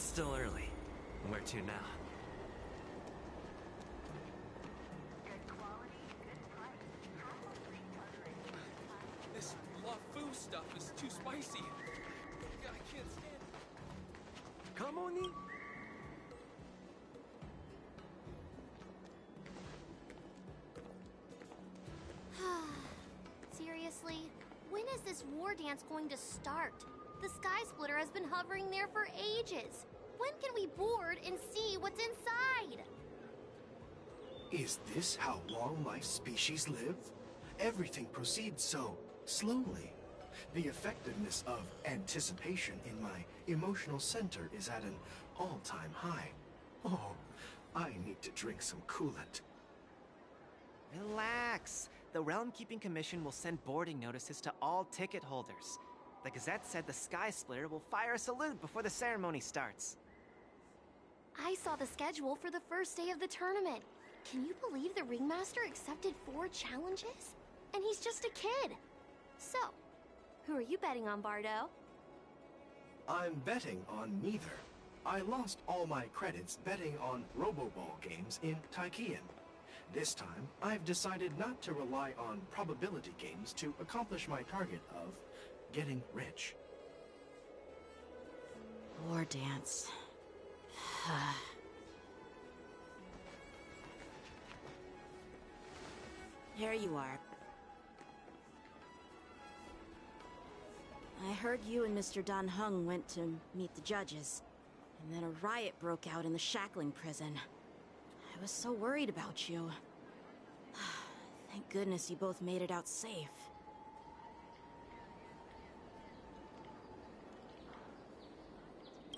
It's still early. Where to now? Good quality, good price. This LaFu stuff is too spicy. I can't stand it. Come on in. Seriously? When is this war dance going to start? The Sky Splitter has been hovering there for ages. When can we board and see what's inside? Is this how long my species live? Everything proceeds so slowly. The effectiveness of anticipation in my emotional center is at an all-time high. Oh, I need to drink some coolant. Relax. The Realm Keeping Commission will send boarding notices to all ticket holders. The Gazette said the Sky Splitter will fire a salute before the ceremony starts. I saw the schedule for the first day of the tournament. Can you believe the Ringmaster accepted 4 challenges? And he's just a kid. So, who are you betting on, Bardo? I'm betting on neither. I lost all my credits betting on Roboball games in Taikian. This time, I've decided not to rely on probability games to accomplish my target of getting rich. War dance. Here you are. I heard you and Mr. Dan Heng went to meet the judges, and then a riot broke out in the shackling prison. I was so worried about you. Thank goodness you both made it out safe.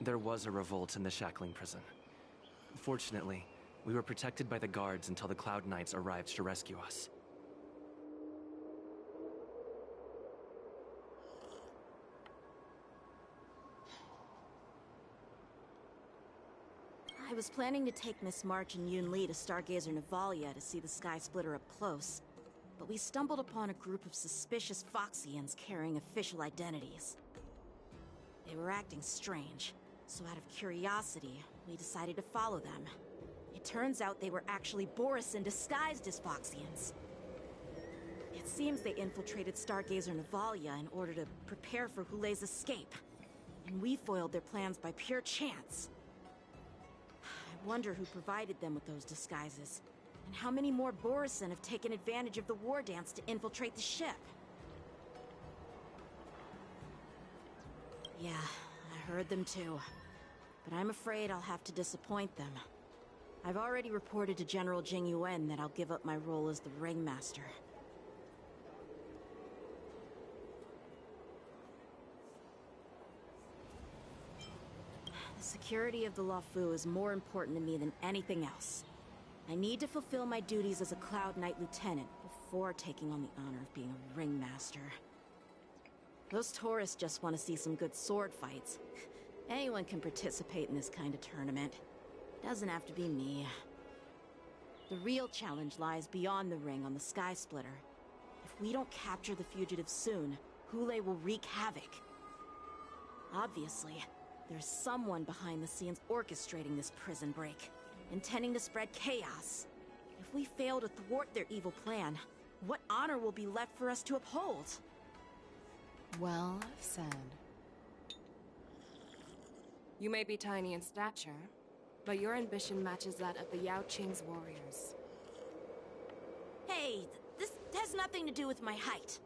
There was a revolt in the shackling prison. Fortunately, we were protected by the guards until the Cloud Knights arrived to rescue us. I was planning to take Miss March and Yun Li to Stargazer Navalia to see the Sky Splitter up close, but we stumbled upon a group of suspicious Foxians carrying official identities. They were acting strange, so out of curiosity, we decided to follow them. It turns out they were actually Borisin disguised as Foxians. It seems they infiltrated Stargazer Navalia in order to prepare for Hulei's escape, and we foiled their plans by pure chance. I wonder who provided them with those disguises, and how many more Borisin have taken advantage of the war dance to infiltrate the ship. Yeah, I heard them too, but I'm afraid I'll have to disappoint them. I've already reported to General Jing Yuan that I'll give up my role as the Ringmaster. The security of the LaFu is more important to me than anything else. I need to fulfill my duties as a Cloud Knight Lieutenant before taking on the honor of being a Ringmaster. Those tourists just want to see some good sword fights. Anyone can participate in this kind of tournament. Doesn't have to be me. The real challenge lies beyond the ring on the Sky Splitter. If we don't capture the fugitives soon, Hulei will wreak havoc. Obviously, there's someone behind the scenes orchestrating this prison break, intending to spread chaos. If we fail to thwart their evil plan, what honor will be left for us to uphold? Well said. You may be tiny in stature, but your ambition matches that of the Yao Qing's warriors. Hey, this has nothing to do with my height.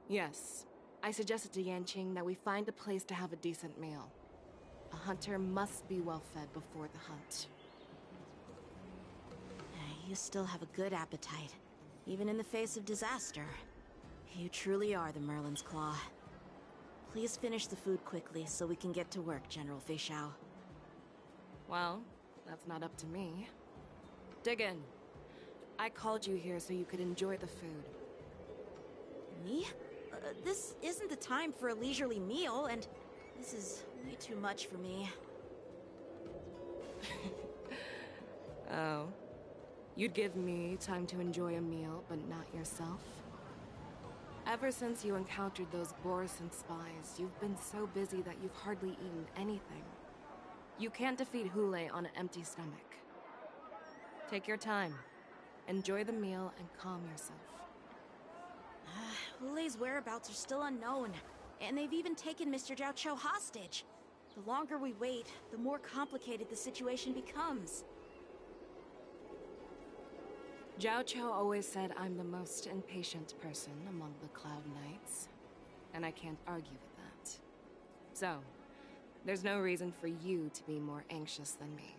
Yes, I suggested to Yanqing that we find a place to have a decent meal. A hunter must be well fed before the hunt. You still have a good appetite, even in the face of disaster. You truly are the Merlin's Claw. Please finish the food quickly so we can get to work, General Feixiao. Well, that's not up to me. Dig in. I called you here so you could enjoy the food. Me? This isn't the time for a leisurely meal, and this is way too much for me. Oh. You'd give me time to enjoy a meal, but not yourself? Ever since you encountered those Borison spies, you've been so busy that you've hardly eaten anything. You can't defeat Hule on an empty stomach. Take your time. Enjoy the meal and calm yourself. Hule's whereabouts are still unknown, and they've even taken Mr. Jiao Cho hostage. The longer we wait, the more complicated the situation becomes. Jiao Cho always said I'm the most impatient person among the Cloud Knights, and I can't argue with that. So, there's no reason for you to be more anxious than me.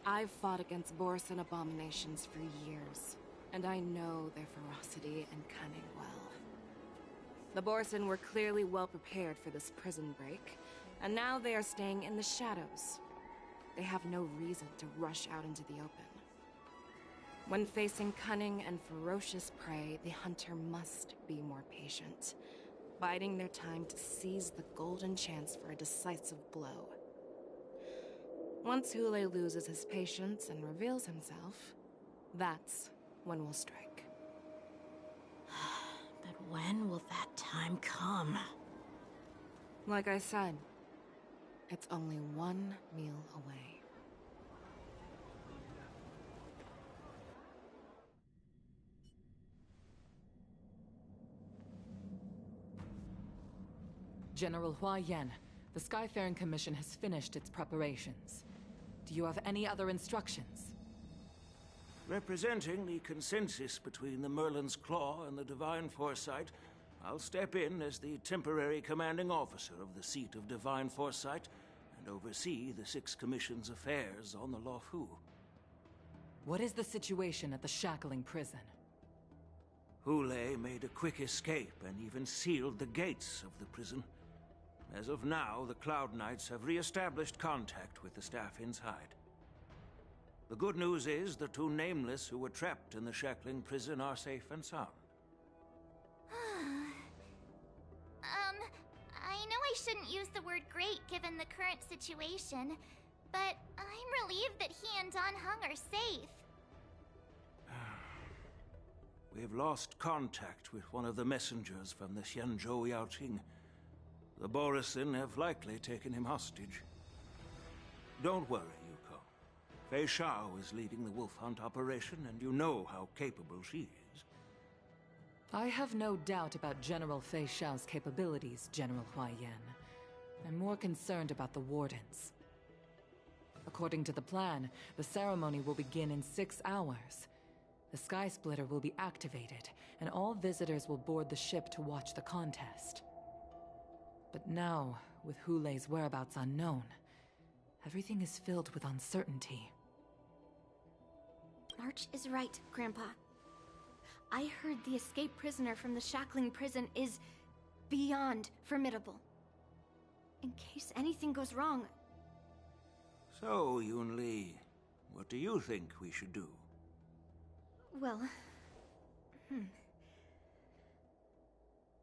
I've fought against Borison abominations for years, and I know their ferocity and cunning well. The Borison were clearly well prepared for this prison break, and now they are staying in the shadows. They have no reason to rush out into the open. When facing cunning and ferocious prey, the hunter must be more patient, biding their time to seize the golden chance for a decisive blow. Once Hule loses his patience and reveals himself, that's when we'll strike. But when will that time come? Like I said, it's only one meal away. General Hua Yan, the Skyfaring Commission has finished its preparations. Do you have any other instructions? Representing the consensus between the Merlin's Claw and the Divine Foresight, I'll step in as the temporary commanding officer of the seat of Divine Foresight and oversee the Six Commission's affairs on the Luofu. What is the situation at the Shackling prison? Hule made a quick escape and even sealed the gates of the prison. As of now, the Cloud Knights have re-established contact with the staff inside. The good news is the two Nameless who were trapped in the Shackling prison are safe and sound. I know I shouldn't use the word great given the current situation, but I'm relieved that he and Don Hung are safe. We've lost contact with one of the messengers from the Xianzhou Yaoqing. The Borison have likely taken him hostage. Don't worry, Yuko. Fei Shao is leading the wolf hunt operation, and you know how capable she is. I have no doubt about General Fei Shao's capabilities, General Hua Yan. I'm more concerned about the Wardens. According to the plan, the ceremony will begin in 6 hours. The Sky Splitter will be activated, and all visitors will board the ship to watch the contest. But now, with Hule's whereabouts unknown, everything is filled with uncertainty. March is right, Grandpa. I heard the escaped prisoner from the Shackling prison is beyond formidable. In case anything goes wrong... So, Yunli, what do you think we should do? Well...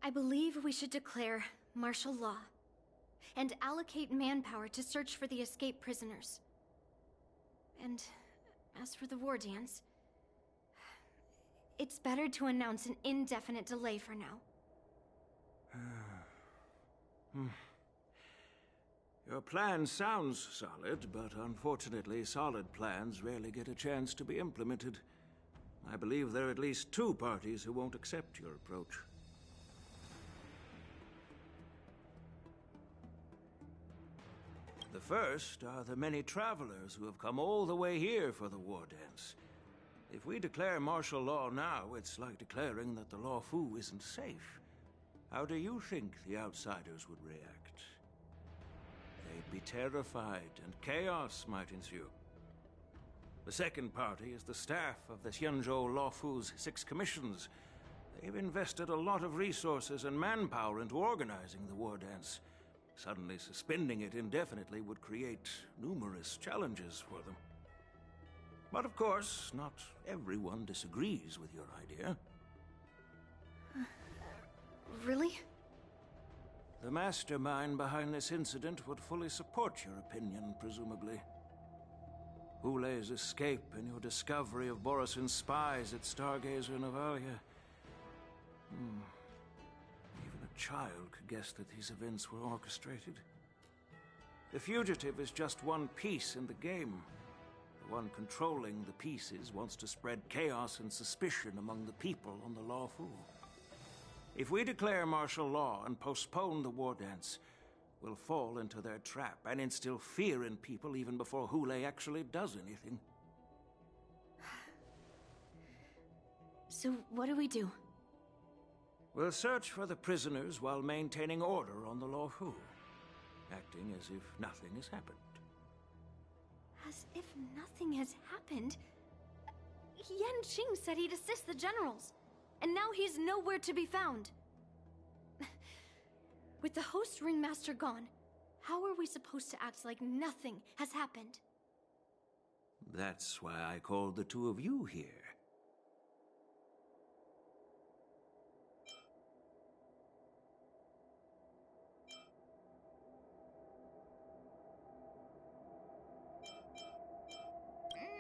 I believe we should declare martial law and allocate manpower to search for the escaped prisoners. And as for the war dance, it's better to announce an indefinite delay for now. Your plan sounds solid, but unfortunately solid plans rarely get a chance to be implemented. I believe there are at least 2 parties who won't accept your approach. The first are the many travelers who have come all the way here for the war dance. If we declare martial law now, it's like declaring that the Luofu isn't safe. How do you think the outsiders would react? They'd be terrified, and chaos might ensue. The second party is the staff of the Xianzhou Luofu's 6 commissions. They've invested a lot of resources and manpower into organizing the war dance. Suddenly suspending it indefinitely would create numerous challenges for them. But of course, not everyone disagrees with your idea. Really? The mastermind behind this incident would fully support your opinion, presumably. Hule's escape and your discovery of Borison's spies at Stargazer Navalia. Even a child could guess that these events were orchestrated. The fugitive is just one piece in the game. The one controlling the pieces wants to spread chaos and suspicion among the people on the Lawfu. If we declare martial law and postpone the war dance, we'll fall into their trap and instill fear in people even before Hule actually does anything. So what do we do? We'll search for the prisoners while maintaining order on the Lawfu, acting as if nothing has happened. As if nothing has happened? Yan Qing said he'd assist the generals, and now he's nowhere to be found. With the host ringmaster gone, how are we supposed to act like nothing has happened? That's why I called the two of you here.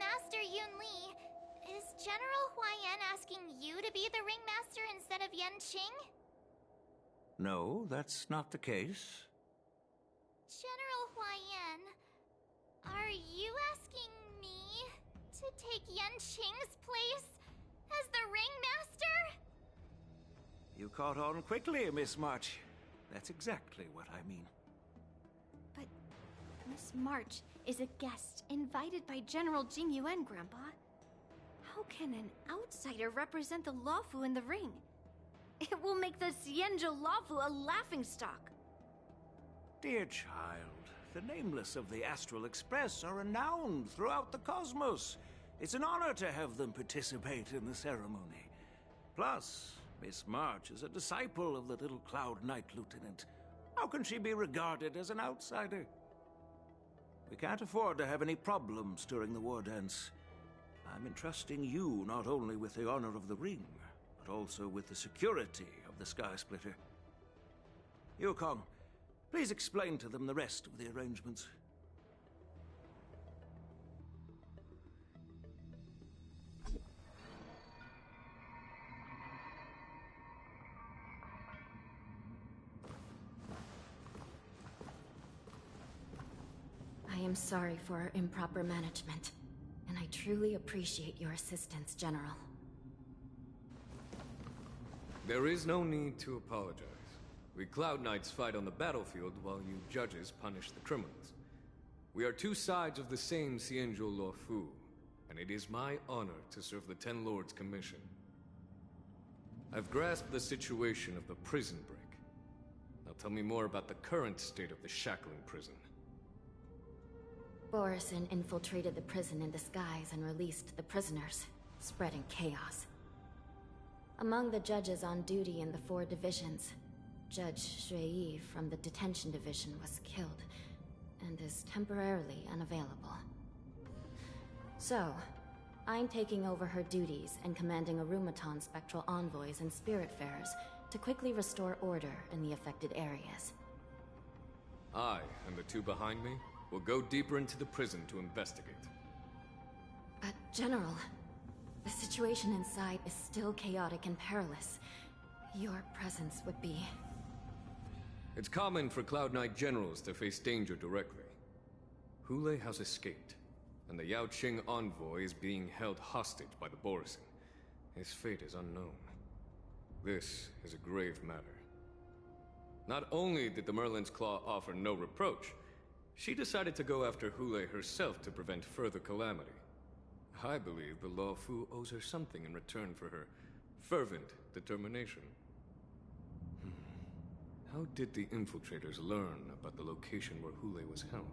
Master Yunli, is General Huaiyan asking you to be the ringmaster instead of Yan Qing? No, that's not the case. General Huaiyan, are you asking me to take Yan Qing's place as the ringmaster? You caught on quickly, Miss March. That's exactly what I mean. But Miss March is a guest invited by General Jing Yuan, Grandpa. How can an outsider represent the Lawfu in the ring? It will make the Xianzhou Lawfu a laughingstock. Dear child, the nameless of the Astral Express are renowned throughout the cosmos. It's an honor to have them participate in the ceremony. Plus, Miss March is a disciple of the little Cloud Knight Lieutenant. How can she be regarded as an outsider? We can't afford to have any problems during the war dance. I'm entrusting you not only with the honor of the ring, but also with the security of the Sky Splitter. Yukong, please explain to them the rest of the arrangements. I am sorry for our improper management, and I truly appreciate your assistance, General. There is no need to apologize. We Cloud Knights fight on the battlefield while you judges punish the criminals. We are two sides of the same Xianzhou Luofu, and it is my honor to serve the Ten Lords' commission. I've grasped the situation of the prison break. Now tell me more about the current state of the shackling prison. Borison infiltrated the prison in disguise and released the prisoners, spreading chaos. Among the judges on duty in the 4 divisions, Judge Shui from the detention division was killed and is temporarily unavailable. So, I'm taking over her duties and commanding Arumaton spectral envoys and spiritfarers to quickly restore order in the affected areas. I, and the two behind me, will go deeper into the prison to investigate. But, General, the situation inside is still chaotic and perilous. Your presence would be... It's common for Cloud Knight generals to face danger directly. Hule has escaped, and the Yaoqing envoy is being held hostage by the Borison. His fate is unknown. This is a grave matter. Not only did the Merlin's Claw offer no reproach, she decided to go after Hule herself to prevent further calamity. I believe the Luofu owes her something in return for her fervent determination. How did the infiltrators learn about the location where Hule was held?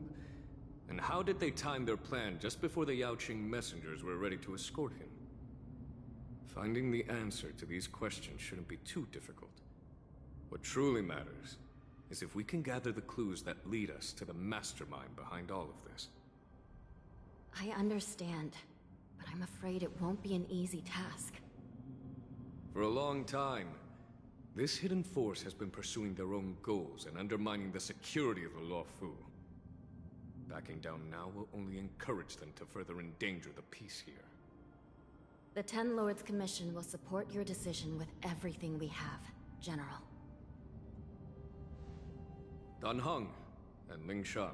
And how did they time their plan just before the Yaoqing messengers were ready to escort him? Finding the answer to these questions shouldn't be too difficult. What truly matters is if we can gather the clues that lead us to the mastermind behind all of this. I understand, but I'm afraid it won't be an easy task. For a long time, this hidden force has been pursuing their own goals and undermining the security of the Luofu. Backing down now will only encourage them to further endanger the peace here. The Ten Lords Commission will support your decision with everything we have, General. Dan Heng and Ling Sha.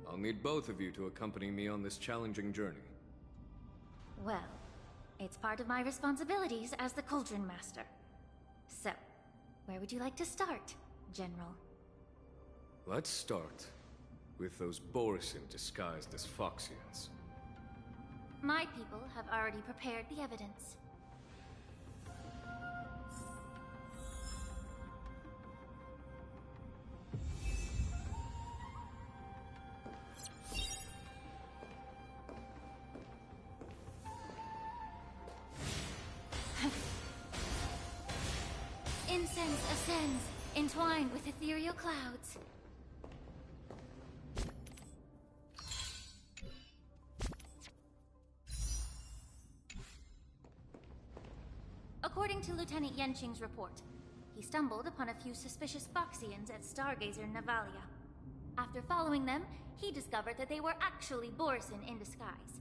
I'll need both of you to accompany me on this challenging journey. Well, it's part of my responsibilities as the Cauldron Master. So, where would you like to start, General? Let's start with those Borisin disguised as Foxians. My people have already prepared the evidence. Incense ascends, entwined with ethereal clouds. According to Lieutenant Yenqing's report, he stumbled upon a few suspicious Foxians at Stargazer Navalia. After following them, he discovered that they were actually Borisin in disguise.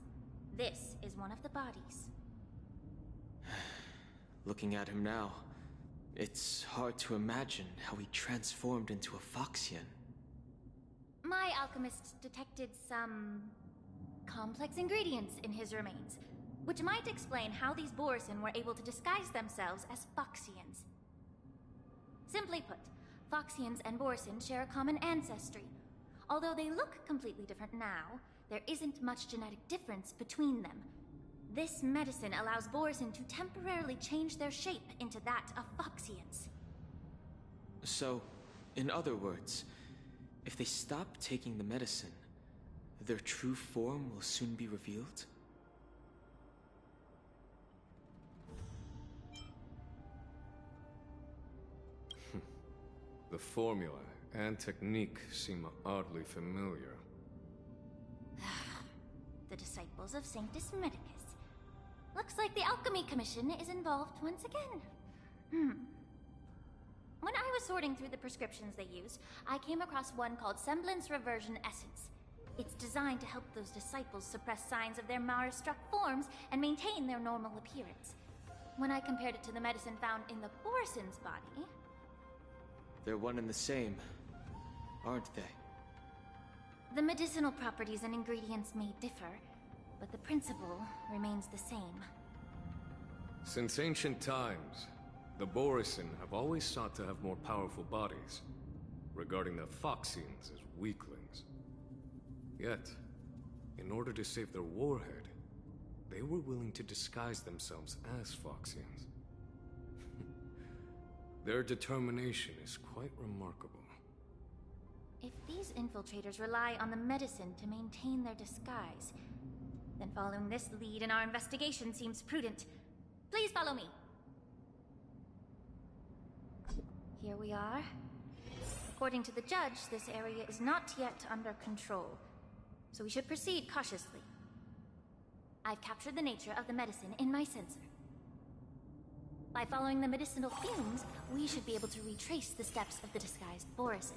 This is one of the bodies. Looking at him now, it's hard to imagine how he transformed into a Foxian. My alchemist detected some complex ingredients in his remains, which might explain how these Borisin were able to disguise themselves as Foxians. Simply put, Foxians and Borisin share a common ancestry. Although they look completely different now, there isn't much genetic difference between them. This medicine allows Borisin to temporarily change their shape into that of Foxians. So, in other words, if they stop taking the medicine, their true form will soon be revealed? The formula and technique seem oddly familiar. The disciples of Sanctus Medicus. Looks like the Alchemy Commission is involved once again. When I was sorting through the prescriptions they used, I came across one called Semblance Reversion Essence. It's designed to help those disciples suppress signs of their Mara-struck forms and maintain their normal appearance. When I compared it to the medicine found in the Borisin's body... They're one and the same, aren't they? The medicinal properties and ingredients may differ, but the principle remains the same. Since ancient times, the Borisin have always sought to have more powerful bodies, regarding the Foxians as weaklings. Yet, in order to save their warhead, they were willing to disguise themselves as Foxians. Their determination is quite remarkable. If these infiltrators rely on the medicine to maintain their disguise, then following this lead in our investigation seems prudent. Please follow me. Here we are. According to the judge, this area is not yet under control, so we should proceed cautiously. I've captured the nature of the medicine in my sensor. By following the medicinal fumes, we should be able to retrace the steps of the disguised Borisin.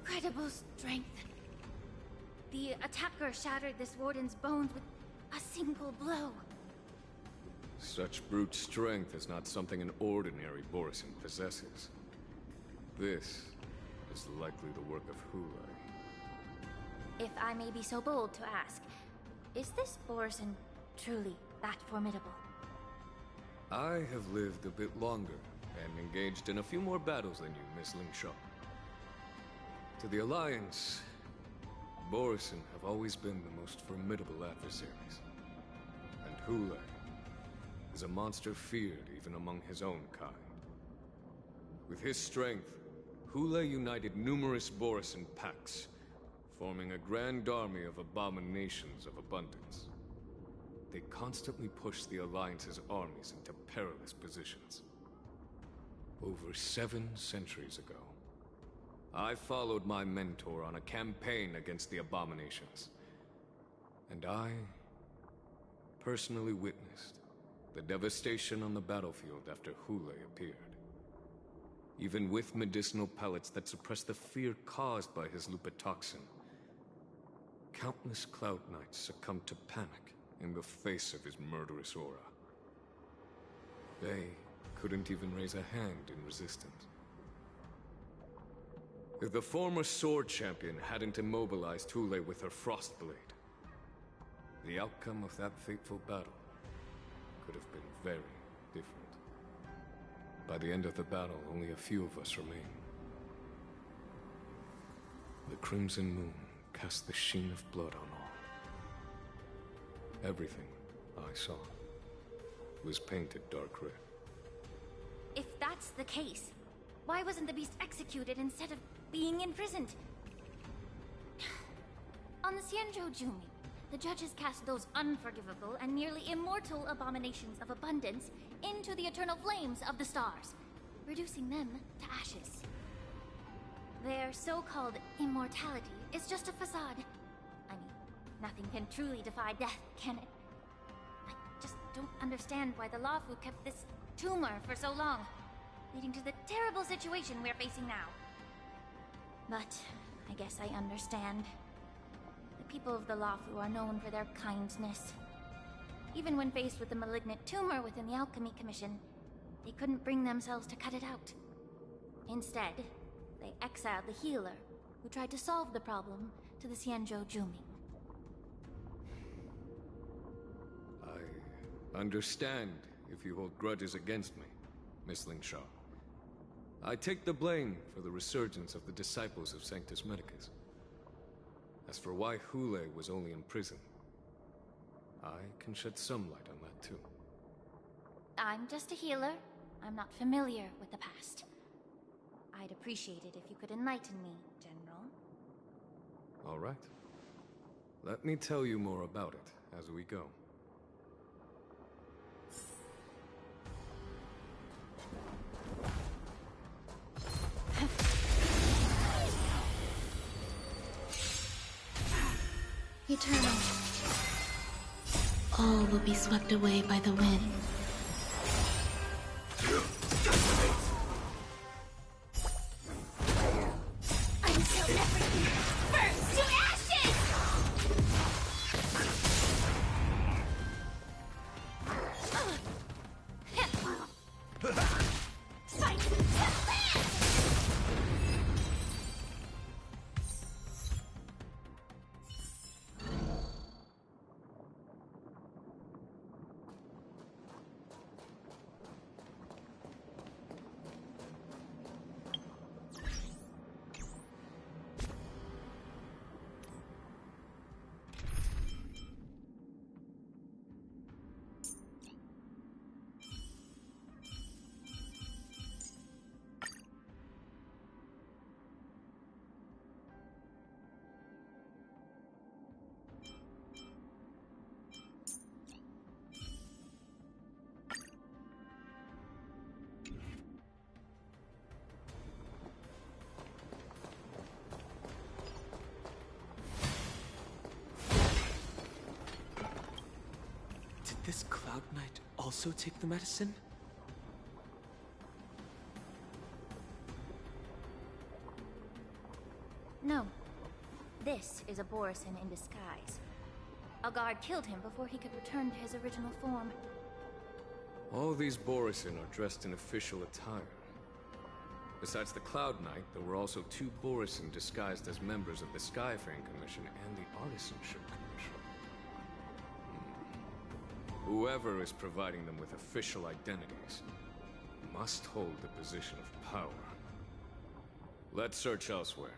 Incredible strength. The attacker shattered this warden's bones with a single blow. Such brute strength is not something an ordinary Borisin possesses. This is likely the work of Hulai. If I may be so bold to ask, is this Borisin truly that formidable? I have lived a bit longer and engaged in a few more battles than you, Miss Ling Sha. To the Alliance, Borisin have always been the most formidable adversaries. And Hulai is a monster feared even among his own kind. With his strength, Hule united numerous Borisin pacts, forming a grand army of abominations of abundance. They constantly pushed the Alliance's armies into perilous positions. Over 7 centuries ago, I followed my mentor on a campaign against the abominations. And I personally witnessed the devastation on the battlefield after Hule appeared. Even with medicinal pellets that suppressed the fear caused by his lupitoxin, countless Cloud Knights succumbed to panic in the face of his murderous aura. They couldn't even raise a hand in resistance. If the former Sword Champion hadn't immobilized Hule with her Frostblade, the outcome of that fateful battle could have been very different. By the end of the battle, only a few of us remained. The Crimson Moon cast the sheen of blood on all. Everything I saw was painted dark red. If that's the case, why wasn't the beast executed instead of being imprisoned? On the Xianzhou Jumi, the judges cast those unforgivable and nearly immortal abominations of abundance into the eternal flames of the stars, reducing them to ashes. Their so-called immortality is just a facade. I mean, nothing can truly defy death, can it? I just don't understand why the Lawfu kept this tumor for so long, leading to the terrible situation we're facing now. But I guess I understand. The people of the Lawfu are known for their kindness. Even when faced with the malignant tumor within the Alchemy Commission, they couldn't bring themselves to cut it out. Instead, they exiled the healer, who tried to solve the problem, to the Xianzhou Jumi. I understand if you hold grudges against me, Miss Lingshaw. I take the blame for the resurgence of the disciples of Sanctus Medicus. As for why Hule was only in prison, I can shed some light on that too. I'm just a healer. I'm not familiar with the past. I'd appreciate it if you could enlighten me, General. All right. Let me tell you more about it as we go. Eternal. All will be swept away by the wind. Until everything burns to ashes! Fight to the last! Did this Cloud Knight also take the medicine? No. This is a Borisin in disguise. A guard killed him before he could return to his original form. All these Borisin are dressed in official attire. Besides the Cloud Knight, there were also 2 Borisin disguised as members of the Skyfaring Commission and the Artisanship Commission. Whoever is providing them with official identities must hold the position of power. Let's search elsewhere.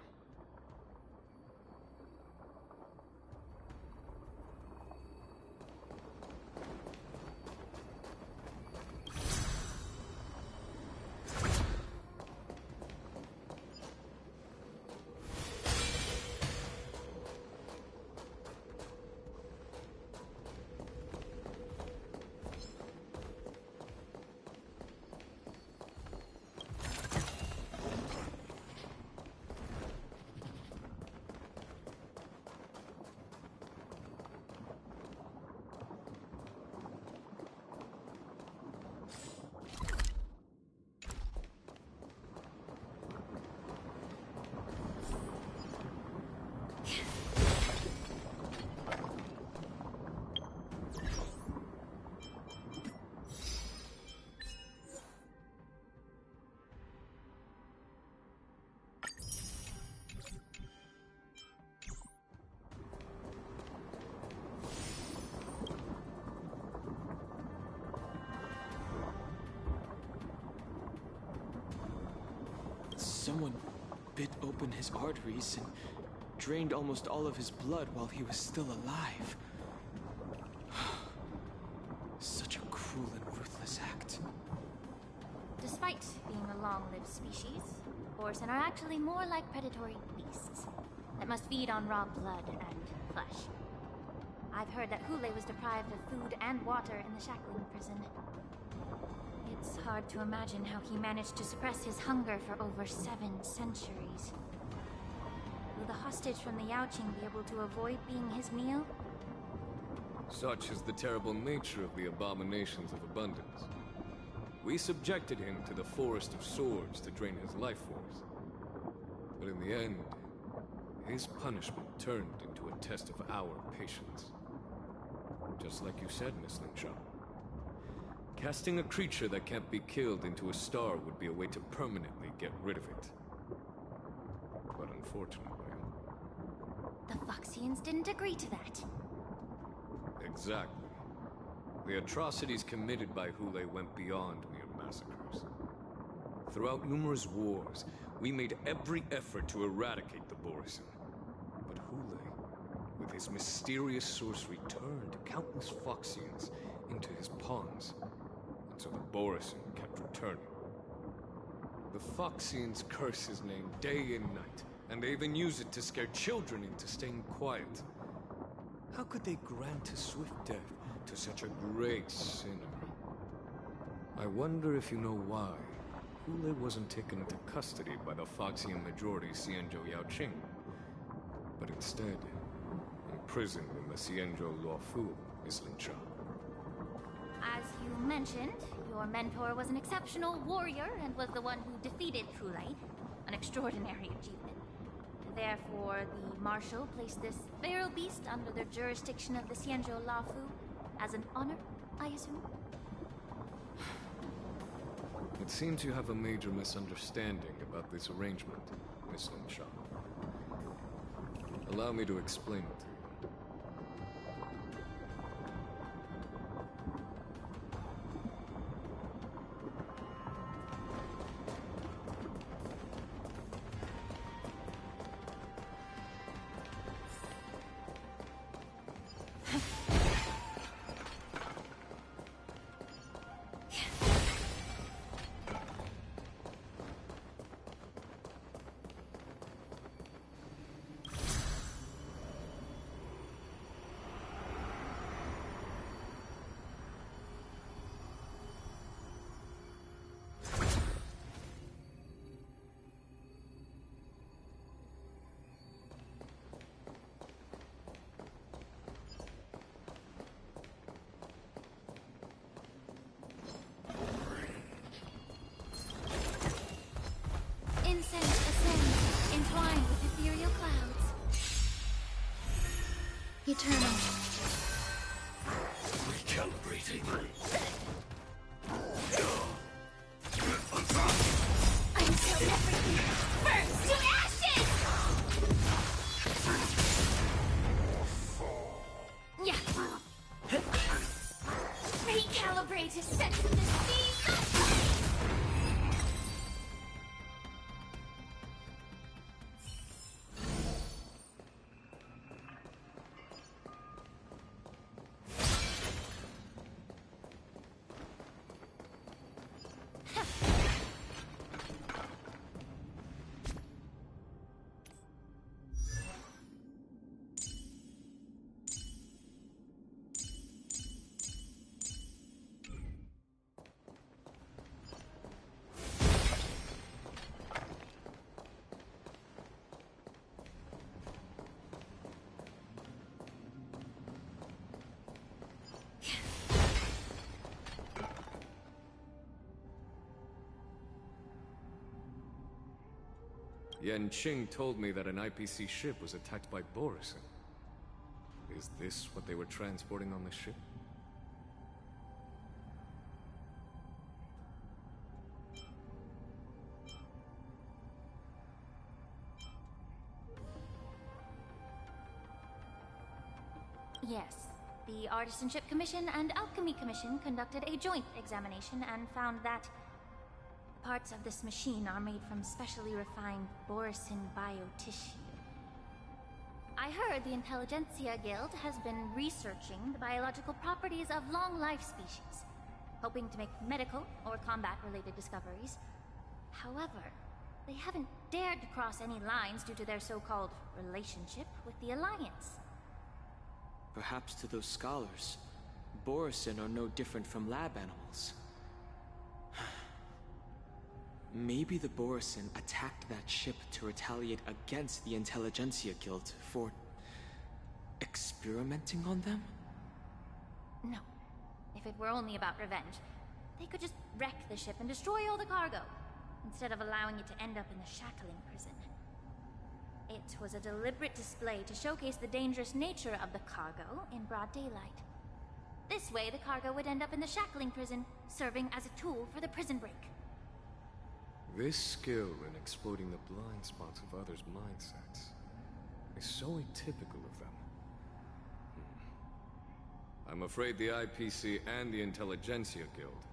Someone bit open his arteries and drained almost all of his blood while he was still alive. Such a cruel and ruthless act. Despite being a long-lived species, Borson are actually more like predatory beasts that must feed on raw blood and flesh. I've heard that Hule was deprived of food and water in the shackling prison. It's hard to imagine how he managed to suppress his hunger for over 7 centuries. Will the hostage from the Yaoqing be able to avoid being his meal? Such is the terrible nature of the abominations of abundance. We subjected him to the forest of swords to drain his life force. But in the end, his punishment turned into a test of our patience. Just like you said, Miss Lingshaw. Casting a creature that can't be killed into a star would be a way to permanently get rid of it. But unfortunately... The Foxians didn't agree to that. Exactly. The atrocities committed by Hule went beyond mere massacres. Throughout numerous wars, we made every effort to eradicate the Borisin. But Hule, with his mysterious sorcery, turned countless Foxians into his pawns. And so the Borisin kept returning. The Foxians curse his name day and night, and they even use it to scare children into staying quiet. How could they grant a swift death to such a great sinner? I wonder if you know why Hule wasn't taken into custody by the Foxian majority Xianzhou Yaoqing, but instead imprisoned in the Xianzhou Luofu, Miss Lingshaw. As you mentioned, your mentor was an exceptional warrior and was the one who defeated Hule, an extraordinary achievement. Therefore, the Marshal placed this feral beast under the jurisdiction of the Xianzhou Luofu as an honor, I assume? It seems you have a major misunderstanding about this arrangement, Miss Lingshaw. Allow me to explain it. Incense ascends, entwined with ethereal clouds. Eternal. Recalibrating. Until everything burns to ashes! Yeah. Recalibrate to set the seas of flame! Yanqing told me that an IPC ship was attacked by Borisin. Is this what they were transporting on the ship? Yes. The Artisanship Commission and Alchemy Commission conducted a joint examination and found that Parts of this machine are made from specially refined Borisin biotissue. I heard the Intelligentsia Guild has been researching the biological properties of long-life species, hoping to make medical or combat-related discoveries. However, they haven't dared to cross any lines due to their so-called relationship with the Alliance. Perhaps to those scholars, Borisin are no different from lab animals. Maybe the Borisin attacked that ship to retaliate against the Intelligentsia Guild for experimenting on them? No. If it were only about revenge, they could just wreck the ship and destroy all the cargo, instead of allowing it to end up in the shackling prison. It was a deliberate display to showcase the dangerous nature of the cargo in broad daylight. This way, the cargo would end up in the shackling prison, serving as a tool for the prison break. This skill in exploiting the blind spots of others' mindsets is so atypical of them. I'm afraid the IPC and the Intelligentsia Guild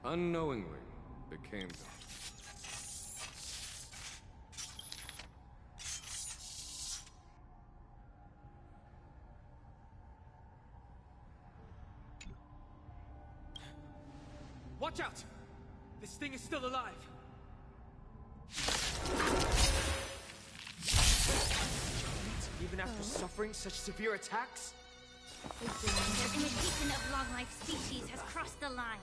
unknowingly became them. Watch out! This thing is still alive! Even after suffering such severe attacks? Their imitation of long-life species has crossed the line.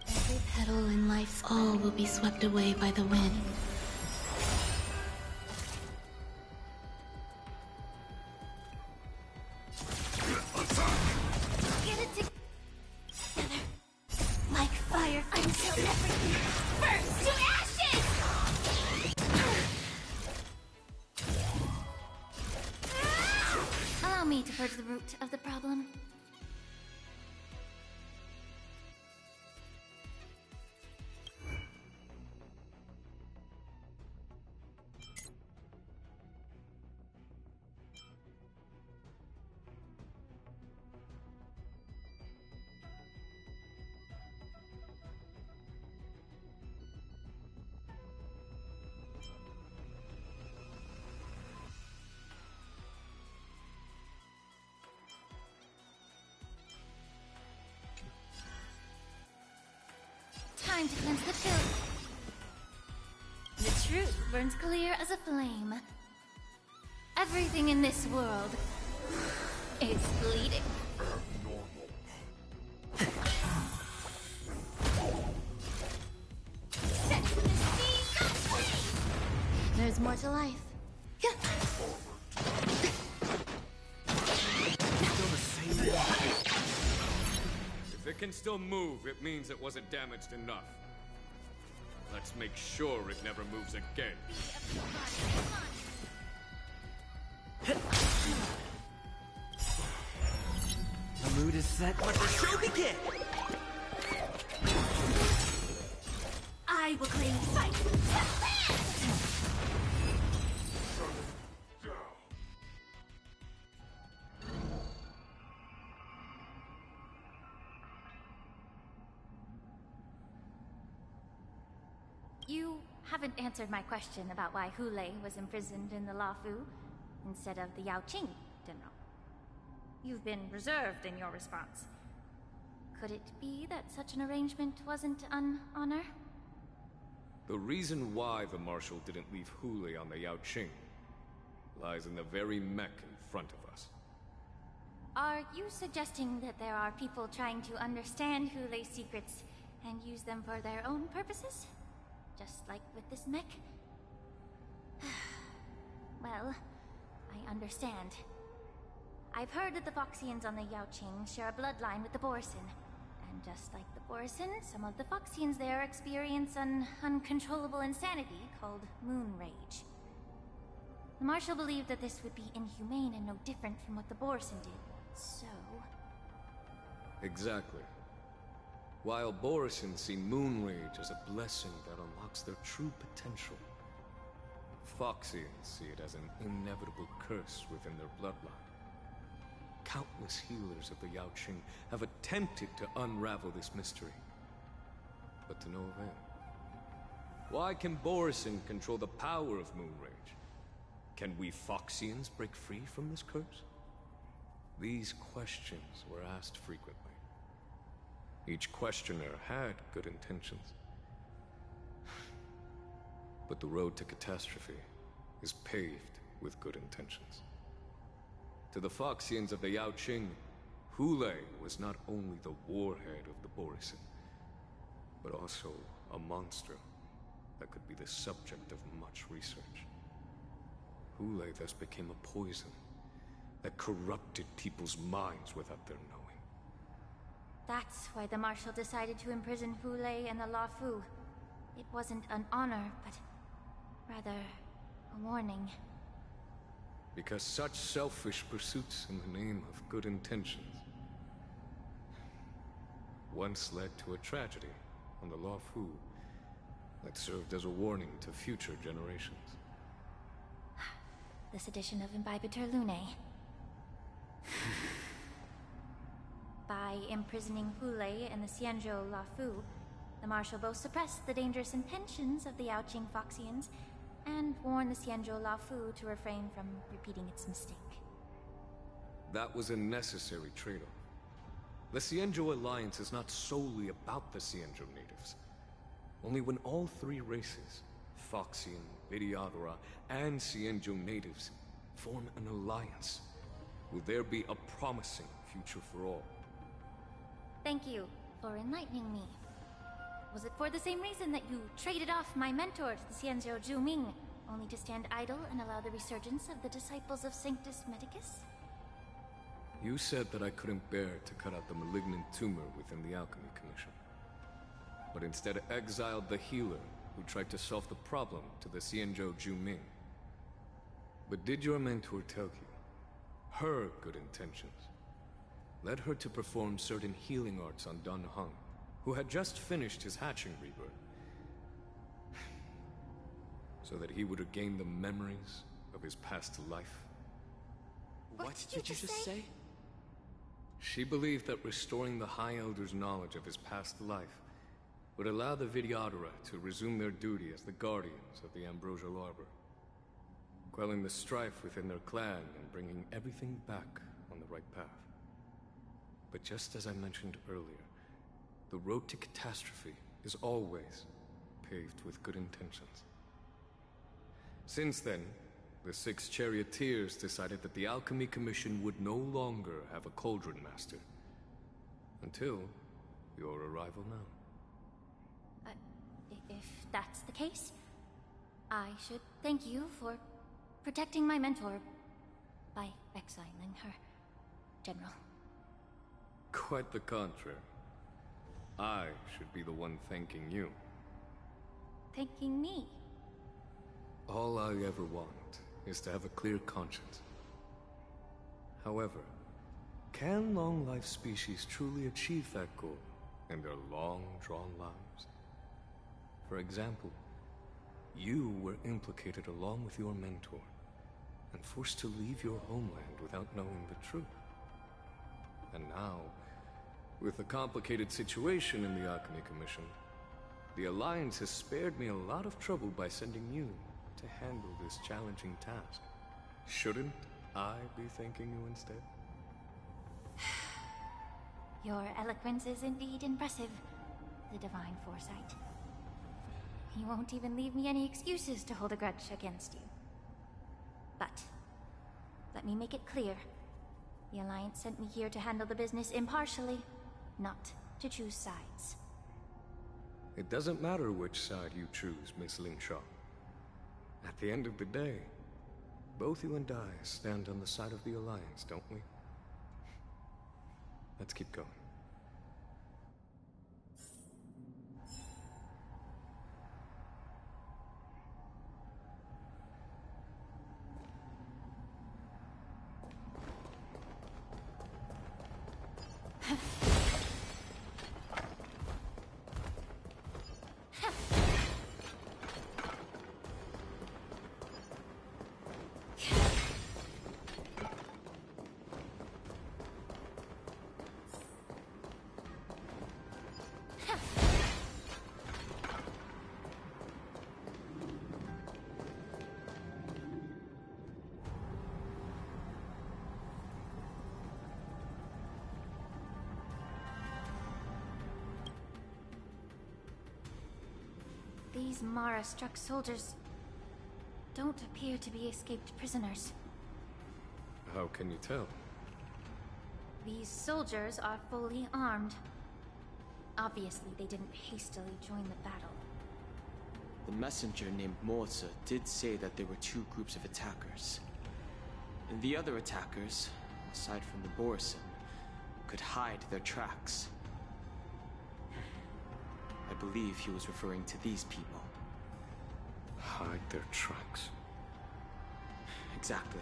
Every petal in life, all will be swept away by the wind. Get it together. Like fire until everything burns to ashes! Allow me to purge the root of the problem. Time to cleanse the filth. The truth burns clear as a flame. Everything in this world is bleeding. There's more to life. If it can still move, it means it wasn't damaged enough. Let's make sure it never moves again. The mood is set. Let the show begin! I will claim fight. You haven't answered my question about why Hule was imprisoned in the Lafu instead of the Yaoqing, General. You've been reserved in your response. Could it be that such an arrangement wasn't an honor? The reason why the Marshal didn't leave Hule on the Yaoqing lies in the very mech in front of us. Are you suggesting that there are people trying to understand Hule's secrets and use them for their own purposes? Just like with this mech? Well, I understand. I've heard that the Foxians on the Yaoqing share a bloodline with the Borisin. And just like the Borisin, some of the Foxians there experience an uncontrollable insanity called moon rage. The Marshal believed that this would be inhumane and no different from what the Borisin did, so... Exactly. While Borisin see moon rage as a blessing that unlocks their true potential, Foxians see it as an inevitable curse within their bloodline. Countless healers of the Yaoqing have attempted to unravel this mystery, but to no avail. Why can Borison control the power of Moonrage? Can we Foxians break free from this curse? These questions were asked frequently. Each questioner had good intentions. But the road to catastrophe is paved with good intentions. To the Foxians of the Yaoqing, Hule was not only the warhead of the Borison, but also a monster that could be the subject of much research. Hule thus became a poison that corrupted people's minds without their knowing. That's why the Marshal decided to imprison Hule and the Luofu. It wasn't an honor, but rather a warning. Because such selfish pursuits in the name of good intentions once led to a tragedy on the Luofu that served as a warning to future generations. This edition of Imbibitor Lunae. By imprisoning Hule and the Xianzhou Luofu, the Marshal both suppressed the dangerous intentions of the Yaoqing Foxians and warned the Xianzhou Luofu to refrain from repeating its mistake. That was a necessary trade-off. The Xianzhou Alliance is not solely about the Xianzhou natives. Only when all three races, Foxian, Videodora, and Xianzhou natives, form an alliance, will there be a promising future for all. Thank you for enlightening me. Was it for the same reason that you traded off my mentor to the Xianzhou Zhuming, only to stand idle and allow the resurgence of the disciples of Sanctus Medicus? You said that I couldn't bear to cut out the malignant tumor within the Alchemy Commission, but instead exiled the healer who tried to solve the problem to the Xianzhou Zhuming. But did your mentor tell you her good intentions led her to perform certain healing arts on Dan Heng, who had just finished his hatching rebirth, so that he would regain the memories of his past life? What did you just say? She believed that restoring the High Elder's knowledge of his past life would allow the Videodora to resume their duty as the guardians of the Ambrosial Arbor, quelling the strife within their clan and bringing everything back on the right path. But just as I mentioned earlier, the road to catastrophe is always paved with good intentions. Since then, the 6 charioteers decided that the Alchemy Commission would no longer have a Cauldron Master. Until your arrival now. If that's the case, I should thank you for protecting my mentor by exiling her, General. Quite the contrary. I should be the one thanking you. Thanking me? All I ever want is to have a clear conscience. However, can long-life species truly achieve that goal in their long-drawn lives? For example, you were implicated along with your mentor and forced to leave your homeland without knowing the truth. And now, with the complicated situation in the Alchemy Commission, the Alliance has spared me a lot of trouble by sending you to handle this challenging task. Shouldn't I be thanking you instead? Your eloquence is indeed impressive, the divine foresight. You won't even leave me any excuses to hold a grudge against you. But, let me make it clear. The Alliance sent me here to handle the business impartially, not to choose sides. It doesn't matter which side you choose, Miss Lingshaw. At the end of the day, both you and I stand on the side of the Alliance, don't we? Let's keep going. These Mara-struck soldiers don't appear to be escaped prisoners. How can you tell? These soldiers are fully armed. Obviously, they didn't hastily join the battle. The messenger named Morza did say that there were two groups of attackers. And the other attackers, aside from the Borison, could hide their tracks. I believe he was referring to these people. Hide their tracks? Exactly.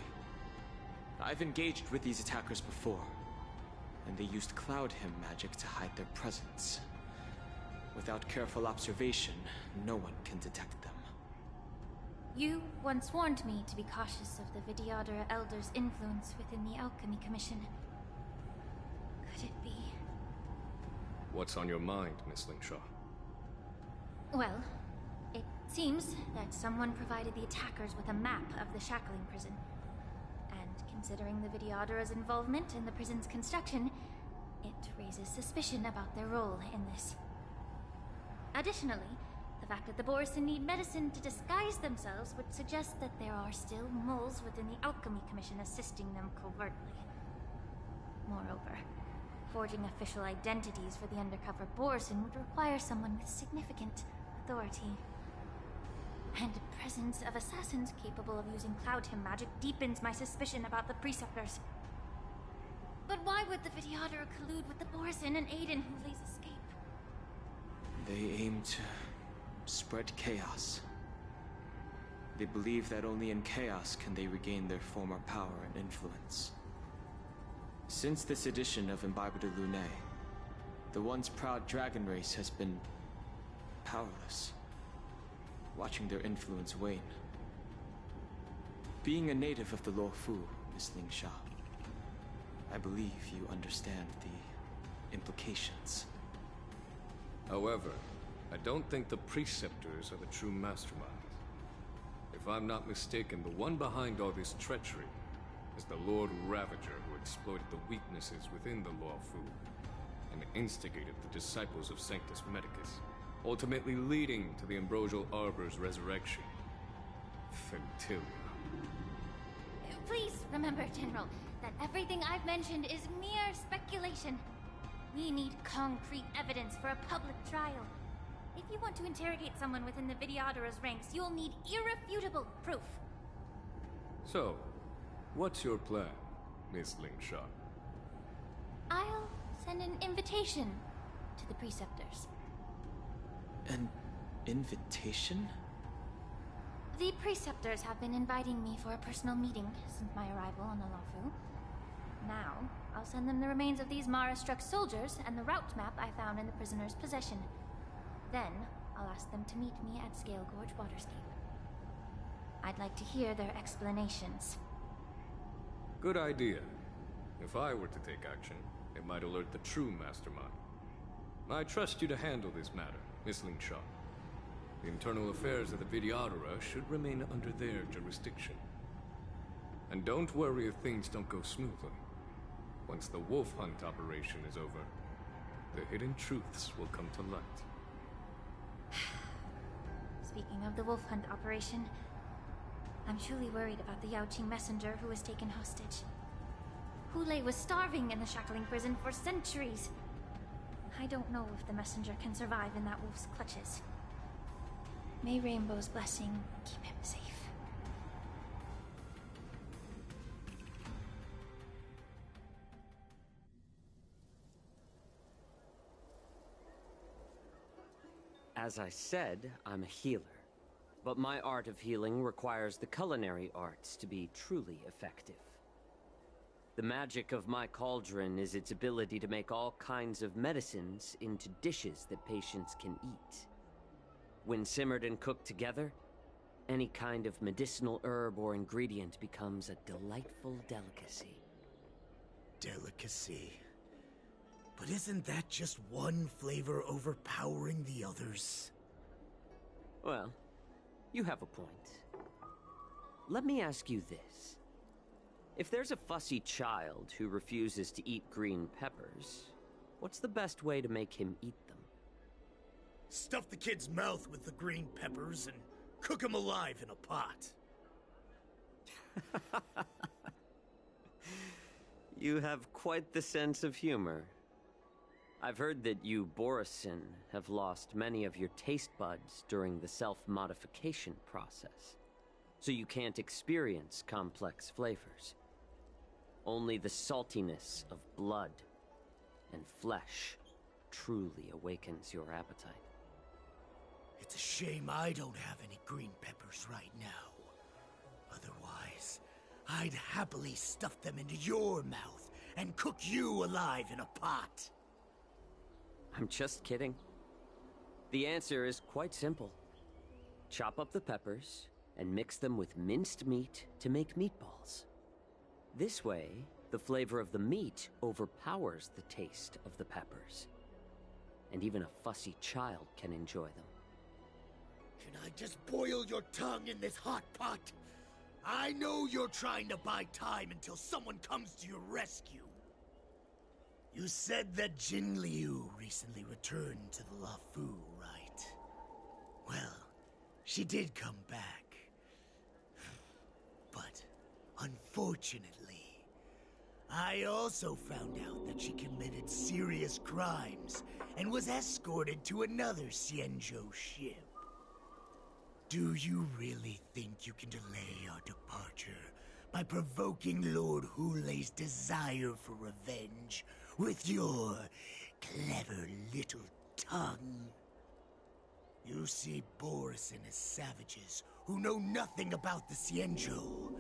I've engaged with these attackers before, and they used Cloud Hymn magic to hide their presence. Without careful observation, no one can detect them. You once warned me to be cautious of the Vidyadhara Elder's influence within the Alchemy Commission. Could it be? What's on your mind, Miss Lingshaw? Well, it seems that someone provided the attackers with a map of the shackling prison. And considering the Vidyadhara's involvement in the prison's construction, it raises suspicion about their role in this. Additionally, the fact that the Borison need medicine to disguise themselves would suggest that there are still moles within the Alchemy Commission assisting them covertly. Moreover, forging official identities for the undercover Borison would require someone with significant authority. And the presence of assassins capable of using Cloud Hymn magic deepens my suspicion about the Preceptors. But why would the Vidyadhara collude with the Borison and aid in Hulei's escape? They aim to spread chaos. They believe that only in chaos can they regain their former power and influence. Since this edition of Imbibe de Lune, the once proud dragon race has been powerless, watching their influence wane. Being a native of the Luofu, Miss Lingshaw, I believe you understand the implications. However, I don't think the Preceptors are the true masterminds. If I'm not mistaken, the one behind all this treachery is the Lord Ravager who exploited the weaknesses within the Luofu and instigated the disciples of Sanctus Medicus, ultimately leading to the Ambrosial Arbor's resurrection. Fentilia. Please remember, General, that everything I've mentioned is mere speculation. We need concrete evidence for a public trial. If you want to interrogate someone within the Vidyadhara's ranks, you'll need irrefutable proof. So, what's your plan, Miss Lingshaw? I'll send an invitation to the Preceptors. An invitation? The Preceptors have been inviting me for a personal meeting since my arrival on the Luofu. Now, I'll send them the remains of these Mara-struck soldiers and the route map I found in the prisoner's possession. Then, I'll ask them to meet me at Scale Gorge Waterscape. I'd like to hear their explanations. Good idea. If I were to take action, it might alert the true mastermind. I trust you to handle this matter, Miss Lingshaw. The internal affairs of the Vidyadhara should remain under their jurisdiction. And don't worry if things don't go smoothly. Once the wolf hunt operation is over, the hidden truths will come to light. Speaking of the wolf hunt operation, I'm truly worried about the Yaoqing messenger who was taken hostage. Hulei was starving in the shackling prison for centuries. I don't know if the messenger can survive in that wolf's clutches. May Rainbow's blessing keep him safe. As I said, I'm a healer. But my art of healing requires the culinary arts to be truly effective. The magic of my cauldron is its ability to make all kinds of medicines into dishes that patients can eat. When simmered and cooked together, any kind of medicinal herb or ingredient becomes a delightful delicacy. Delicacy. But isn't that just one flavor overpowering the others? Well, you have a point. Let me ask you this. If there's a fussy child who refuses to eat green peppers, what's the best way to make him eat them? Stuff the kid's mouth with the green peppers and cook him alive in a pot. You have quite the sense of humor. I've heard that you, Borisin, have lost many of your taste buds during the self-modification process, so you can't experience complex flavors. Only the saltiness of blood and flesh truly awakens your appetite. It's a shame I don't have any green peppers right now. Otherwise, I'd happily stuff them into your mouth and cook you alive in a pot. I'm just kidding. The answer is quite simple. Chop up the peppers and mix them with minced meat to make meatballs. This way, the flavor of the meat overpowers the taste of the peppers. And even a fussy child can enjoy them. Can I just boil your tongue in this hot pot? I know you're trying to buy time until someone comes to your rescue. You said that Jin Liu recently returned to the Luofu, right? Well, she did come back. But, unfortunately, I also found out that she committed serious crimes and was escorted to another Xianzhou ship. Do you really think you can delay our departure by provoking Lord Hulei's desire for revenge with your clever little tongue? You see Borisin as savages who know nothing about the Xianzhou,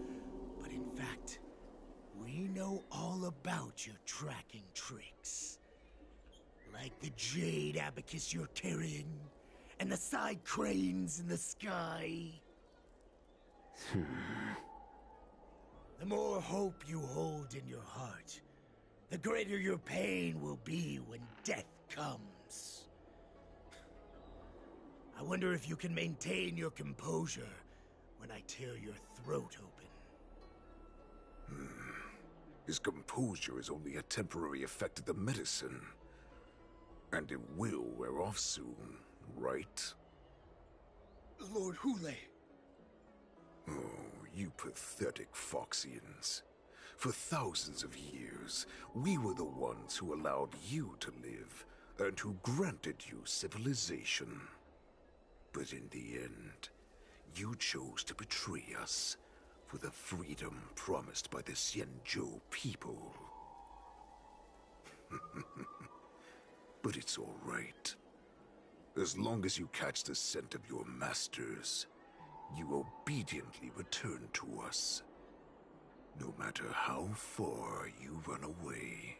but in fact, we know all about your tracking tricks. Like the jade abacus you're carrying, and the side cranes in the sky. The more hope you hold in your heart, the greater your pain will be when death comes. I wonder if you can maintain your composure when I tear your throat open. His composure is only a temporary effect of the medicine. And it will wear off soon, right? Lord Hulei. Oh, you pathetic Foxians. For thousands of years, we were the ones who allowed you to live, and who granted you civilization. But in the end, you chose to betray us for the freedom promised by the Xianzhou people. But it's all right. As long as you catch the scent of your masters, you obediently return to us. No matter how far you run away.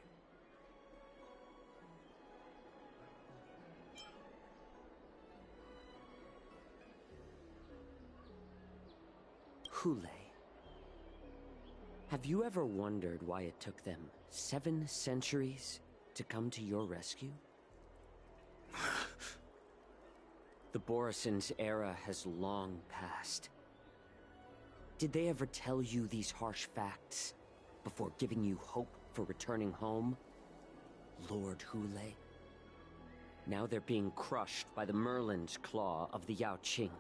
Hulei. Have you ever wondered why it took them 7 centuries to come to your rescue? The Borisin's era has long passed. Did they ever tell you these harsh facts before giving you hope for returning home? Lord Hulei? Now they're being crushed by the Merlin's claw of the Yaoqing,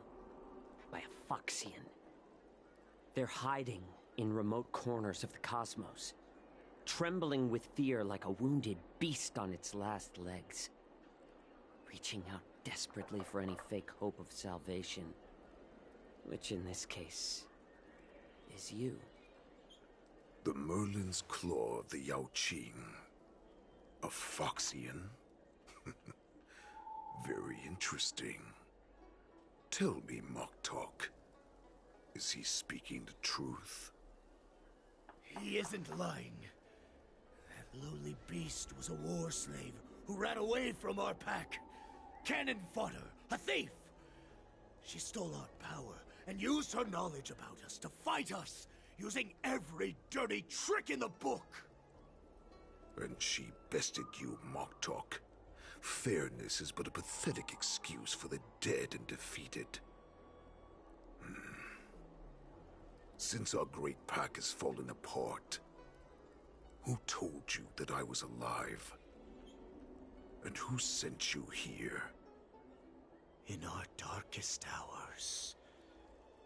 by a Foxian. They're hiding in remote corners of the cosmos, trembling with fear like a wounded beast on its last legs, reaching out desperately for any fake hope of salvation, which in this case is you. The Merlin's claw of the Yaoqing. A Foxian? Very interesting. Tell me, Moktok, is he speaking the truth? He isn't lying. That lowly beast was a war slave who ran away from our pack. Cannon fodder, a thief! She stole our power and used her knowledge about us to fight us, using every dirty trick in the book! And she bested you, Moktok. Fairness is but a pathetic excuse for the dead and defeated. Since our great pack has fallen apart, who told you that I was alive? And who sent you here? darkest hours,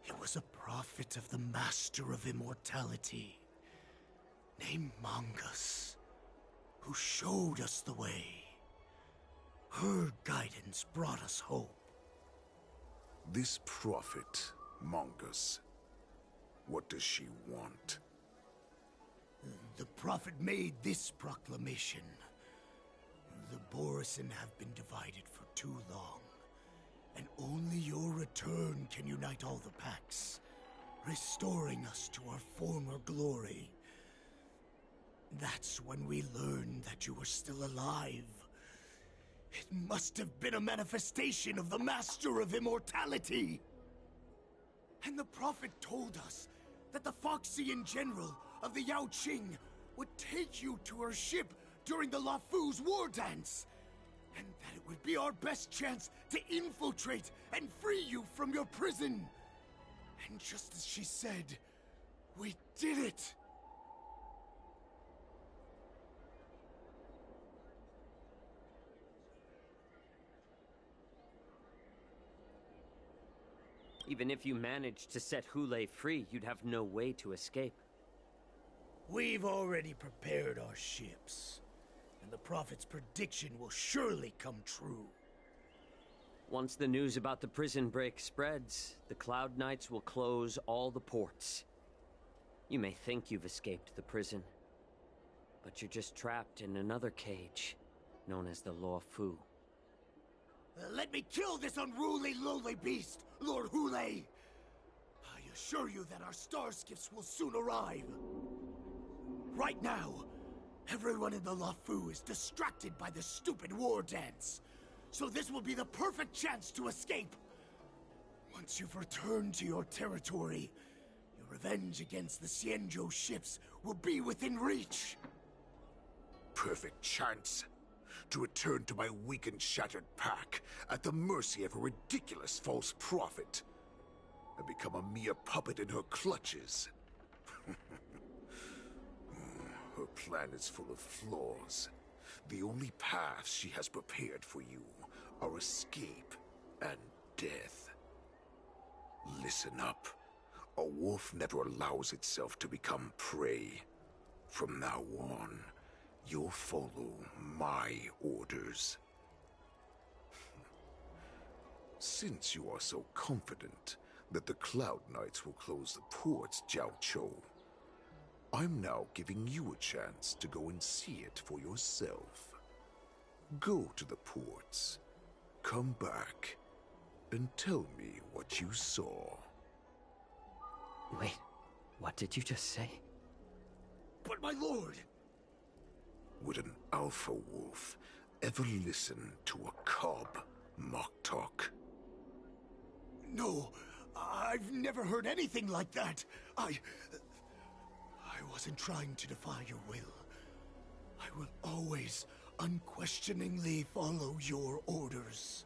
it was a prophet of the Master of Immortality, named Mongus, who showed us the way. Her guidance brought us hope. This prophet, Mongus, what does she want? The prophet made this proclamation. The Borison have been divided for too long, and only your return can unite all the packs, restoring us to our former glory. That's when we learned that you were still alive. It must have been a manifestation of the Master of Immortality! And the prophet told us that the Foxian General of the Yao Qing would take you to her ship during the Lafu's war dance, and that it would be our best chance to infiltrate and free you from your prison. And just as she said, we did it! Even if you managed to set Hule free, you'd have no way to escape. We've already prepared our ships, and the Prophet's prediction will surely come true. Once the news about the prison break spreads, the Cloud Knights will close all the ports. You may think you've escaped the prison, but you're just trapped in another cage, known as the Law Fu. Let me kill this unruly, lowly beast, Lord Hule! I assure you that our star skiffs will soon arrive. Right now, everyone in the Lafu is distracted by the stupid war dance, so this will be the perfect chance to escape. Once you've returned to your territory, your revenge against the Xianzhou ships will be within reach. Perfect chance to return to my weak and shattered pack at the mercy of a ridiculous false prophet and become a mere puppet in her clutches. Her plan is full of flaws. The only paths she has prepared for you are escape and death. Listen up. A wolf never allows itself to become prey. From now on, you'll follow my orders. Since you are so confident that the Cloud Knights will close the ports, Jiao Chou, I'm now giving you a chance to go and see it for yourself. Go to the ports, come back, and tell me what you saw. Wait, what did you just say? But my lord! Would an alpha wolf ever listen to a cub, Moktok? No, I've never heard anything like that. I wasn't trying to defy your will. I will always unquestioningly follow your orders.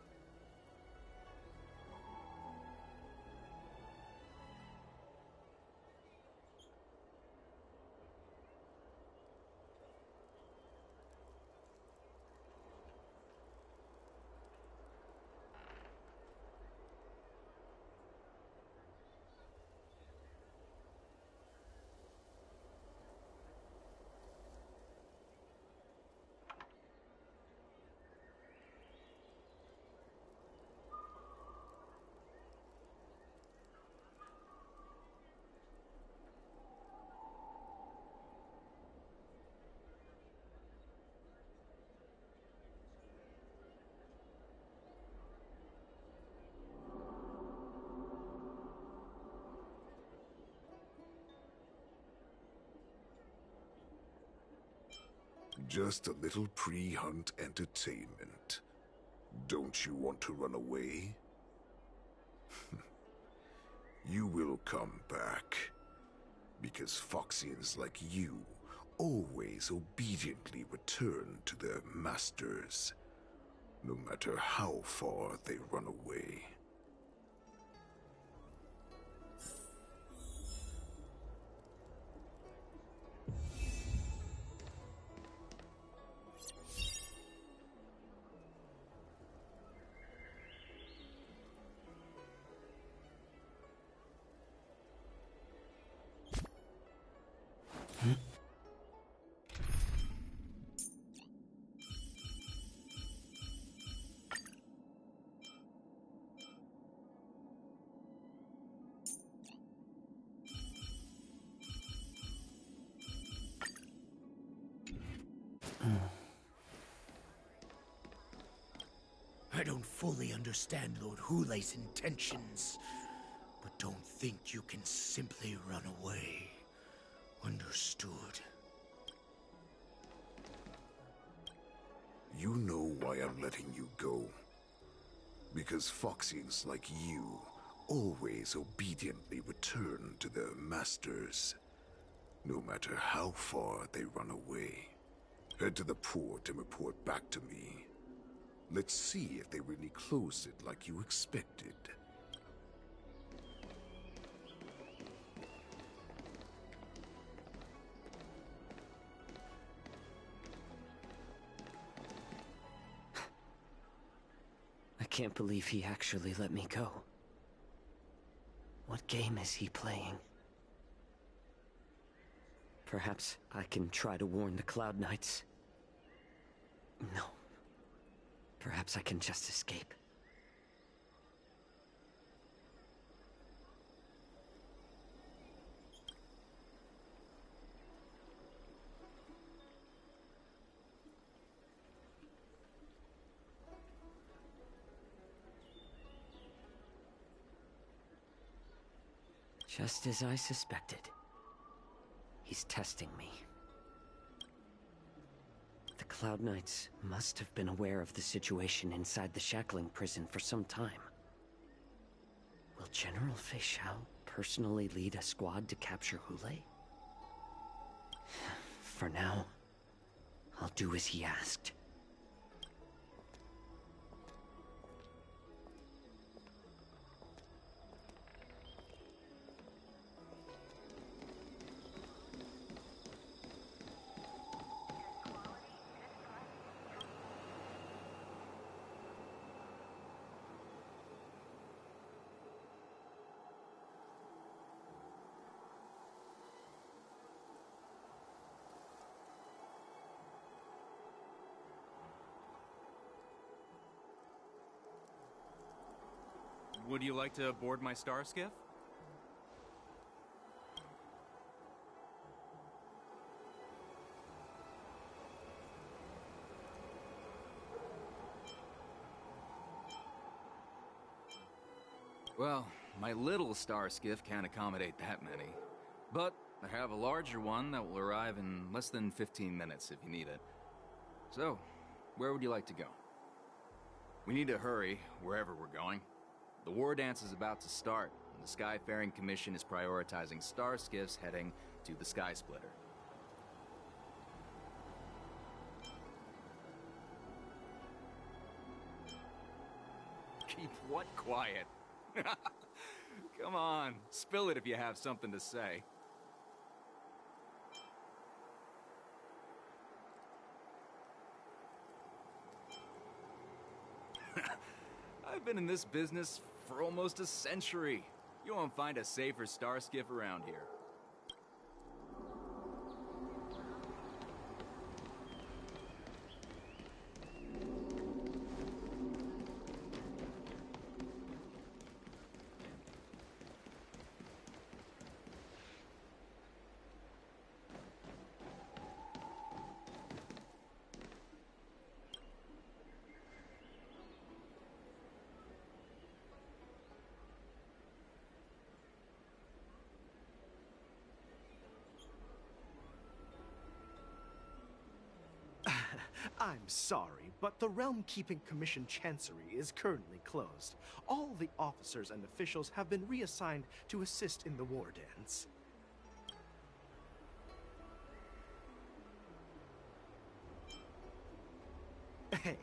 Just a little pre-hunt entertainment. Don't you want to run away? You will come back. Because Foxians like you always obediently return to their masters, no matter how far they run away. I don't fully understand Lord Hule's intentions, but don't think you can simply run away. Understood? You know why I'm letting you go. Because Foxians like you always obediently return to their masters, no matter how far they run away. Head to the port and report back to me. Let's see if they really closed it like you expected. I can't believe he actually let me go. What game is he playing? Perhaps I can try to warn the Cloud Knights. No. Perhaps I can just escape. Just as I suspected. He's testing me. The Cloud Knights must have been aware of the situation inside the shackling prison for some time. Will General Fei Xiao personally lead a squad to capture Hule? For now, I'll do as he asked. Would you like to board my star skiff? Well, my little star skiff can't accommodate that many. But I have a larger one that will arrive in less than 15 minutes if you need it. So, where would you like to go? We need to hurry wherever we're going. The war dance is about to start, and the Skyfaring Commission is prioritizing star skiffs heading to the Sky Splitter. Keep what quiet? Come on, spill it if you have something to say. I've been in this business for almost a century. You won't find a safer star skiff around here. I'm sorry, but the Realm Keeping Commission Chancery is currently closed. All the officers and officials have been reassigned to assist in the war dance. Hey,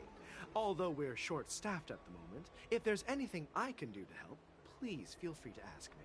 although we're short-staffed at the moment, if there's anything I can do to help, please feel free to ask me.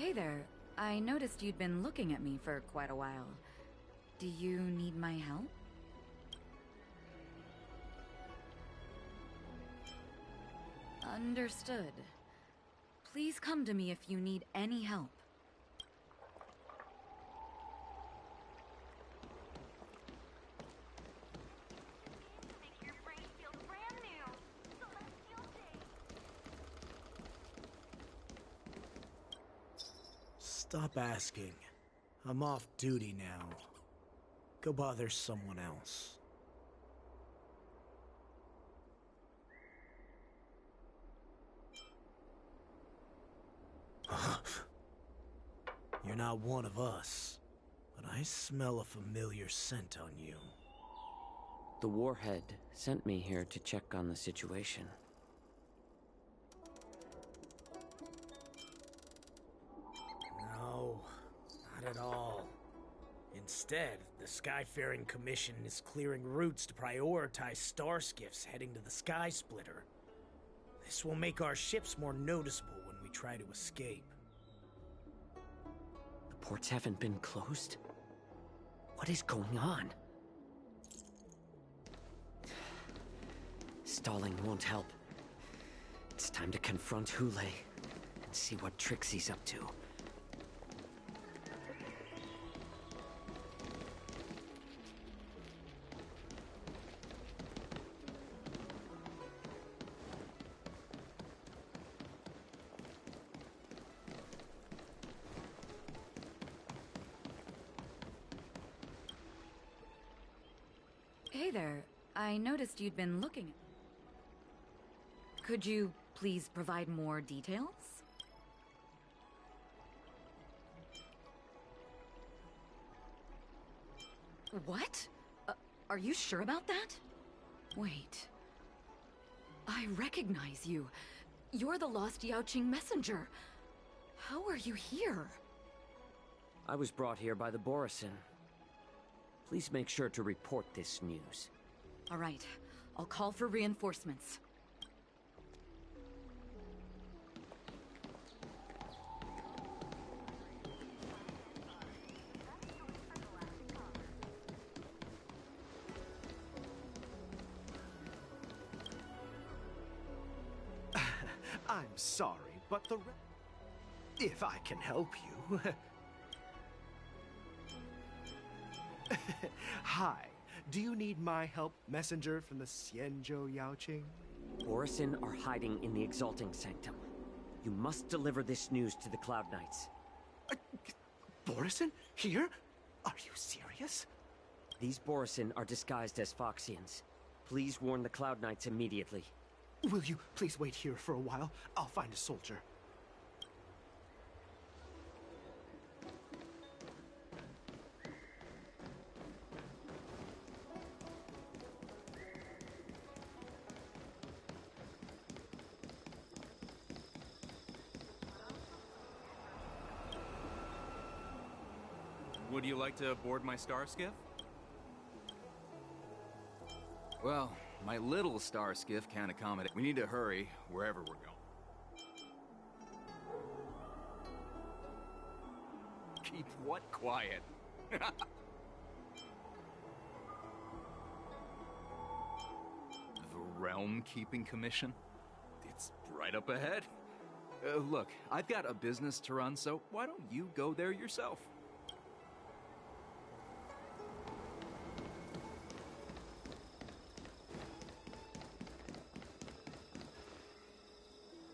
Hey there. I noticed you'd been looking at me for quite a while. Do you need my help? Understood. Please come to me if you need any help. Stop asking. I'm off duty now. Go bother someone else. You're not one of us, but I smell a familiar scent on you. The Warhead sent me here to check on the situation. No, not at all. Instead, the Skyfaring Commission is clearing routes to prioritize star skiffs heading to the Sky Splitter. This will make our ships more noticeable when we try to escape. The ports haven't been closed? What is going on? Stalling won't help. It's time to confront Hule and see what tricks he's up to. Hey there. I noticed you'd been looking. Could you please provide more details? What? Are you sure about that? Wait. I recognize you. You're the lost Yaoqing messenger. How are you here? I was brought here by the Borisin. Please make sure to report this news. All right. I'll call for reinforcements. I'm sorry, but if I can help you. Hi. Do you need my help, messenger from the Xianzhou Yaoqing? Borisin are hiding in the Exalting Sanctum. You must deliver this news to the Cloud Knights. Borisin? Here? Are you serious? These Borisin are disguised as Foxians. Please warn the Cloud Knights immediately. Will you please wait here for a while? I'll find a soldier. Would you like to board my star skiff? Well, my little star skiff can't accommodate. We need to hurry wherever we're going. Keep what quiet? The Realm Keeping Commission? It's right up ahead. Look, I've got a business to run, so why don't you go there yourself?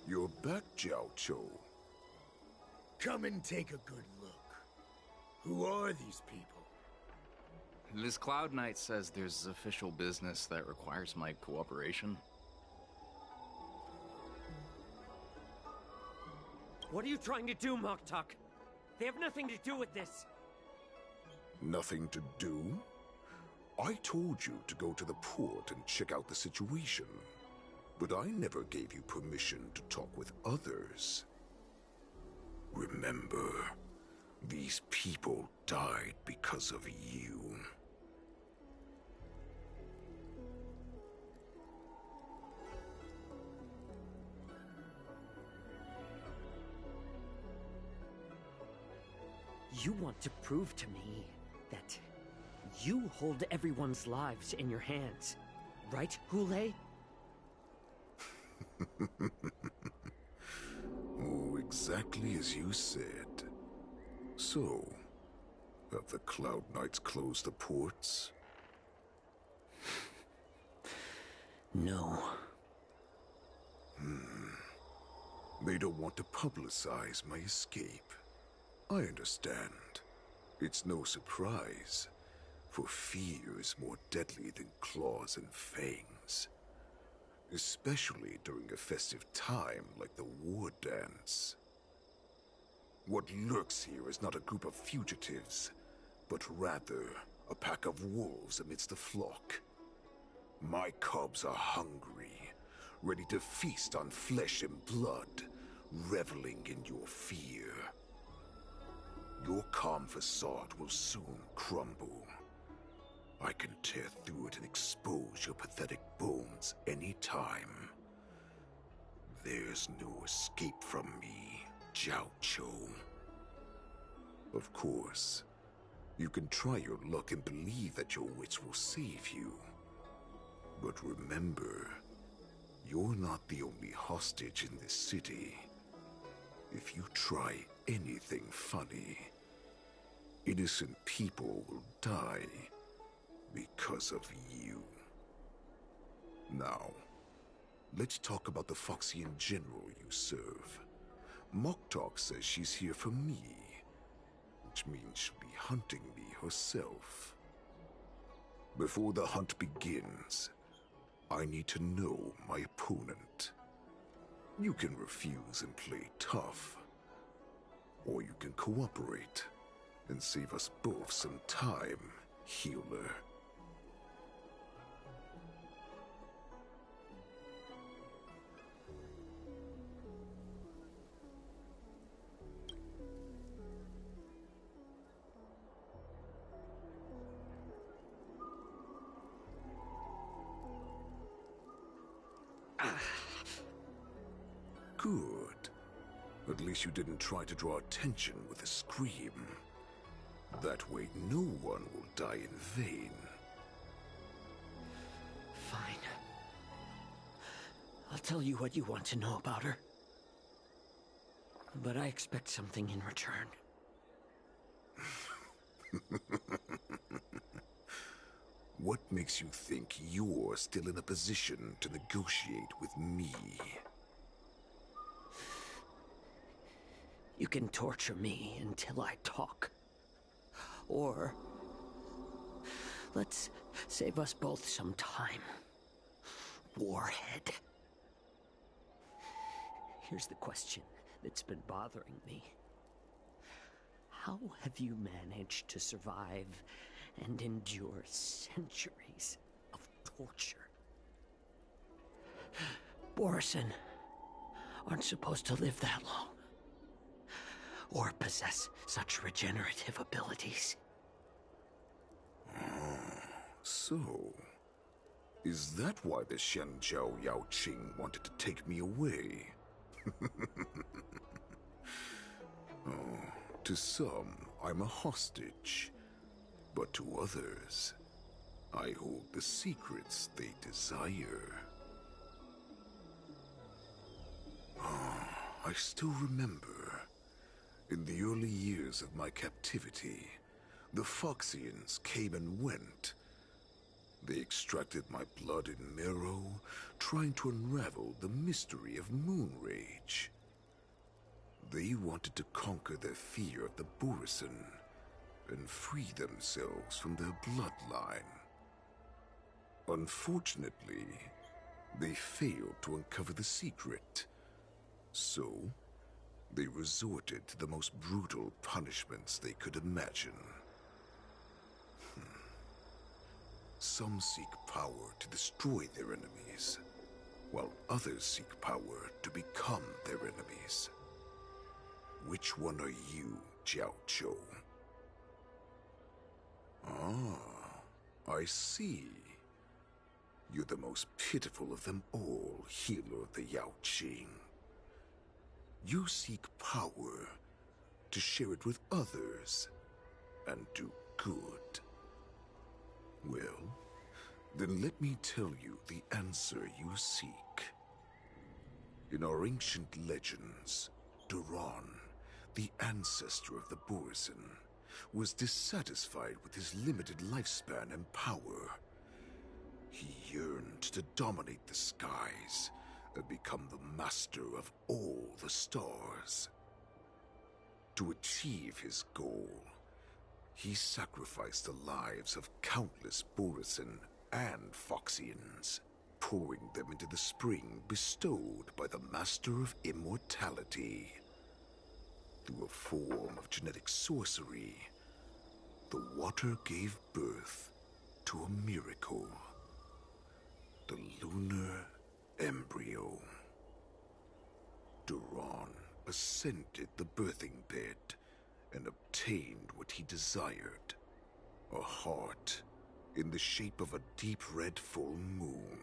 You're back, Jiao. Come and take a good look. Who are these people? This Cloud Knight says there's official business that requires my cooperation. What are you trying to do, Moktuk? They have nothing to do with this. Nothing to do? I told you to go to the port and check out the situation. But I never gave you permission to talk with others. Remember, these people died because of you. You want to prove to me that you hold everyone's lives in your hands, right, Goulet? Oh, exactly as you said. So, have the Cloud Knights closed the ports? No. They don't want to publicize my escape. I understand. It's no surprise, for fear is more deadly than claws and fangs. Especially during a festive time like the war dance. What lurks here is not a group of fugitives, but rather a pack of wolves amidst the flock. My cubs are hungry, ready to feast on flesh and blood, reveling in your fear. Your calm facade will soon crumble. I can tear through it and expose your pathetic bones any time. There's no escape from me, Jiao Cho. Of course, you can try your luck and believe that your wits will save you. But remember, you're not the only hostage in this city. If you try anything funny, innocent people will die because of you. Now, let's talk about the Foxian general you serve. Moktok says she's here for me, which means she'll be hunting me herself. Before the hunt begins, I need to know my opponent. You can refuse and play tough, or you can cooperate and save us both some time, healer. Good. At least you didn't try to draw attention with a scream. That way no one will die in vain. Fine. I'll tell you what you want to know about her. But I expect something in return. What makes you think you're still in a position to negotiate with me? You can torture me until I talk. Or let's save us both some time. Warhead. Here's the question that's been bothering me. How have you managed to survive and endure centuries of torture? Borison aren't supposed to live that long, or possess such regenerative abilities. So, is that why the Shenjiao Yaoqing wanted to take me away? Oh, to some, I'm a hostage. But to others, I hold the secrets they desire. I still remember, in the early years of my captivity, the Foxians came and went. They extracted my blood and marrow, trying to unravel the mystery of moon rage. They wanted to conquer their fear of the Borison and free themselves from their bloodline. Unfortunately, they failed to uncover the secret. So, they resorted to the most brutal punishments they could imagine. Some seek power to destroy their enemies, while others seek power to become their enemies. Which one are you, Jiao Cho? Ah, I see. You're the most pitiful of them all, healer of the Yaoqing. You seek power to share it with others and do good. Well, then let me tell you the answer you seek. In our ancient legends, Duran, the ancestor of the Borison, was dissatisfied with his limited lifespan and power. He yearned to dominate the skies and become the master of all the stars. To achieve his goal, he sacrificed the lives of countless Borison and Foxians, pouring them into the spring bestowed by the Master of Immortality. Through a form of genetic sorcery, the water gave birth to a miracle. The lunar embryo. Duran ascended the birthing bed and obtained what he desired. A heart in the shape of a deep red full moon.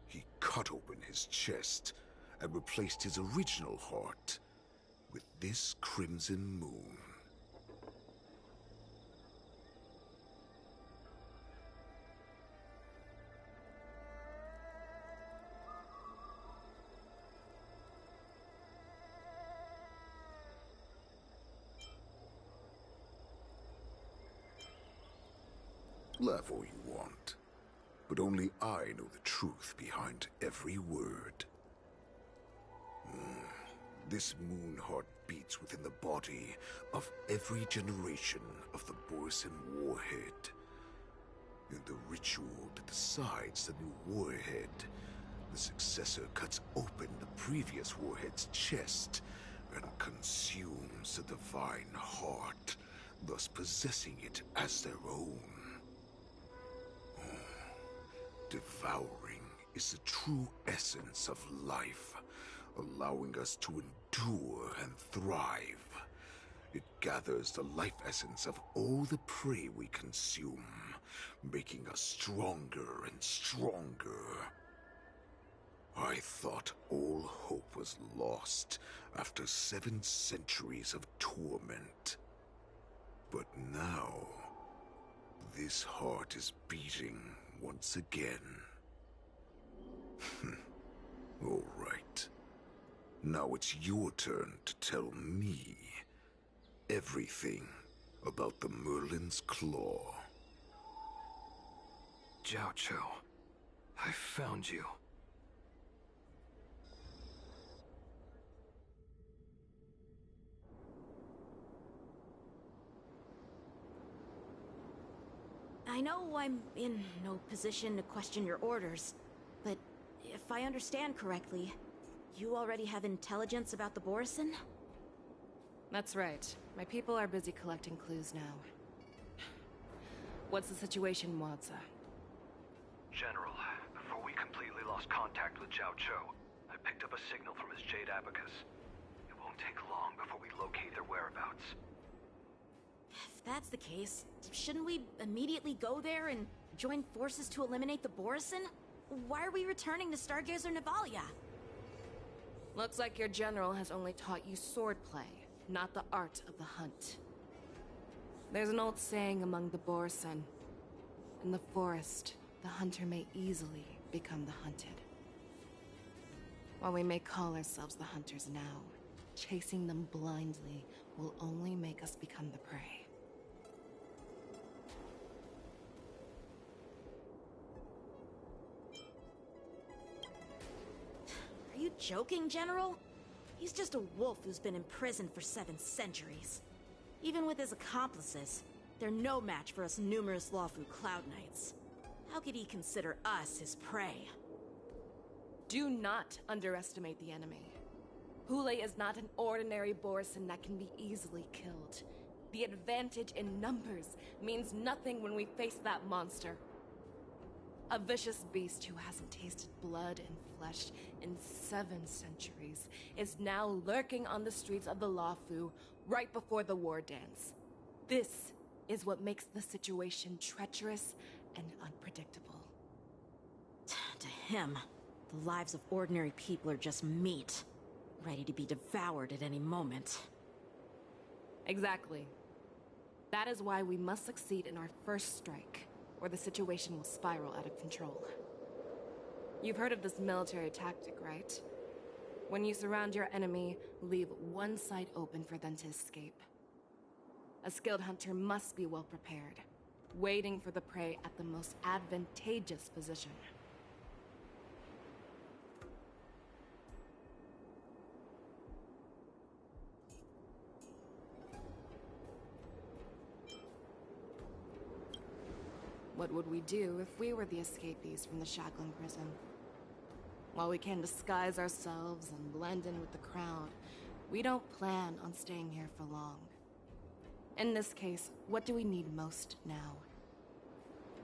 He cut open his chest and replaced his original heart with this crimson moon. Laugh all you want, but only I know the truth behind every word. This moon heart beats within the body of every generation of the Borison warhead. In the ritual that decides the new warhead, the successor cuts open the previous warhead's chest and consumes the divine heart, thus possessing it as their own. Devouring is the true essence of life, allowing us to endure and thrive. It gathers the life essence of all the prey we consume, making us stronger and stronger. I thought all hope was lost after 7 centuries of torment. But now, this heart is beating once again. All right. Now it's your turn to tell me everything about the Merlin's Claw. Jiao Cho, I found you. I know I'm in no position to question your orders, but if I understand correctly, you already have intelligence about the Borison? That's right. My people are busy collecting clues now. What's the situation, Wadza? General, before we completely lost contact with Jiao Cho, I picked up a signal from his Jade Abacus. It won't take long before we locate their whereabouts. If that's the case, shouldn't we immediately go there and join forces to eliminate the Borison? Why are we returning to Stargazer Navalia? Looks like your general has only taught you swordplay, not the art of the hunt. There's an old saying among the Borison. In the forest, the hunter may easily become the hunted. While we may call ourselves the hunters now, chasing them blindly will only make us become the prey. Are you joking, General? He's just a wolf who's been imprisoned for 7 centuries. Even with his accomplices, they're no match for us numerous Lawfu Cloud Knights. How could he consider us his prey? Do not underestimate the enemy. Hule is not an ordinary Borison that can be easily killed. The advantage in numbers means nothing when we face that monster. A vicious beast who hasn't tasted blood and flesh in 7 centuries is now lurking on the streets of the Lawfu right before the war dance. This is what makes the situation treacherous and unpredictable. To him, the lives of ordinary people are just meat, ready to be devoured at any moment. Exactly. That is why we must succeed in our first strike, or the situation will spiral out of control. You've heard of this military tactic, right? When you surround your enemy, leave one side open for them to escape. A skilled hunter must be well prepared, waiting for the prey at the most advantageous position. What would we do if we were the escapees from the shackling prison? While we can disguise ourselves and blend in with the crowd, we don't plan on staying here for long. In this case, what do we need most now?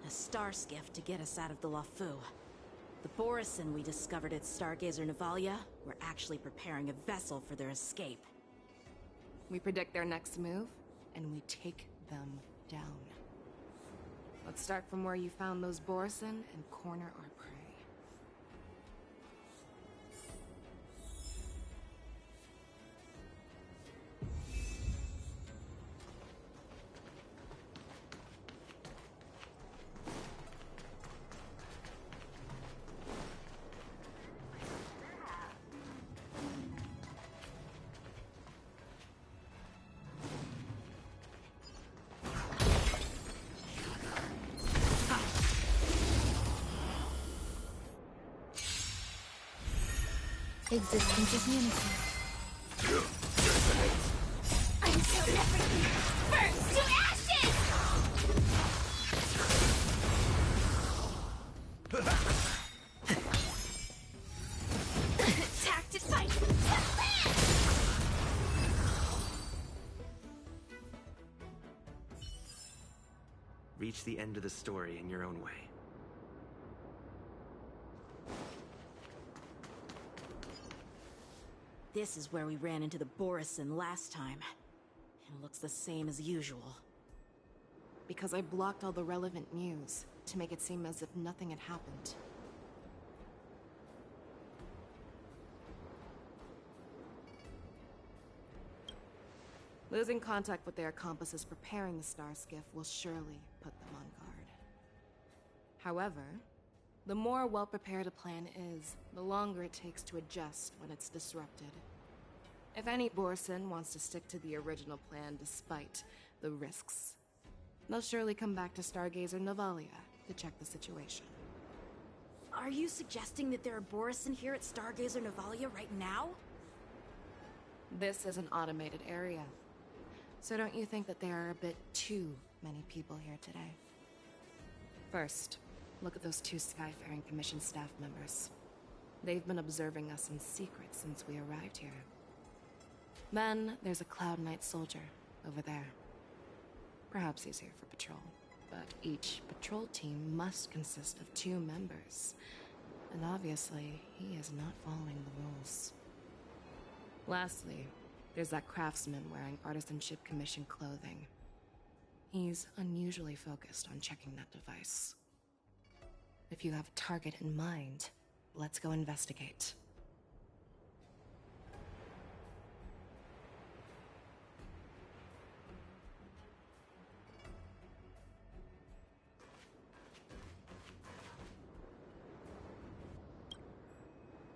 A star skiff to get us out of the LaFu. The Borison we discovered at Stargazer Navalia were actually preparing a vessel for their escape. We predict their next move, and we take them down. Let's start from where you found those Borison and corner our prey. Existence is unity. Until everything burns to ashes! Attacked it by Reach the end of the story in your own way. This is where we ran into the Borison last time. It looks the same as usual. Because I blocked all the relevant news to make it seem as if nothing had happened. Losing contact with their accomplices preparing the star skiff will surely put them on guard. However, the more well-prepared a plan is, the longer it takes to adjust when it's disrupted. If any Borison wants to stick to the original plan despite the risks, they'll surely come back to Stargazer Navalia to check the situation. Are you suggesting that there are Borison here at Stargazer Navalia right now? This is an automated area, so don't you think that there are a bit too many people here today? First, look at those two Skyfaring Commission staff members. They've been observing us in secret since we arrived here. Then, there's a Cloud Knight soldier over there. Perhaps he's here for patrol, but each patrol team must consist of 2 members. And obviously, he is not following the rules. Lastly, there's that craftsman wearing Artisanship Commission clothing. He's unusually focused on checking that device. If you have a target in mind, let's go investigate.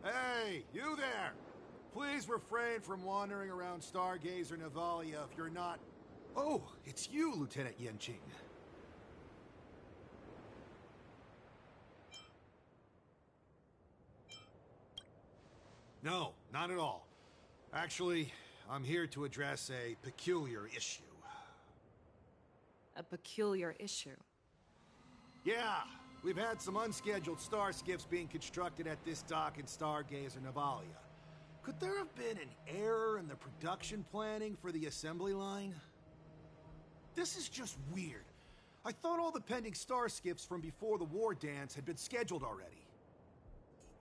Hey, you there! Please refrain from wandering around Stargazer Navalia if you're not... Oh, it's you, Lieutenant Yenqing. No, not at all. Actually, I'm here to address a peculiar issue. A peculiar issue? Yeah, we've had some unscheduled star skiffs being constructed at this dock in Stargazer Navalia. Could there have been an error in the production planning for the assembly line? This is just weird. I thought all the pending star skiffs from before the war dance had been scheduled already.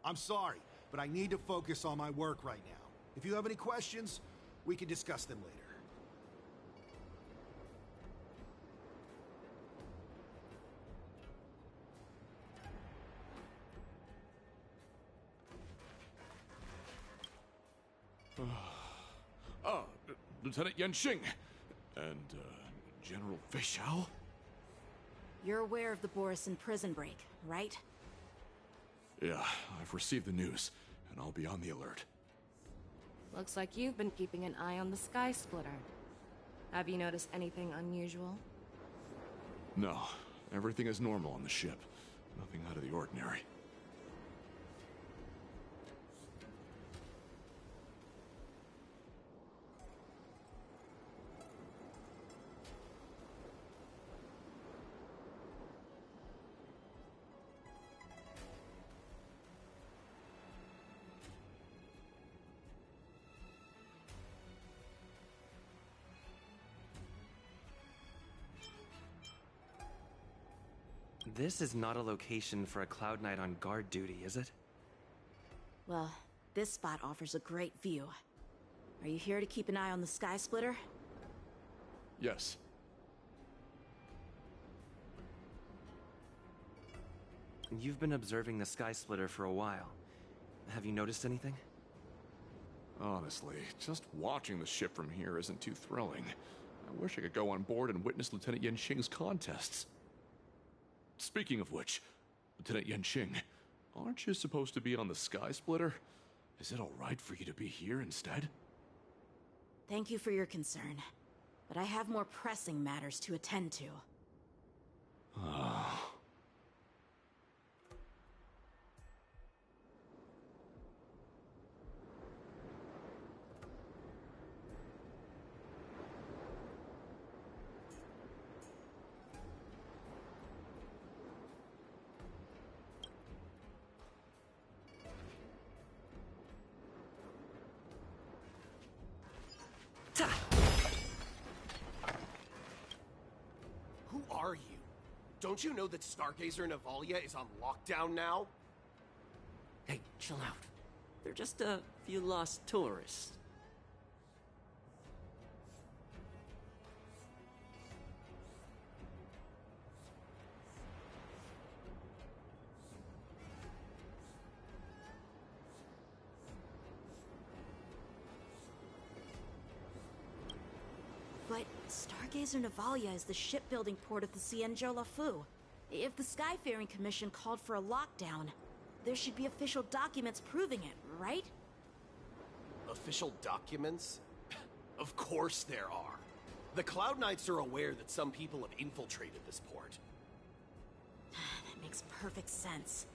I'm sorry, but I need to focus on my work right now. If you have any questions, we can discuss them later. Lieutenant Yenqing, And, General Fei Xiao? You're aware of the Borison prison break, right? Yeah, I've received the news, and I'll be on the alert. Looks like you've been keeping an eye on the Sky Splitter. Have you noticed anything unusual? No, everything is normal on the ship. Nothing out of the ordinary. This is not a location for a Cloud Knight on guard duty, is it? Well, this spot offers a great view. Are you here to keep an eye on the Sky Splitter? Yes. You've been observing the Sky Splitter for a while. Have you noticed anything? Honestly, just watching the ship from here isn't too thrilling. I wish I could go on board and witness Lieutenant Yanqing's contests. Speaking of which, Lieutenant Yanqing, aren't you supposed to be on the Sky Splitter? Is it alright for you to be here instead? Thank you for your concern, but I have more pressing matters to attend to. Who are you? Don't you know that Stargazer Navalia is on lockdown now? Hey, chill out. They're just a few lost tourists. But Stargazer Navalia is the shipbuilding port of the Xianzhou Lafu. If the Skyfaring Commission called for a lockdown, there should be official documents proving it, right? Official documents? Of course there are. The Cloud Knights are aware that some people have infiltrated this port. That makes perfect sense.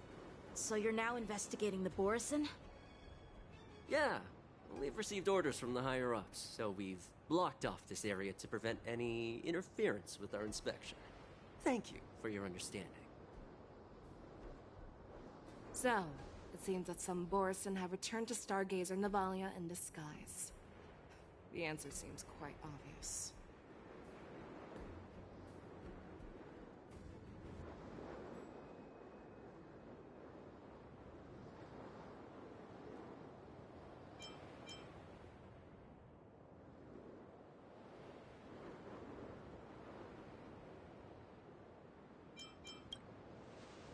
So you're now investigating the Borison? Yeah, we've received orders from the higher-ups, so we've blocked off this area to prevent any interference with our inspection. Thank you for your understanding. So, it seems that some Borison have returned to Stargazer Navalia in disguise. The answer seems quite obvious.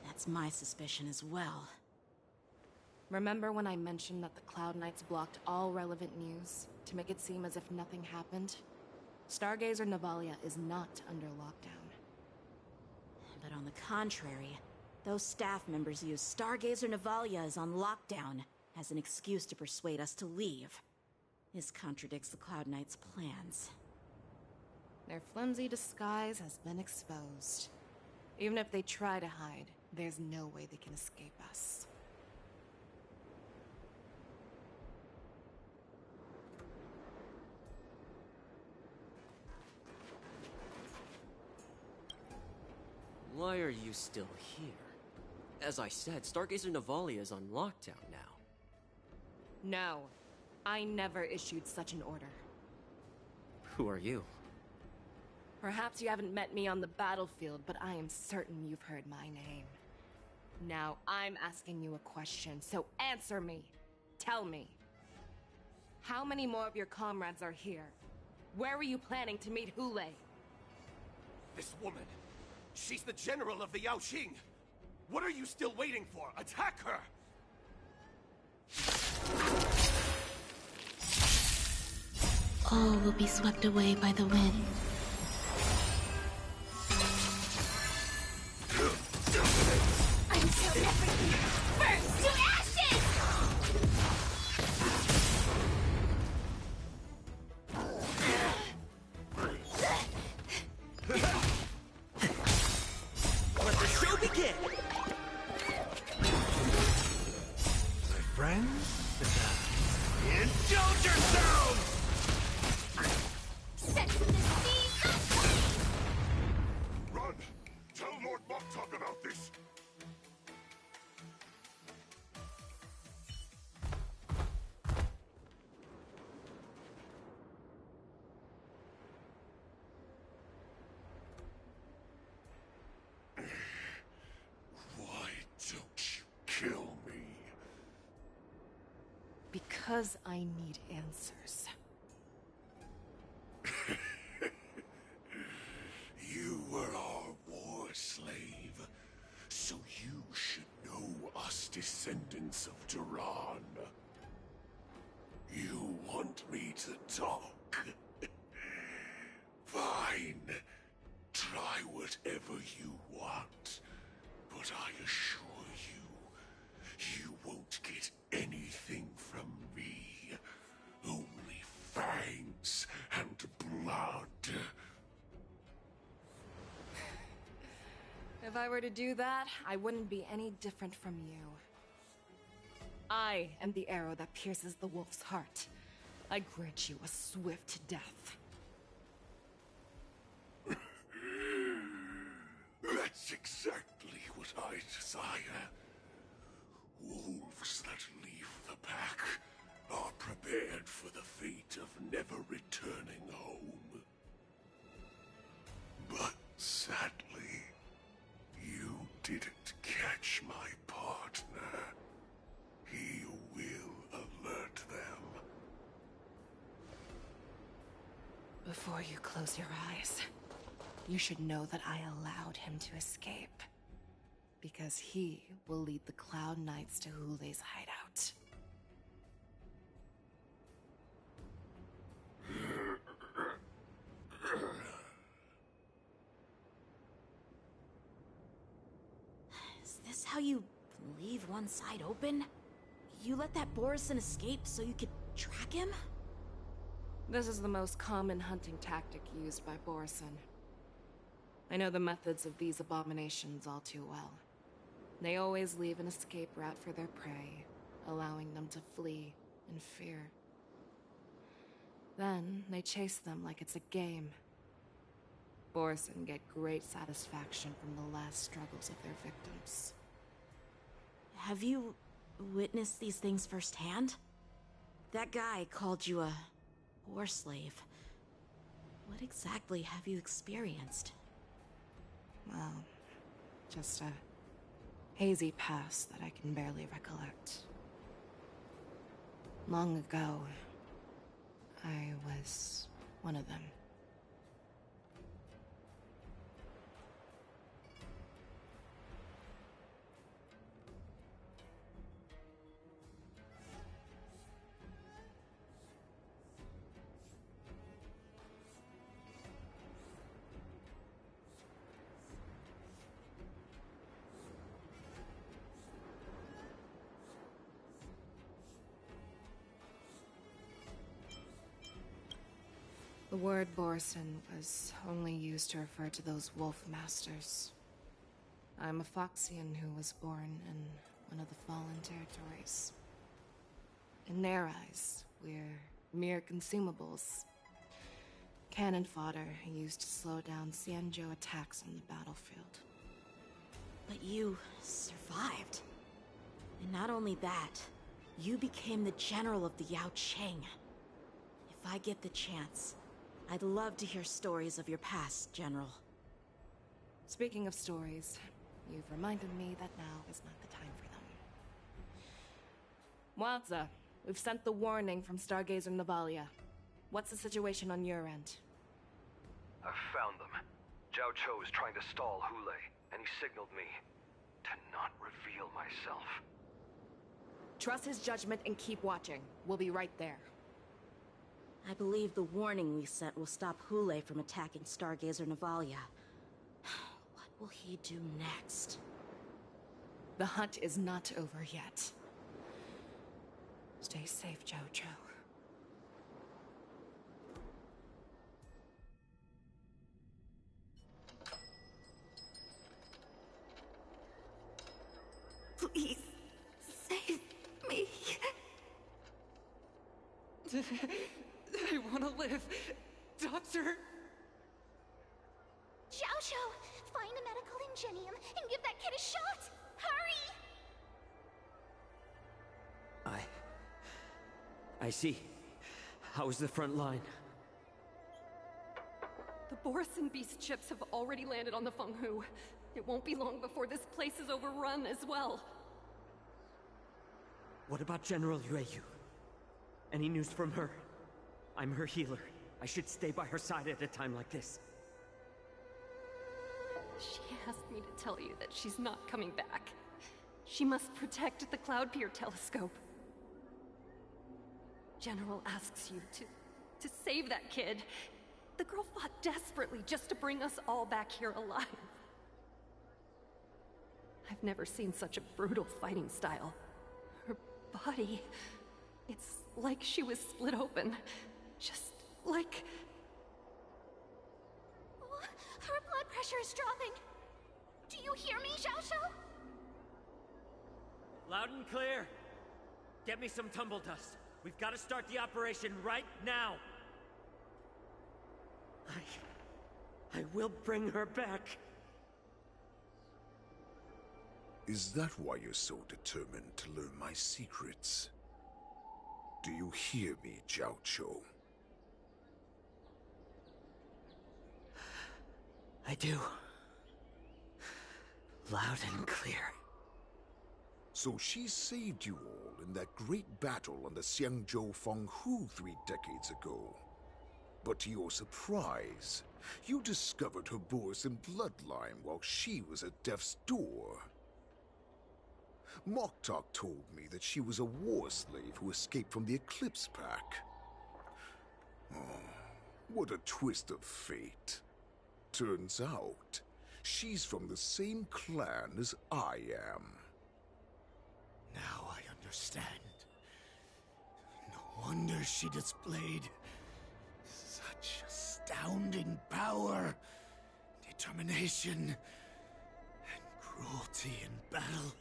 That's my suspicion as well. Remember when I mentioned that the Cloud Knights blocked all relevant news to make it seem as if nothing happened? Stargazer Navalia is not under lockdown. But on the contrary, those staff members use Stargazer Navalia is on lockdown as an excuse to persuade us to leave. This contradicts the Cloud Knights' plans. Their flimsy disguise has been exposed. Even if they try to hide, there's no way they can escape us. Why are you still here? As I said, Stargazer Navalia is on lockdown now. No, I never issued such an order. Who are you? Perhaps you haven't met me on the battlefield, but I am certain you've heard my name. Now I'm asking you a question, so answer me. Tell me. How many more of your comrades are here? Where were you planning to meet Hule? This woman, she's the general of the Yaoqing. What are you still waiting for? Attack her! all will be swept away by the wind. Until everything burns to ashes! Let the show begin! My friends? Indulge yourselves! Set the seas aflame! Run! Tell Lord Moktok about this! Why don't you kill me? Because I need answers. You were our war slave, so you should know us descendants of Duran. You want me to talk? Fine. Try whatever you want, but I assure you, you won't get anything from me. Only fangs and blood. If I were to do that, I wouldn't be any different from you. I am the arrow that pierces the wolf's heart. I grant you a swift death. That's exactly what I desire. Wolves that leave the pack are prepared for the fate of never returning home. But sadly, you didn't catch my partner. He will alert them. Before you close your eyes, you should know that I allowed him to escape. Because he will lead the Cloud Knights to Hule's hideout. Is this how you leave one side open? You let that Borison escape so you could track him? This is the most common hunting tactic used by Borison. I know the methods of these abominations all too well. They always leave an escape route for their prey, allowing them to flee in fear. Then they chase them like it's a game. Borison get great satisfaction from the last struggles of their victims. Have you witnessed these things firsthand? That guy called you a war slave. What exactly have you experienced? Well, just a hazy past that I can barely recollect. Long ago, I was one of them. The word Borison was only used to refer to those wolf masters. I'm a Foxian who was born in one of the fallen territories. In their eyes, we're mere consumables. Cannon fodder used to slow down Xianzhou attacks on the battlefield. But you survived. And not only that, you became the general of the Yaoqing. If I get the chance, I'd love to hear stories of your past, General. Speaking of stories, you've reminded me that now is not the time for them. Wadza, we've sent the warning from Stargazer Navalia. What's the situation on your end? I've found them. Zhao Cho is trying to stall Hule, and he signaled me to not reveal myself. Trust his judgment and keep watching. We'll be right there. I believe the warning we sent will stop Hule from attacking Stargazer Navalia. What will he do next? The hunt is not over yet. Stay safe, Jojo. Please, save me. I want to live. Doctor! Xiaoshu, find a medical ingenium and give that kid a shot! Hurry! I see. How is the front line? The Borison beast ships have already landed on the Fenghu. It won't be long before this place is overrun as well. What about General Yueyu? Any news from her? I'm her healer. I should stay by her side at a time like this. She asked me to tell you that she's not coming back. She must protect the Cloud Pier telescope. General asks you to save that kid. The girl fought desperately just to bring us all back here alive. I've never seen such a brutal fighting style. Her body, it's like she was split open. Just like... Oh, her blood pressure is dropping. Do you hear me, Xiaoshu? Loud and clear. Get me some tumble dust. We've got to start the operation right now. I will bring her back. Is that why you're so determined to learn my secrets? Do you hear me, Jiaoqiu? I do. Loud and clear. So she saved you all in that great battle on the Xiangzhou Fenghu 3 decades ago. But to your surprise, you discovered her Borison bloodline while she was at death's door. Moktok told me that she was a war slave who escaped from the Eclipse Pack. Oh, what a twist of fate. Turns out, she's from the same clan as I am. Now I understand. No wonder she displayed such astounding power, determination, and cruelty in battle.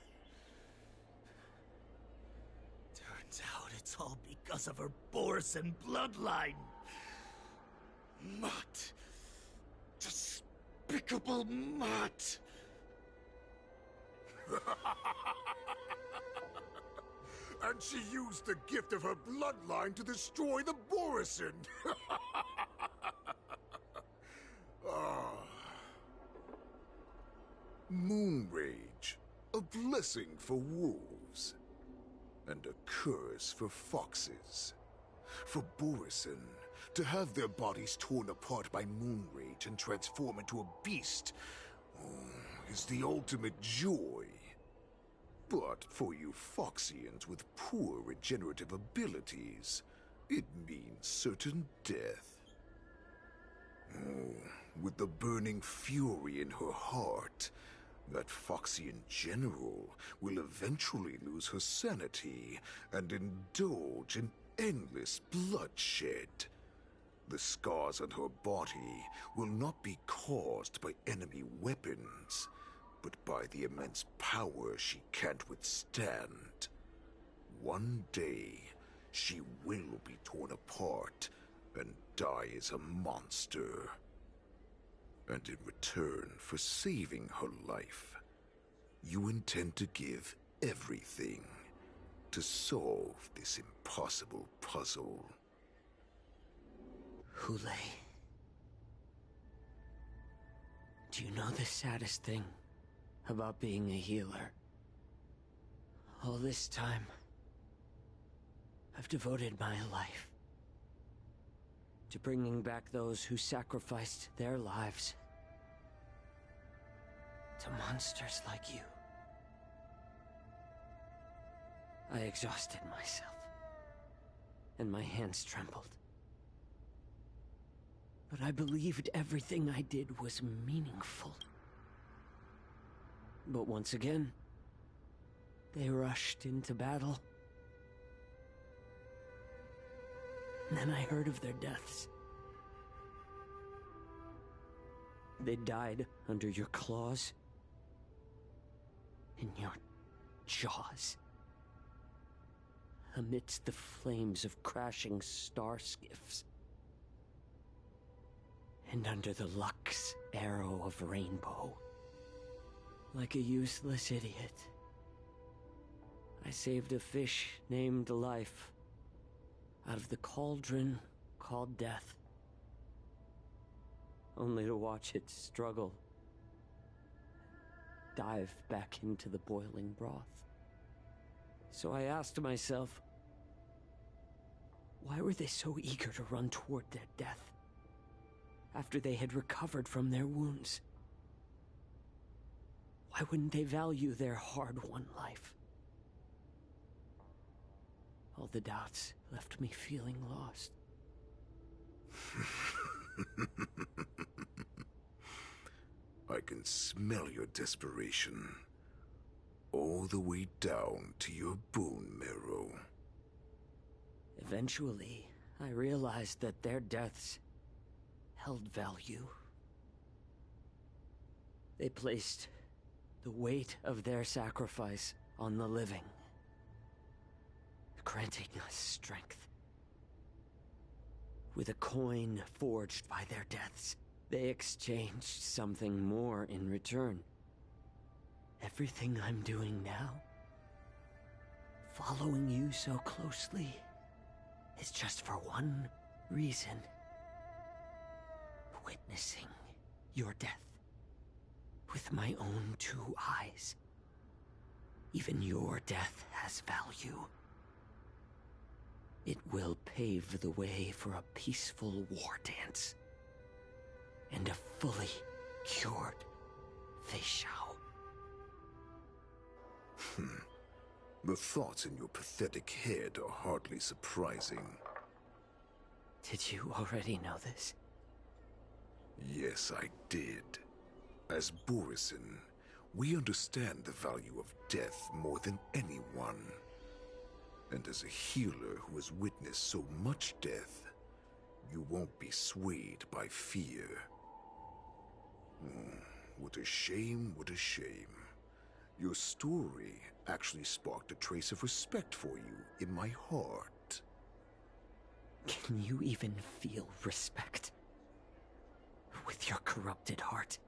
Turns out it's all because of her Borison bloodline. Mutt. Despicable mutt. And she used the gift of her bloodline to destroy the Borison! Ah. Moonrage, a blessing for wolves, and a curse for foxes. For Borison, to have their bodies torn apart by Moonrage and transform into a beast is the ultimate joy. But for you Foxians with poor regenerative abilities, it means certain death. With the burning fury in her heart, that Foxian general will eventually lose her sanity and indulge in endless bloodshed. The scars on her body will not be caused by enemy weapons, but by the immense power she can't withstand. One day, she will be torn apart and die as a monster. And in return for saving her life, you intend to give everything to solve this impossible puzzle. Hule. Do you know the saddest thing about being a healer? All this time, I've devoted my life to bringing back those who sacrificed their lives to monsters like you. I exhausted myself, and my hands trembled. but I believed everything I did was meaningful. But once again, they rushed into battle. And then I heard of their deaths. They died under your claws, in your jaws, amidst the flames of crashing star skiffs, and under the Lux arrow of rainbow. Like a useless idiot, I saved a fish named Life out of the cauldron called Death, only to watch it struggle, dive back into the boiling broth. So I asked myself, why were they so eager to run toward their death after they had recovered from their wounds? Why wouldn't they value their hard-won life? All the doubts left me feeling lost. I can smell your desperation, all the way down to your bone marrow. Eventually, I realized that their deaths held value. They placed the weight of their sacrifice on the living, granting us strength. With a coin forged by their deaths, they exchanged something more in return. Everything I'm doing now, following you so closely, is just for one reason: witnessing your death with my own two eyes. Even your death has value. It will pave the way for a peaceful war dance and a fully cured Fei Xiao. The thoughts in your pathetic head are hardly surprising. Did you already know this? Yes, I did. As Borisin, we understand the value of death more than anyone. And as a healer who has witnessed so much death, you won't be swayed by fear. What a shame, what a shame. Your story actually sparked a trace of respect for you in my heart. Can you even feel respect with your corrupted heart?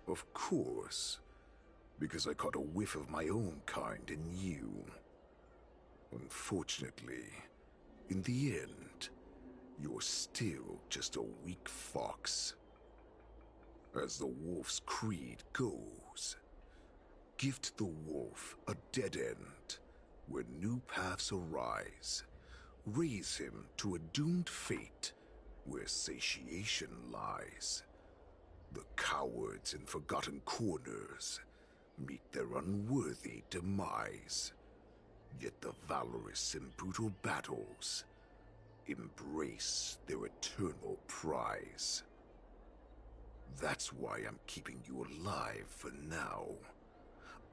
Of course. Because I caught a whiff of my own kind in you. Unfortunately, in the end, you're still just a weak fox. As the wolf's creed goes, gift the wolf a dead end where new paths arise. Raise him to a doomed fate where satiation lies. The cowards in forgotten corners meet their unworthy demise. Yet the valorous in brutal battles embrace their eternal prize. That's why I'm keeping you alive for now.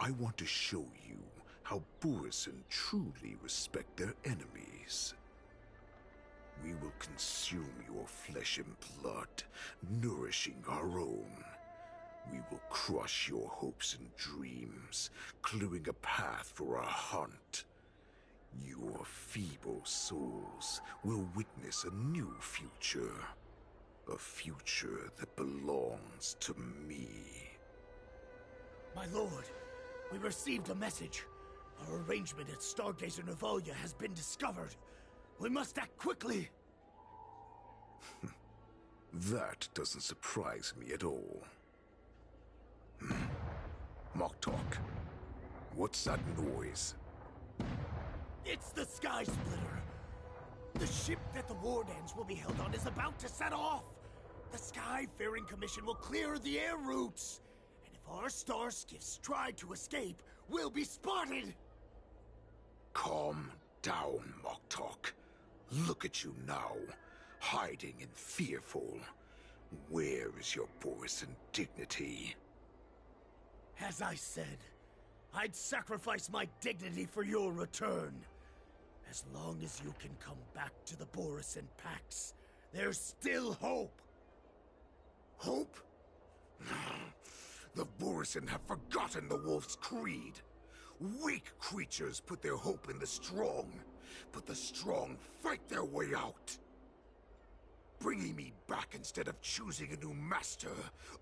I want to show you how Borisin truly respect their enemies. We will consume your flesh and blood, nourishing our own. We will crush your hopes and dreams, clearing a path for our hunt. Your feeble souls will witness a new future. A future that belongs to me. My lord, we received a message. Our arrangement at Stargazer Navalia has been discovered. We must act quickly. That doesn't surprise me at all. Moktok, what's that noise? It's the Sky Splitter. The ship that the Wardens will be held on is about to set off. The Skyfaring Commission will clear the air routes. And if our star skiffs try to escape, we'll be spotted. Calm down, Moktok. Look at you now. hiding and fearful. Where is your Borisan dignity? As I said, I'd sacrifice my dignity for your return. As long as you can come back to the Borisan Pax, there's still hope. Hope? The Borisan have forgotten the Wolf's creed. Weak creatures put their hope in the strong, but the strong fight their way out. Bringing me back instead of choosing a new master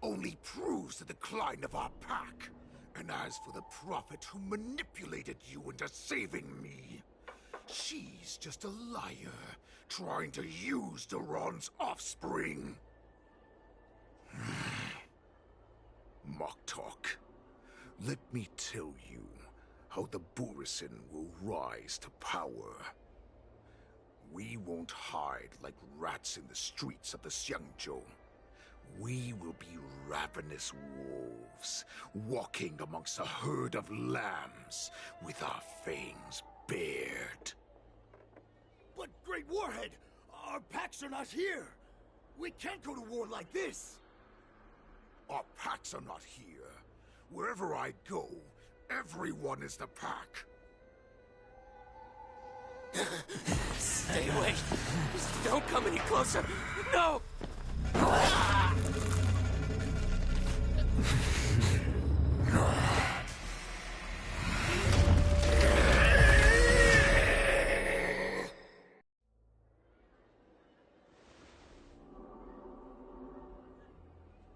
only proves the decline of our pack. And as for the prophet who manipulated you into saving me, she's just a liar, trying to use Duran's offspring. Mock talk. Let me tell you how the Borisan will rise to power. We won't hide like rats in the streets of the Xiangzhou. We will be ravenous wolves, walking amongst a herd of lambs with our fangs bared. But Great Warhead, our packs are not here. We can't go to war like this. Our packs are not here. Wherever I go, everyone is the pack. Stay away. Just don't come any closer. No!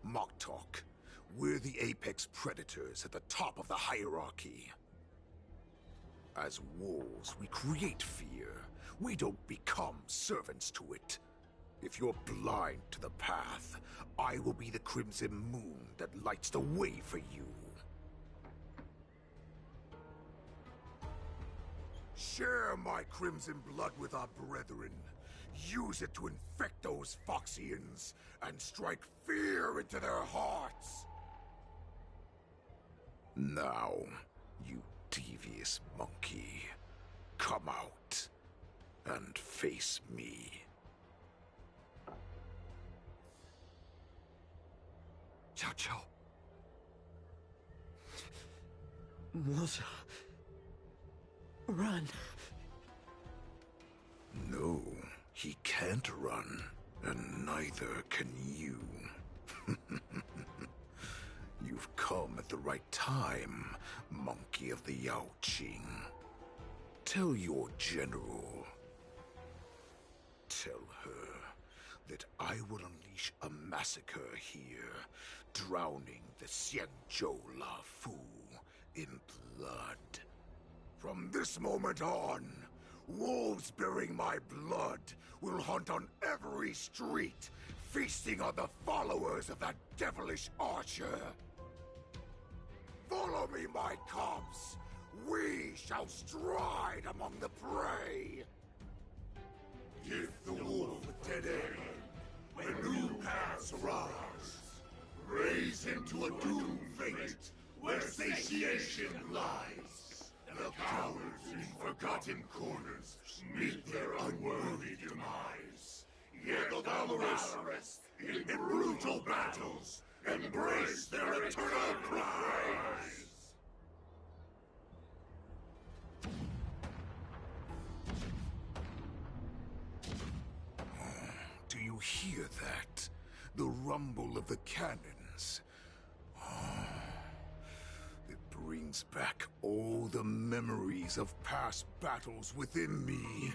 Mock talk. We're the apex predators at the top of the hierarchy. As wolves, we create fear. We don't become servants to it. If you're blind to the path, I will be the crimson moon that lights the way for you. Share my crimson blood with our brethren. Use it to infect those Foxians and strike fear into their hearts. Now, you devious monkey, come out and face me. Xiao. Milsha. Run. No, he can't run, and neither can you. You've come at the right time, monkey of the Yaoqing. Tell your general. Tell her that I will unleash a massacre here, drowning the Xianzhou La Fu in blood. From this moment on, wolves bearing my blood will hunt on every street, feasting on the followers of that devilish archer. Follow me, my cubs. We shall stride among the prey. Give the wolf a dead end when new paths arise. Raise him to a doomed fate where satiation lies. The cowards in forgotten corners meet their unworthy demise. Yet the valorous in brutal battles embrace their eternal prize. Do you hear that? The rumble of the cannons. It brings back all the memories of past battles within me.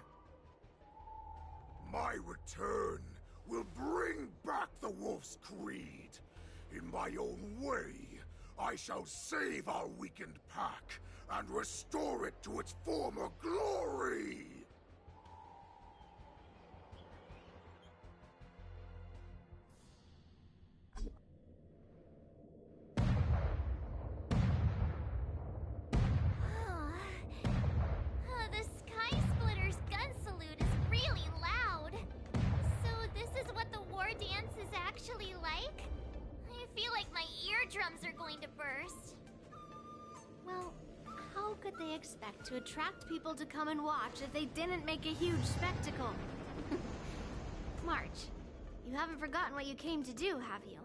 My return will bring back the Wolf's Creed. In my own way, I shall save our weakened pack and restore it to its former glory! The Sky Splitter's gun salute is really loud. So this is what the war dance is actually like? I feel like my eardrums are going to burst. Well, how could they expect to attract people to come and watch if they didn't make a huge spectacle? March, you haven't forgotten what you came to do, have you?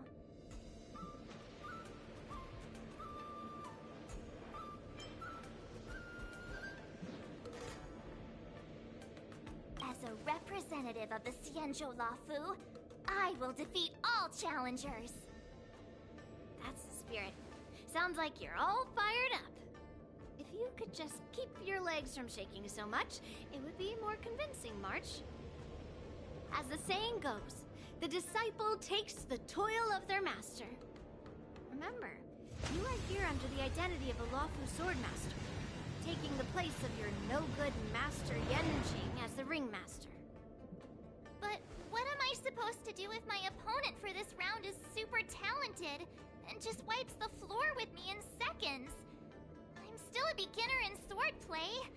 As a representative of the Xianzhou Lafu, I will defeat all challengers. That's the spirit. Sounds like you're all fired up. If you could just keep your legs from shaking so much, it would be more convincing, March. As the saying goes, the disciple takes the toil of their master. Remember, you are here under the identity of a Lafu Swordmaster, taking the place of your no-good master Yenjing as the ringmaster. But what am I supposed to do if my opponent for this round is super talented and just wipes the floor with me in seconds? I'm still a beginner in swordplay.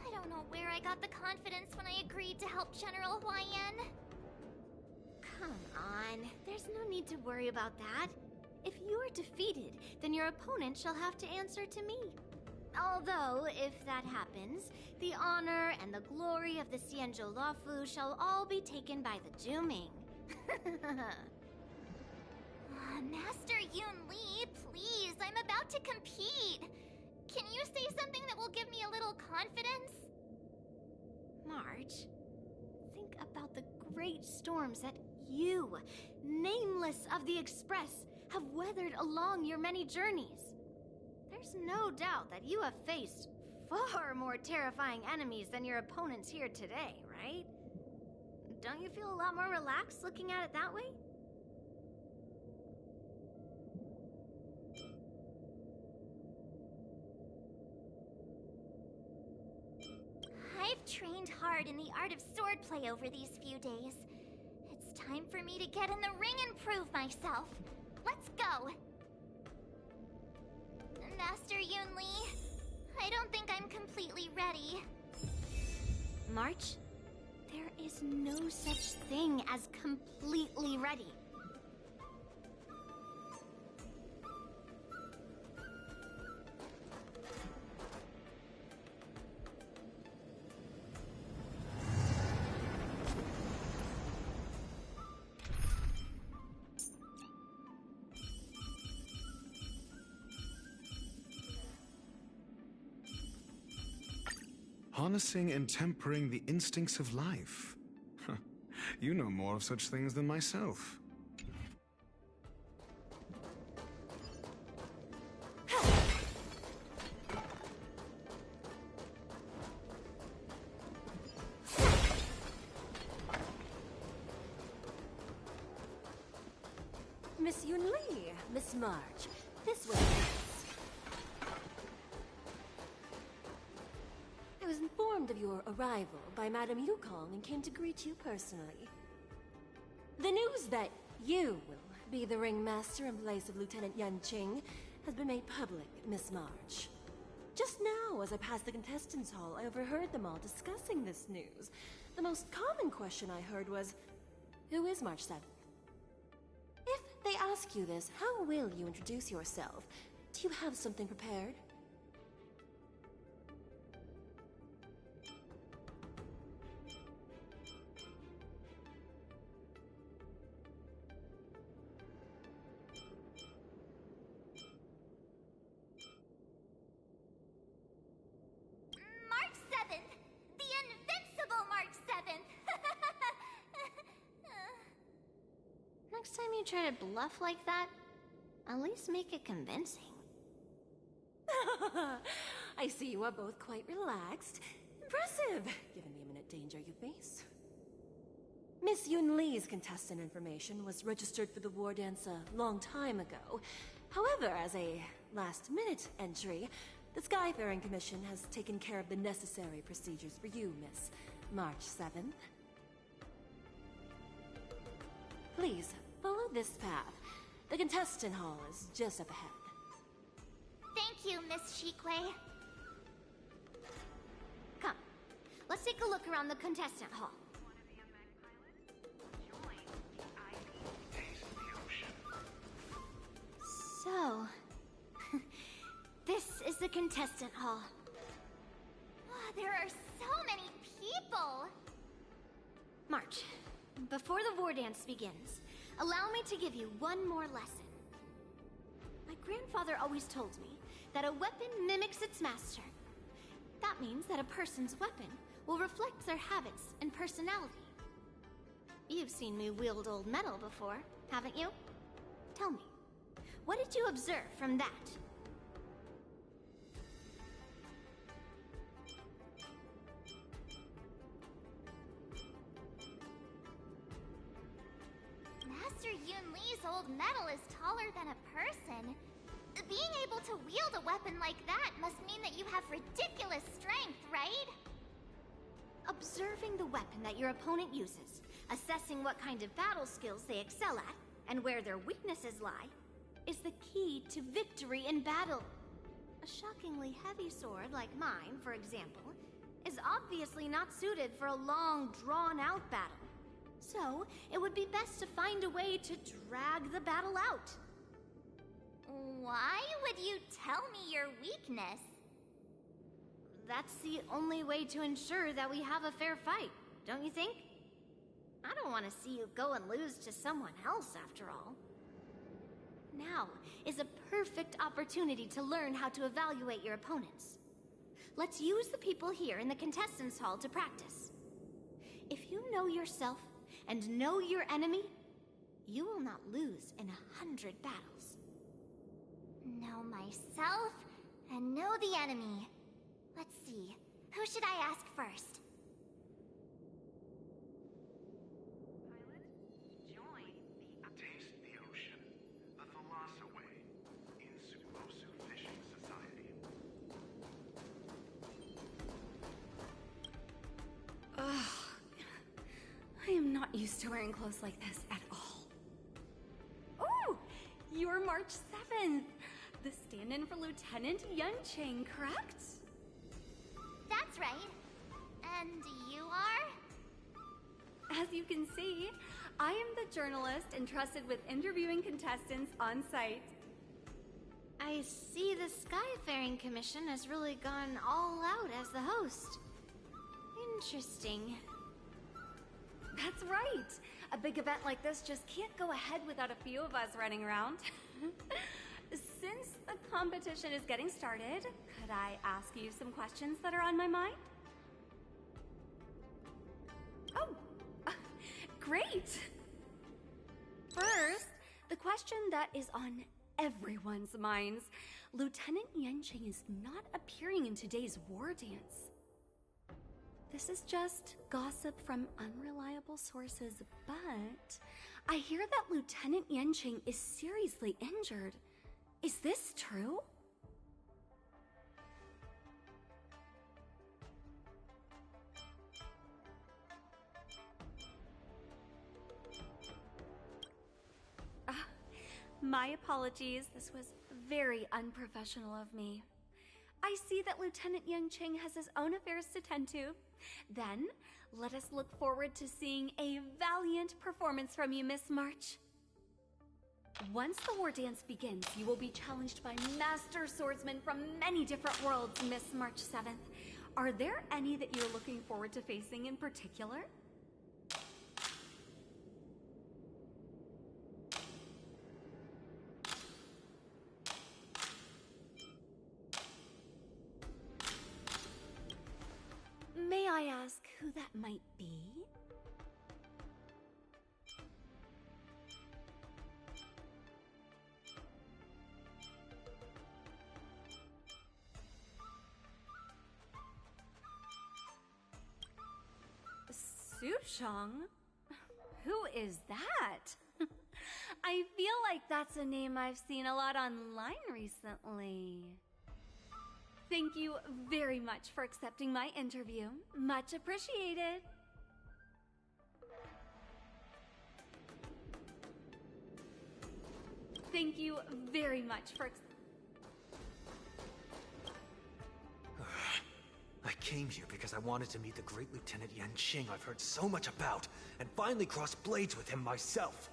I don't know where I got the confidence when I agreed to help General Huayan. Come on, there's no need to worry about that. If you are defeated, then your opponent shall have to answer to me. Although, if that happens, the honor and the glory of the Xianzhou Lafu shall all be taken by the Juming. Master Yun Li, please, I'm about to compete. Can you say something that will give me a little confidence? March, think about the great storms that you, nameless of the Express, have weathered along your many journeys. There's no doubt that you have faced far more terrifying enemies than your opponents here today, right? Don't you feel a lot more relaxed looking at it that way? I've trained hard in the art of swordplay over these few days. It's time for me to get in the ring and prove myself. Let's go! Master Yun Li, I don't think I'm completely ready. March, there is no such thing as completely ready. Harnessing and tempering the instincts of life. You know more of such things than myself. Miss Yun Li, Miss March, this way. I was informed of your arrival by Madame Yukong and came to greet you personally. The news that you will be the ringmaster in place of Lieutenant Yanqing has been made public, Miss March. Just now, as I passed the contestants' hall, I overheard them all discussing this news. The most common question I heard was, who is March 7th? If they ask you this, how will you introduce yourself? Do you have something prepared? March 7th! The invincible March 7th! Next time you try to bluff like that, at least make it convincing. I see you are both quite relaxed. Impressive, given the imminent danger you face. Miss Yun Li's contestant information was registered for the war dance a long time ago. However, as a last-minute entry, the Skyfaring Commission has taken care of the necessary procedures for you, Miss March 7th. Please, follow this path. The contestant hall is just up ahead. Thank you, Miss Shikwe. Come, let's take a look around the contestant hall. So, this is the contestant hall. There are so many people! March, Before the war dance begins, allow me to give you one more lesson. My grandfather always told me that a weapon mimics its master. That means that a person's weapon will reflect their habits and personality. You've seen me wield old metal before, haven't you? Tell me, what did you observe from that? Master Yun Li's old metal is taller than a person. Being able to wield a weapon like that must mean that you have ridiculous strength, right? Observing the weapon that your opponent uses, assessing what kind of battle skills they excel at, and where their weaknesses lie, is the key to victory in battle. A shockingly heavy sword like mine, for example, is obviously not suited for a long, drawn-out battle. So, it would be best to find a way to drag the battle out. Why would you tell me your weakness? That's the only way to ensure that we have a fair fight, don't you think? I don't want to see you go and lose to someone else, after all. Now is a perfect opportunity to learn how to evaluate your opponents. Let's use the people here in the contestants' hall to practice. If you know yourself and know your enemy, you will not lose in 100 battles. Know myself and know the enemy. Let's see, who should I ask first? Taste the ocean. The Thalassa way. In Sumosu Fishing Society. Ugh. I am not used to wearing clothes like this at all. Oh! You're March 7th! The stand-in for Lieutenant Yunqing, correct? That's right. And you are? As you can see, I am the journalist entrusted with interviewing contestants on site. I see the Skyfaring Commission has really gone all out as the host. Interesting. That's right. A big event like this just can't go ahead without a few of us running around. Since the competition is getting started, could I ask you some questions that are on my mind? Oh, great! First, the question that is on everyone's minds. Lieutenant Yunqing is not appearing in today's war dance. This is just gossip from unreliable sources, but I hear that Lieutenant Yunqing is seriously injured. Is this true? My apologies. This was very unprofessional of me. I see that Lieutenant Yunqing has his own affairs to tend to. Then, let us look forward to seeing a valiant performance from you, Miss March. Once the war dance begins, you will be challenged by master swordsmen from many different worlds, Miss March 7th. Are there any that you're looking forward to facing in particular? May I ask who that might be? Sushong? Who is that? I feel like that's a name I've seen a lot online recently. Thank you very much for accepting my interview. Much appreciated. Thank you very much for I came here because I wanted to meet the great Lieutenant Yunqing I've heard so much about, and finally cross blades with him myself.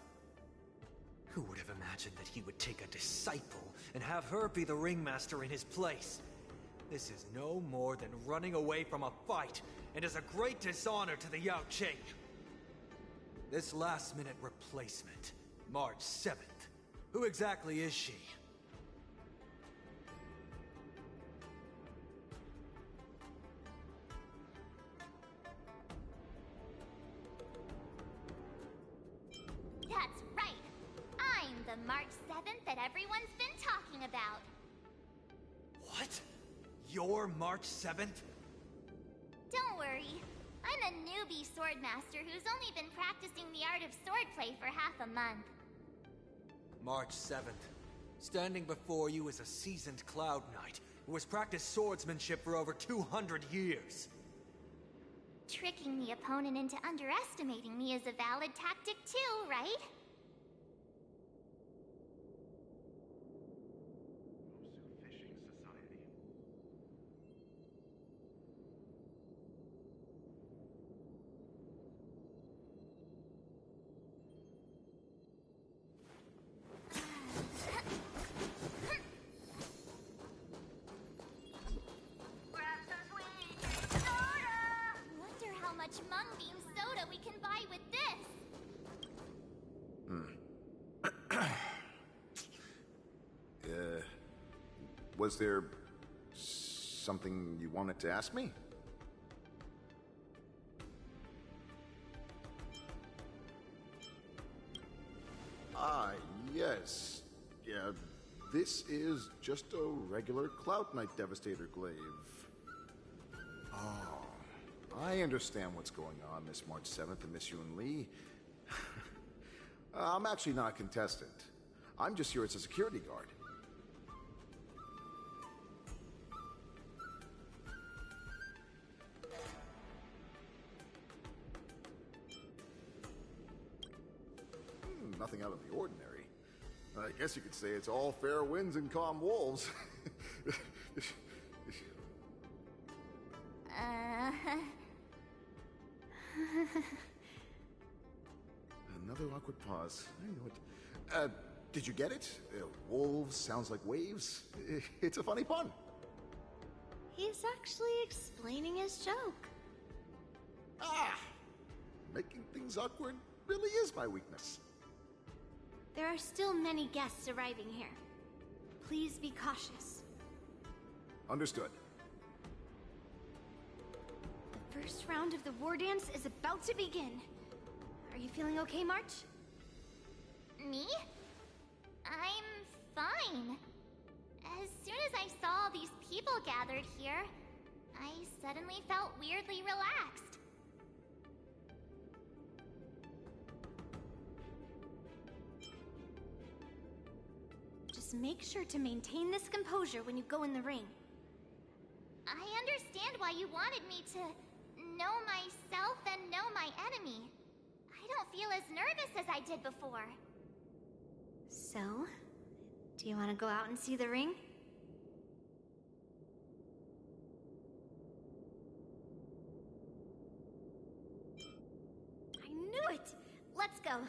Who would have imagined that he would take a disciple and have her be the ringmaster in his place? This is no more than running away from a fight, and is a great dishonor to the Yaoqing. This last-minute replacement, March 7th. Who exactly is she? That's right. I'm the March 7th that everyone's been talking about. What? You're March 7th? Don't worry. I'm a newbie swordmaster who's only been practicing the art of swordplay for half a month. March 7th. Standing before you is a seasoned Cloud Knight who has practiced swordsmanship for over 200 years. Tricking the opponent into underestimating me is a valid tactic too, right? Wonder how much mung bean soda we can buy with this. Was there something you wanted to ask me? Ah, yes. Yeah, this is just a regular Cloud Knight Devastator glaive. Oh, I understand what's going on, Miss March 7th and Miss Yun Li. I'm actually not a contestant. I'm just here as a security guard. Nothing out of the ordinary. I guess you could say it's all fair winds and calm wolves. Another awkward pause. I know it. Did you get it? Wolves sounds like waves. It's a funny pun. He's actually explaining his joke. Ah! Making things awkward really is my weakness. There are still many guests arriving here. Please be cautious. Understood. The first round of the war dance is about to begin. Are you feeling okay, March? Me? I'm fine. As soon as I saw all these people gathered here, I suddenly felt weirdly relaxed. Just make sure to maintain this composure when you go in the ring. I understand why you wanted me to know myself and know my enemy. I don't feel as nervous as I did before. So, do you want to go out and see the ring? I knew it! Let's go.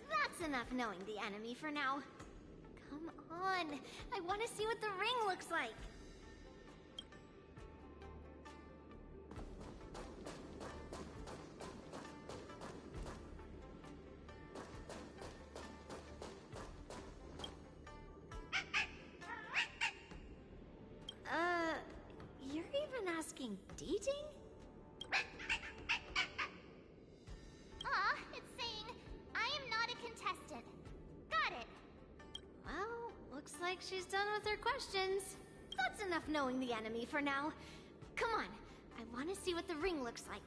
That's enough knowing the enemy for now. Come on, I want to see what the ring looks like. You're even asking dating? It's saying, I am not a contestant. Got it. Well, looks like she's done with her questions. That's enough knowing the enemy for now. Come on, I want to see what the ring looks like.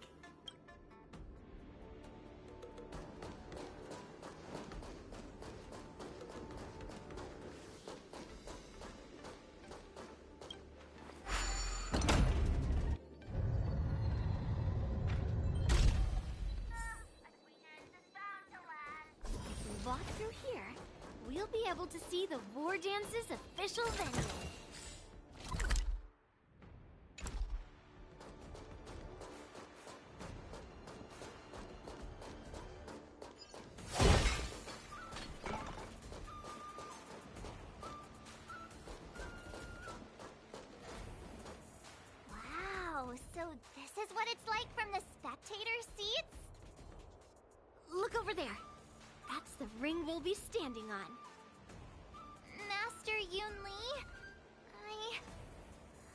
walk through here, we'll be able to see the War Dance's official venue. Wow, so this is what it's like from the spectator seats? Look over there. That's the ring we'll be standing on. Master Yun Li,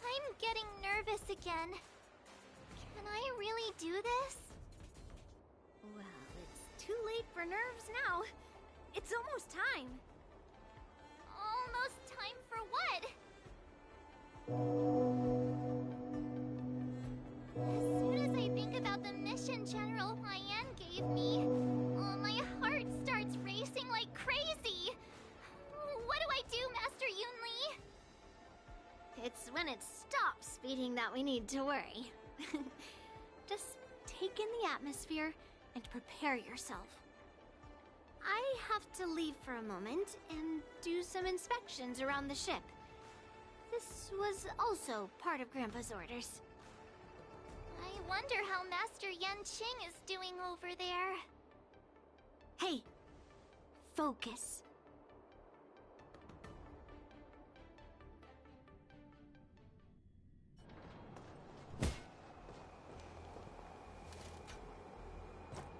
I'm getting nervous again. Can I really do this? Well, it's too late for nerves now. It's almost time. Almost time for what? As soon as I think about the mission General Huayan gave me, my heart starts racing like crazy. What do I do, Master Yun Li? It's when it stops beating that we need to worry. Just take in the atmosphere and prepare yourself. I have to leave for a moment and do some inspections around the ship. This was also part of Grandpa's orders. I wonder how Master Yanqing is doing over there. Hey, focus.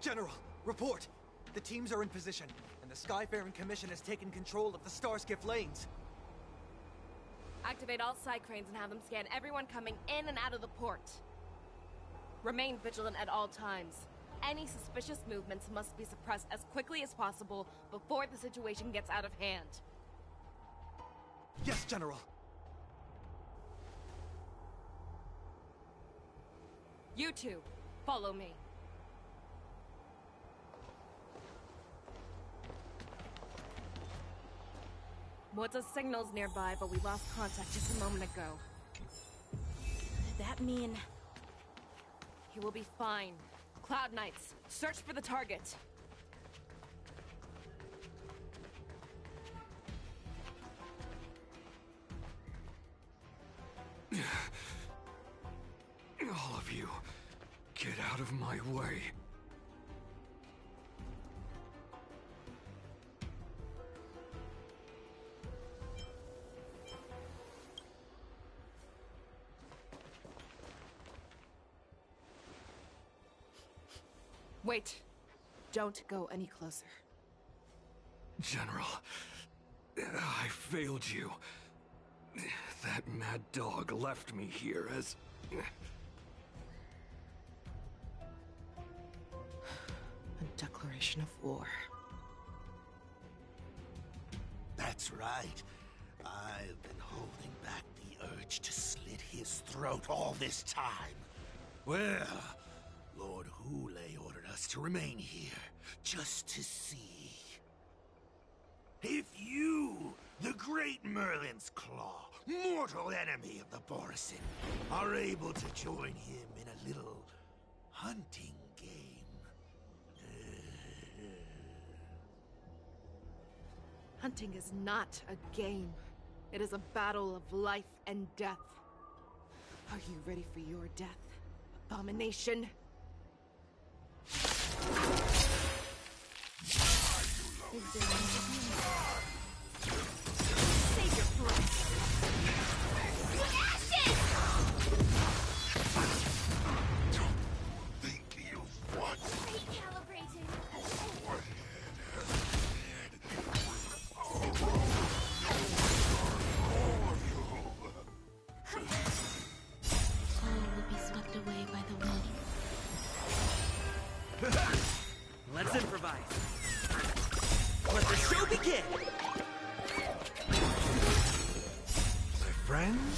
General, report! The teams are in position, and the Skyfaring Commission has taken control of the Starskiff lanes. Activate all side cranes and have them scan everyone coming in and out of the port. Remain vigilant at all times. Any suspicious movements must be suppressed as quickly as possible before the situation gets out of hand. Yes, General! You two, follow me. Moza's signal's nearby, but we lost contact just a moment ago. That mean... He will be fine. Cloud Knights, search for the target. All of you, get out of my way. Wait. Don't go any closer. General, I failed you. That mad dog left me here as... A declaration of war. That's right. I've been holding back the urge to slit his throat all this time. Well, Lord Hule ordered us to remain here, just to see. If you, the great Merlin's Claw, mortal enemy of the Borisin, are able to join him in a little hunting game. Hunting is not a game. It is a battle of life and death. Are you ready for your death, abomination? Save your breath. Action! Think you've what? Recalibrating. All will be swept away by the wind. Let's improvise. Let the show begin! My friends,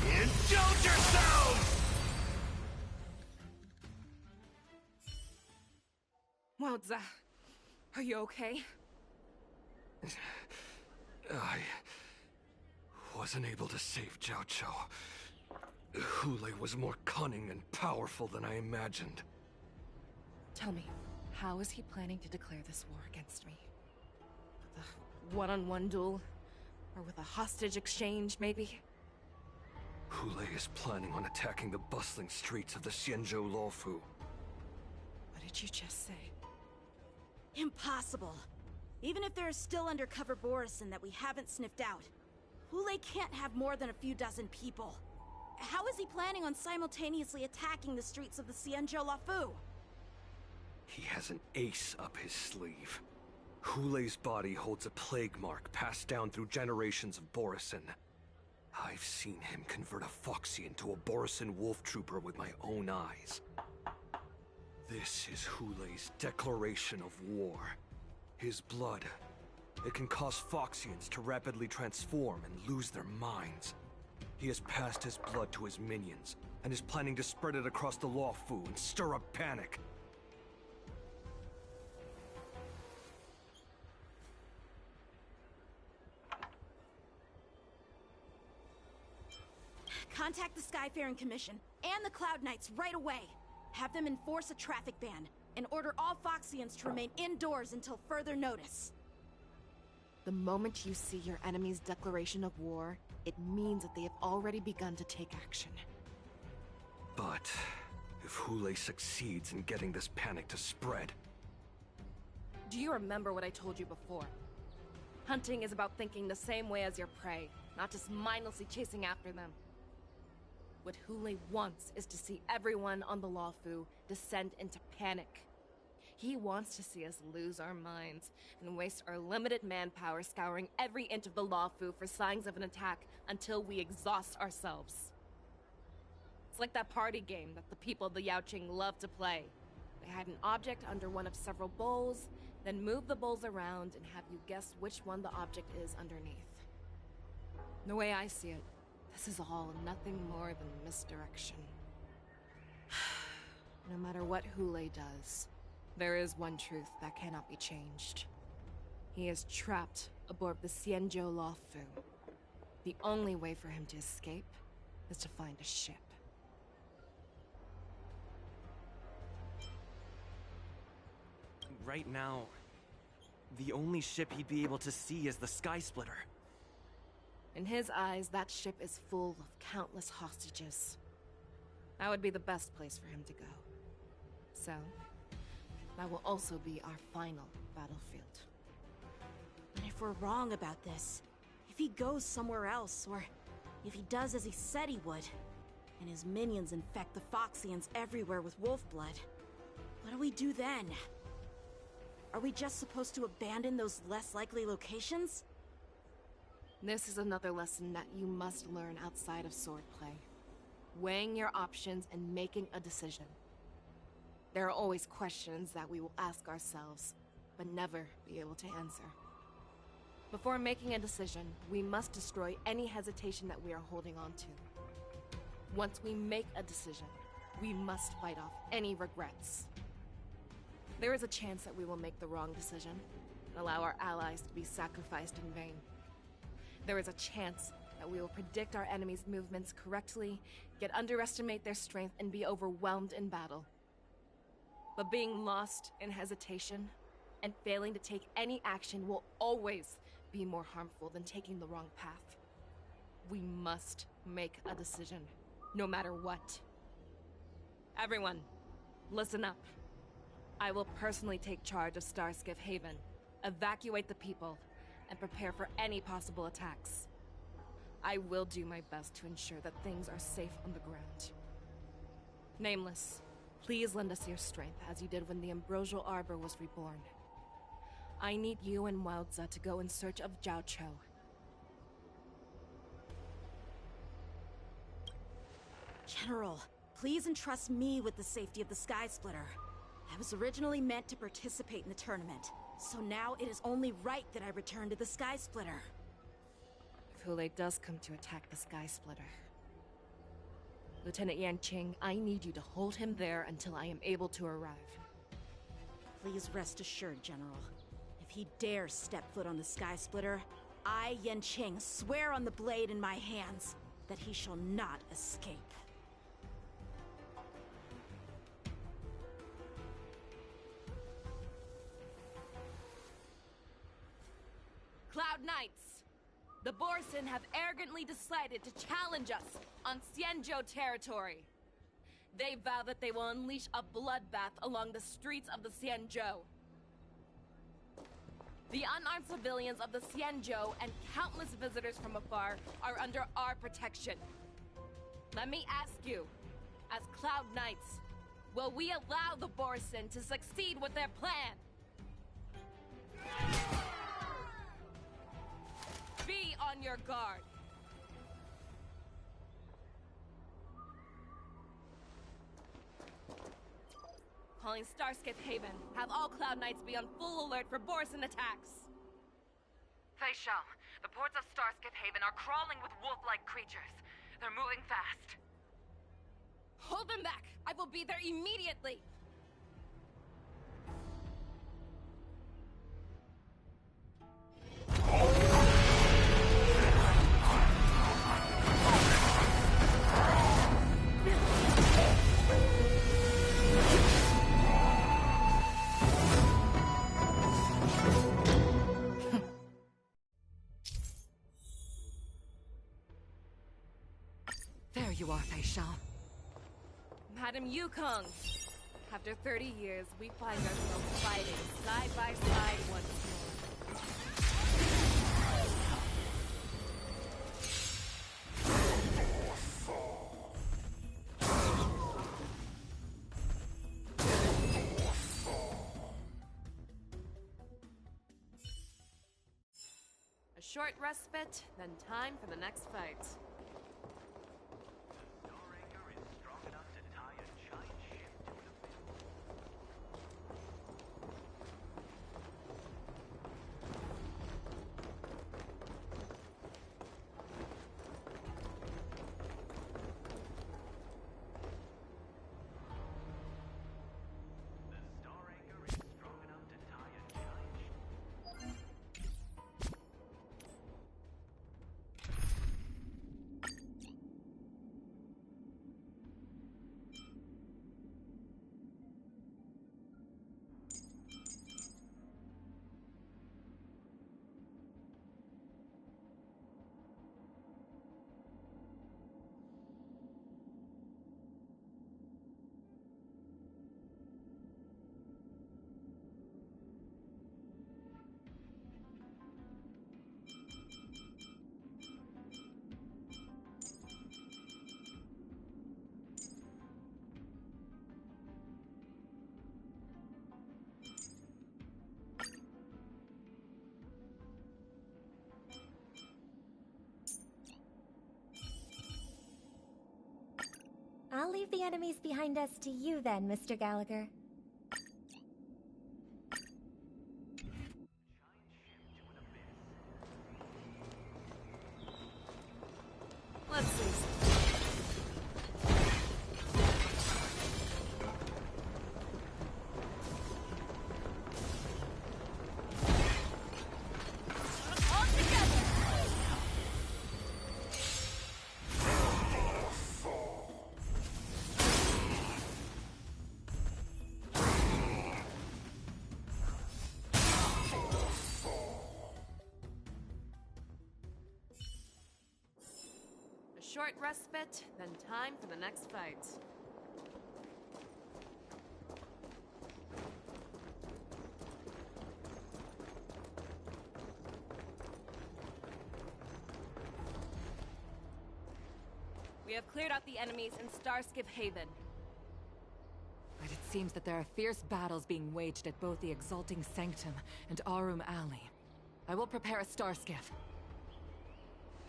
Indulge yourselves! Moza, are you okay? I wasn't able to save Jiao Chou. Hule was more cunning and powerful than I imagined. Tell me, How is he planning to declare this war against me? With a one-on-one duel? Or with a hostage exchange, maybe? Hulei is planning on attacking the bustling streets of the Xianzhou Luofu. What did you just say? Impossible. Even if there are still undercover Borisin that we haven't sniffed out, Hulei can't have more than a few dozen people. How is he planning on simultaneously attacking the streets of the Xianzhou Luofu? He has an ace up his sleeve. Hulei's body holds a plague mark passed down through generations of Borisin. I've seen him convert a Foxian to a Borisin wolf trooper with my own eyes. This is Hulei's declaration of war. His blood. It can cause Foxians to rapidly transform and lose their minds. He has passed his blood to his minions, and is planning to spread it across the Luofu and stir up panic. Contact the Skyfaring Commission and the Cloud Knights right away. Have them enforce a traffic ban and order all Foxians to remain indoors until further notice. The moment you see your enemy's declaration of war, it means that they have already begun to take action. But if Hulei succeeds in getting this panic to spread... Do you remember what I told you before? Hunting is about thinking the same way as your prey, not just mindlessly chasing after them. What Hulei wants is to see everyone on the Luofu descend into panic. He wants to see us lose our minds and waste our limited manpower scouring every inch of the Luofu for signs of an attack until we exhaust ourselves. It's like that party game that the people of the Yaoqing love to play. They hide an object under one of several bowls, then move the bowls around and have you guess which one the object is underneath. The way I see it, this is all nothing more than misdirection. No matter what Hulei does, there is one truth that cannot be changed. He is trapped aboard the Xianzhou Luofu. The only way for him to escape is to find a ship. Right now, the only ship he'd be able to see is the Sky Splitter. In his eyes, that ship is full of countless hostages. That would be the best place for him to go. So, that will also be our final battlefield. But if we're wrong about this, if he goes somewhere else, or if he does as he said he would, and his minions infect the Foxians everywhere with wolf blood, what do we do then? Are we just supposed to abandon those less likely locations? This is another lesson that you must learn outside of swordplay. Weighing your options and making a decision. There are always questions that we will ask ourselves, but never be able to answer. Before making a decision, we must destroy any hesitation that we are holding on to. Once we make a decision, we must fight off any regrets. There is a chance that we will make the wrong decision, and allow our allies to be sacrificed in vain. There is a chance that we will predict our enemy's movements correctly, yet underestimate their strength and be overwhelmed in battle. But being lost in hesitation and failing to take any action will always be more harmful than taking the wrong path. We must make a decision, no matter what. Everyone, listen up. I will personally take charge of Starskiff Haven, evacuate the people, and prepare for any possible attacks. I will do my best to ensure that things are safe on the ground. Nameless, please lend us your strength as you did when the Ambrosial Arbor was reborn. I need you and Wildza to go in search of Zhao Cho. General, please entrust me with the safety of the Sky Splitter. I was originally meant to participate in the tournament, so now it is only right that I return to the Sky Splitter. If Hulei does come to attack the Sky Splitter, Lieutenant Yanqing, I need you to hold him there until I am able to arrive. Please rest assured, General. If he dares step foot on the Sky Splitter, I, Yanqing, swear on the blade in my hands that he shall not escape. Knights! The Borson have arrogantly decided to challenge us on Xianzhou territory. They vow that they will unleash a bloodbath along the streets of the Xianzhou. The unarmed civilians of the Xianzhou and countless visitors from afar are under our protection. Let me ask you, as Cloud Knights, will we allow the Borson to succeed with their plan? Be on your guard. Calling Starskip Haven. Have all Cloud Knights be on full alert for Borson attacks. Fei Shao, the ports of Starskip Haven are crawling with wolf-like creatures. They're moving fast. Hold them back! I will be there immediately! There you are, Fei Shao. Madam Yukong, after 30 years, we find ourselves fighting side by side once more. A short respite, then time for the next fight. I'll leave the enemies behind us to you then, Mr. Gallagher. Let's see. All together! Short respite, then time for the next fight. We have cleared out the enemies in Starskip Haven. But it seems that there are fierce battles being waged at both the Exalting Sanctum and Arum Alley. I will prepare a Starskiff.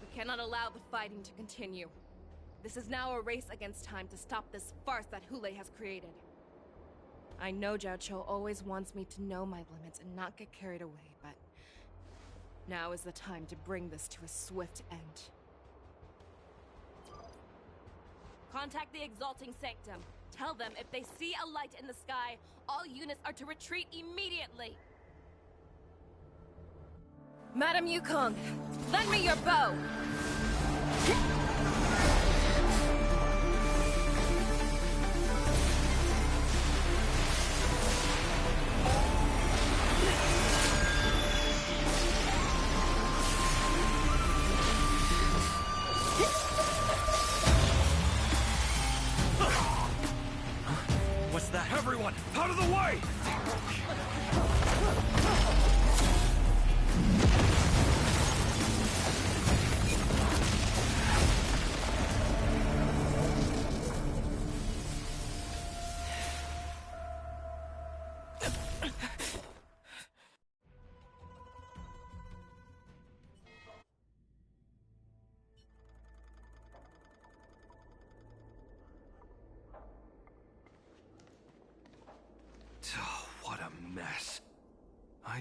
We cannot allow the fighting to continue. This is now a race against time to stop this farce that Hulei has created. I know Jiaoqiu always wants me to know my limits and not get carried away, but now is the time to bring this to a swift end. Contact the Exalting Sanctum. Tell them if they see a light in the sky, all units are to retreat immediately. Madam Yukong, lend me your bow!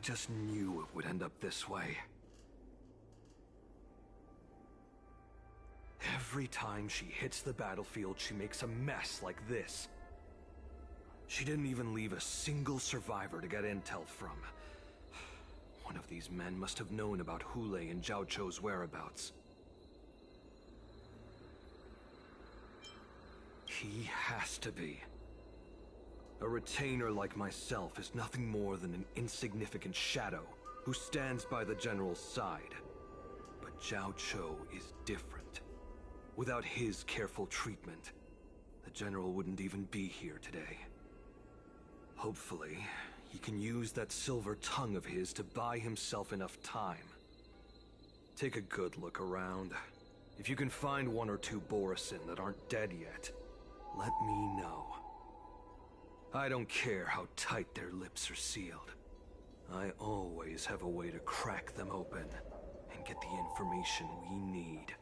just knew it would end up this way. Every time she hits the battlefield, she makes a mess like this. She didn't even leave a single survivor to get intel from. One of these men must have known about Hule and Zhao Chou's whereabouts. He has to be. A retainer like myself is nothing more than an insignificant shadow who stands by the general's side. But Zhao Chou is different. Without his careful treatment, the general wouldn't even be here today. Hopefully, he can use that silver tongue of his to buy himself enough time. Take a good look around. If you can find one or two Borisin that aren't dead yet, let me know. I don't care how tight their lips are sealed. I always have a way to crack them open and get the information we need.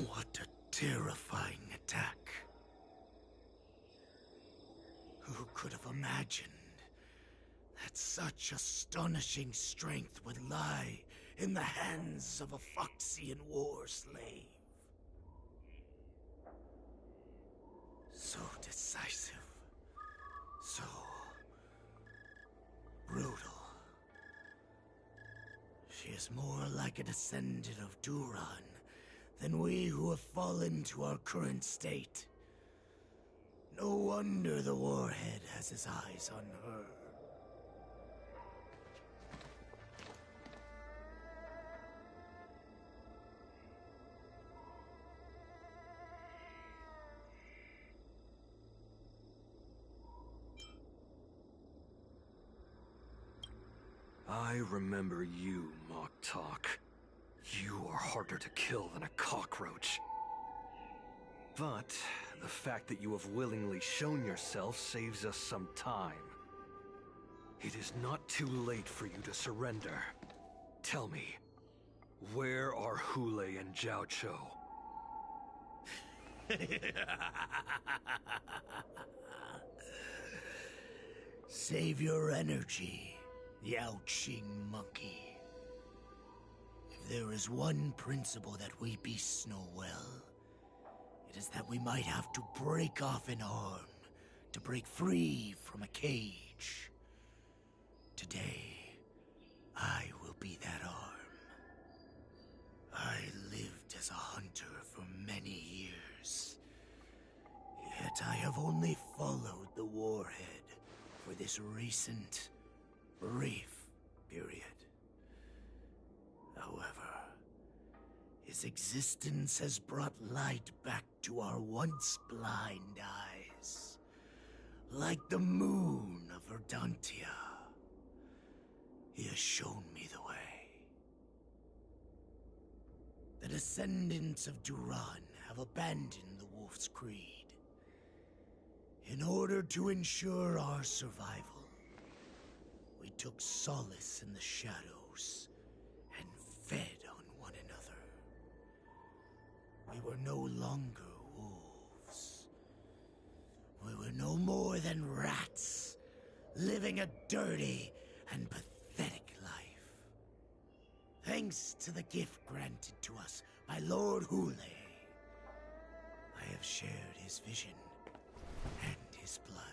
What a terrifying attack. Who could have imagined that such astonishing strength would lie in the hands of a Foxian war slave? So decisive. So brutal. She is more like a descendant of Duran than we who have fallen to our current state. No wonder the Warhead has his eyes on her. I remember you, Mock Talk. You are harder to kill than a cockroach. But the fact that you have willingly shown yourself saves us some time. It is not too late for you to surrender. Tell me, where are Hule and Zhao Chou? Save your energy, Yaoqing monkey. If there is one principle that we beasts know well, it is that we might have to break off an arm to break free from a cage. Today, I will be that arm. I lived as a hunter for many years, yet I have only followed the Warhead for this recent, brief period. However, his existence has brought light back to our once blind eyes, like the moon of Verdantia. He has shown me the way. The descendants of Duran have abandoned the Wolf's Creed. In order to ensure our survival, we took solace in the shadows and fed on one another. We were no longer wolves. We were no more than rats, living a dirty and pathetic life. Thanks to the gift granted to us by Lord Hule, I have shared his vision and his blood.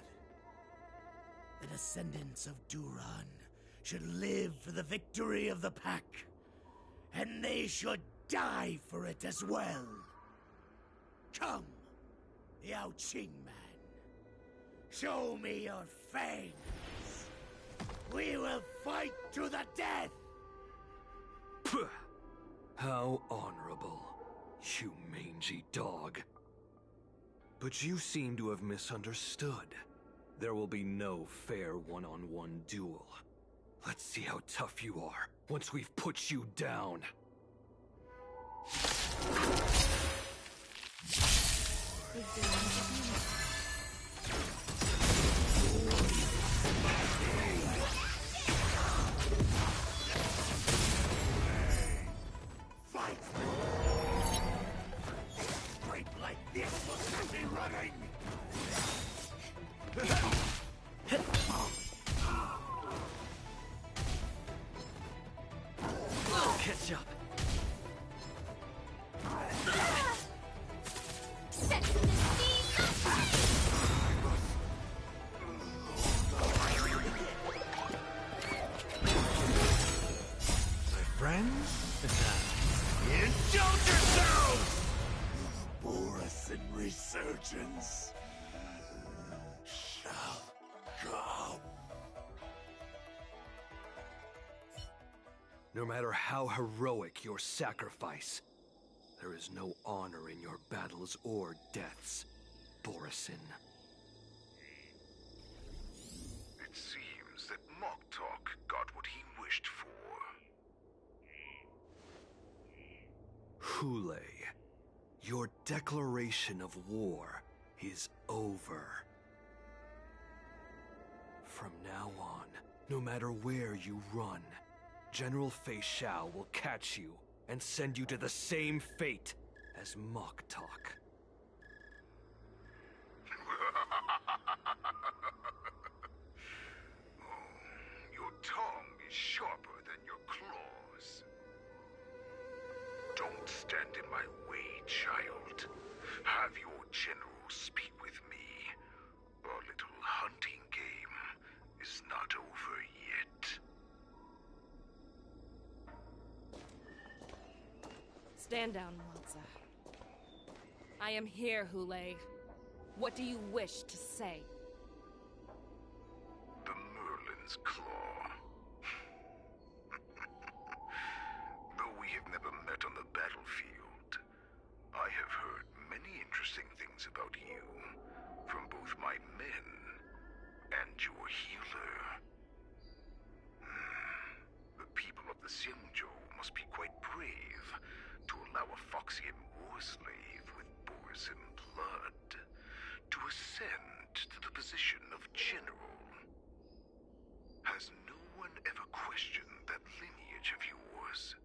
The descendants of Duran should live for the victory of the Pack, and they should die for it as well. Come, Yaoqing man. Show me your fangs. We will fight to the death! Puh! How honorable, you mangy dog. But you seem to have misunderstood. There will be no fair one-on-one duel. Let's see how tough you are once we've put you down. fights! Break like this will send me running! I'll catch up. Indulge yourselves! Boris and resurgence shall come. No matter how heroic your sacrifice, there is no honor in your battles or deaths, Borisin. It seems that Moktok got what he wished for. Hule, your declaration of war is over. From now on, no matter where you run, General Fei Xiao will catch you and send you to the same fate as Moktok. Your tongue is sharper than your claws. Don't stand in my way, child. Have your general speak with me. Our little hunting game is not over yet. Stand down, Monza. I am here, Hule. What do you wish to say? The Merlin's Claw. Though we have never met on the battlefield, I have heard many interesting things about you from both my men and your healer. The people of the Xianzhou must be quite brave to allow a Foxian war slave with Borisin blood to ascend to the position of general. Has no one ever questioned that lineage of yours?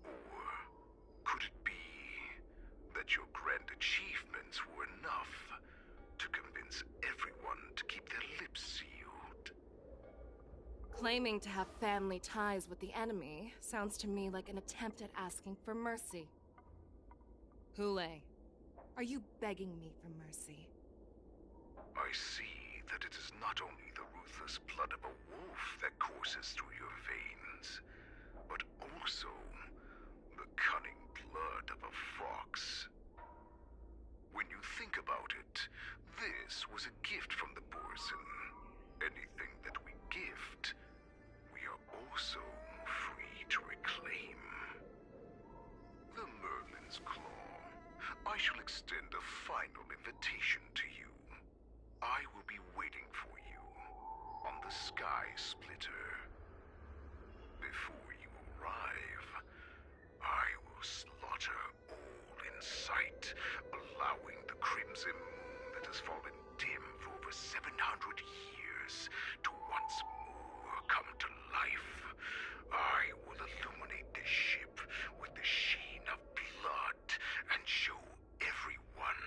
Or could it be that your grand achievements were enough to convince everyone to keep their lips sealed? Claiming to have family ties with the enemy sounds to me like an attempt at asking for mercy. Hule, are you begging me for mercy? I see that it is not only the ruthless blood of a wolf that courses through your veins, but also the cunning blood of a fox. When you think about it, this was a gift from the Borisin. Anything that we gift, we are also free to reclaim. The Merlin's Claw. I shall extend a final invitation to you. I will be waiting for you on the Sky Splitter. Before you arrive, I will slaughter all in sight, allowing the crimson moon that has fallen dim for over 700 years to once more come to life. I will illuminate this ship with the sheen of blood and show everyone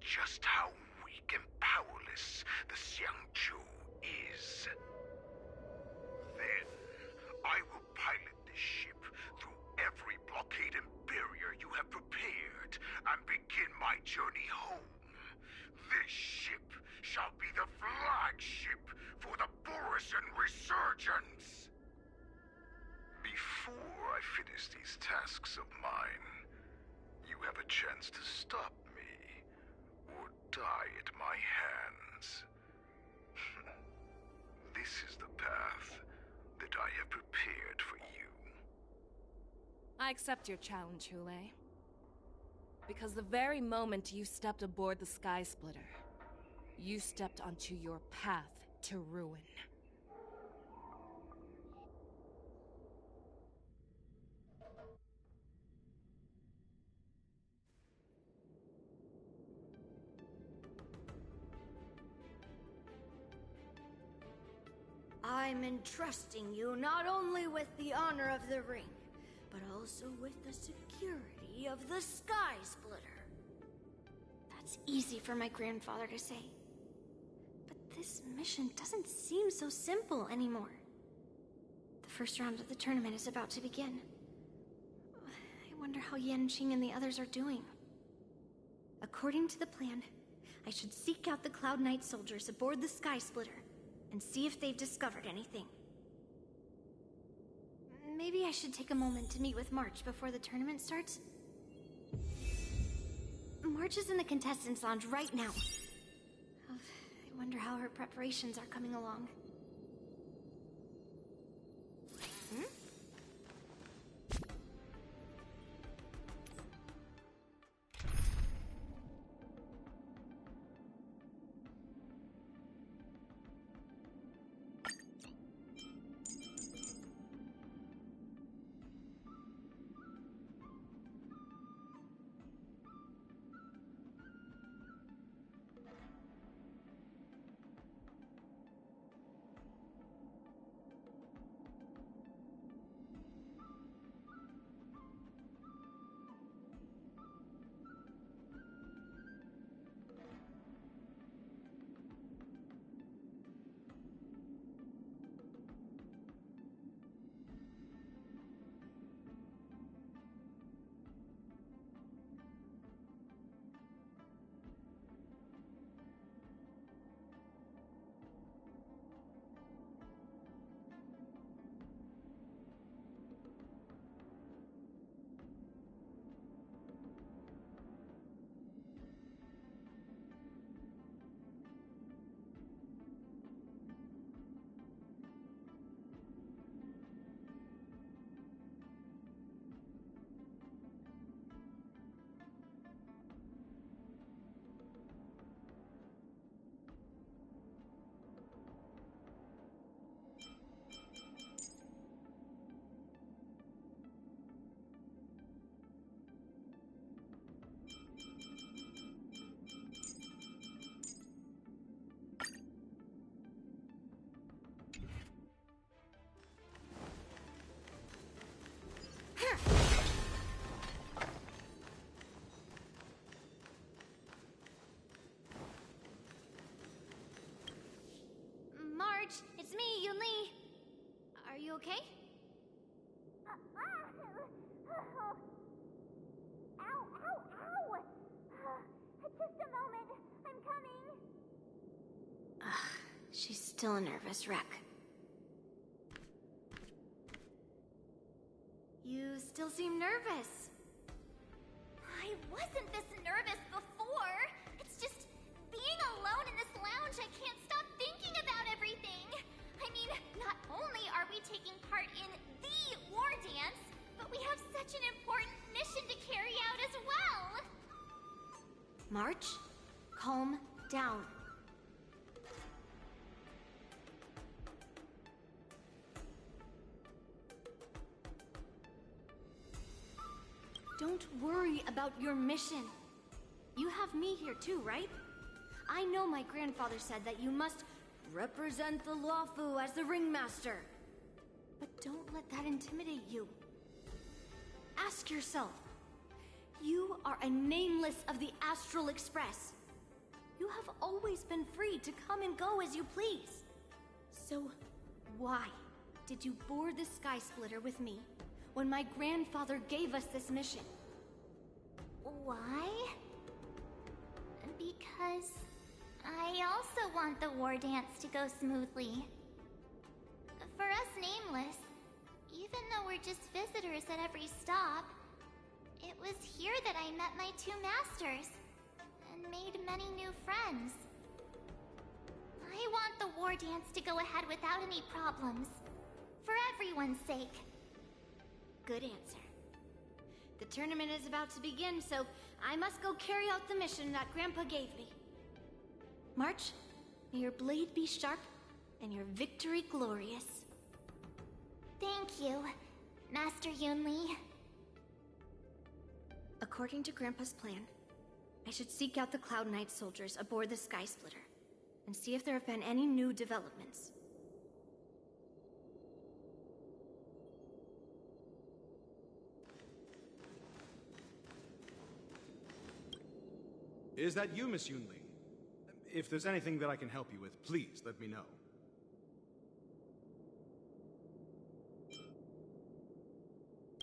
just how weak and powerless the Xianzhou is. Then, I will pilot this ship through every blockade and barrier you have prepared and begin my journey home. This ship shall be the flagship for the Borisin Resurgence. Before I finish these tasks of mine, you have a chance to stop me or die at my hands. This is the path that I have prepared for you. I accept your challenge, Hule. Because the very moment you stepped aboard the Sky Splitter, you stepped onto your path to ruin. I'm entrusting you not only with the honor of the ring, but also with the security of the Sky Splitter. That's easy for my grandfather to say. But this mission doesn't seem so simple anymore. The first round of the tournament is about to begin. I wonder how Yanqing and the others are doing. According to the plan, I should seek out the Cloud Knight soldiers aboard the Sky Splitter and see if they've discovered anything. Maybe I should take a moment to meet with March before the tournament starts. March is in the contestants' lounge right now. I wonder how her preparations are coming along. Hmm? March, it's me, Yunli. Are you okay? Ow, ow, ow! Just a moment, I'm coming. She's still a nervous wreck. You still seem nervous. I wasn't this nervous before. It's just being alone in this lounge, I can't stop thinking about everything. I mean, not only are we taking part in the war dance, but we have such an important mission to carry out as well. March, calm down. Don't worry about your mission. You have me here too, right? I know my grandfather said that you must represent the Luofu as the ringmaster. But don't let that intimidate you. Ask yourself, you are a nameless of the Astral Express. You have always been free to come and go as you please. So why did you board the Sky Splitter with me when my grandfather gave us this mission? Why? Because I also want the war dance to go smoothly. For us Nameless, even though we're just visitors at every stop, it was here that I met my two masters and made many new friends. I want the war dance to go ahead without any problems, for everyone's sake. Good answer. The tournament is about to begin, so I must go carry out the mission that Grandpa gave me. March, may your blade be sharp and your victory glorious. Thank you, Master Yunli. According to Grandpa's plan, I should seek out the Cloud Knight soldiers aboard the Sky Splitter and see if there have been any new developments. Is that you, Miss Yunli? If there's anything that I can help you with, please let me know.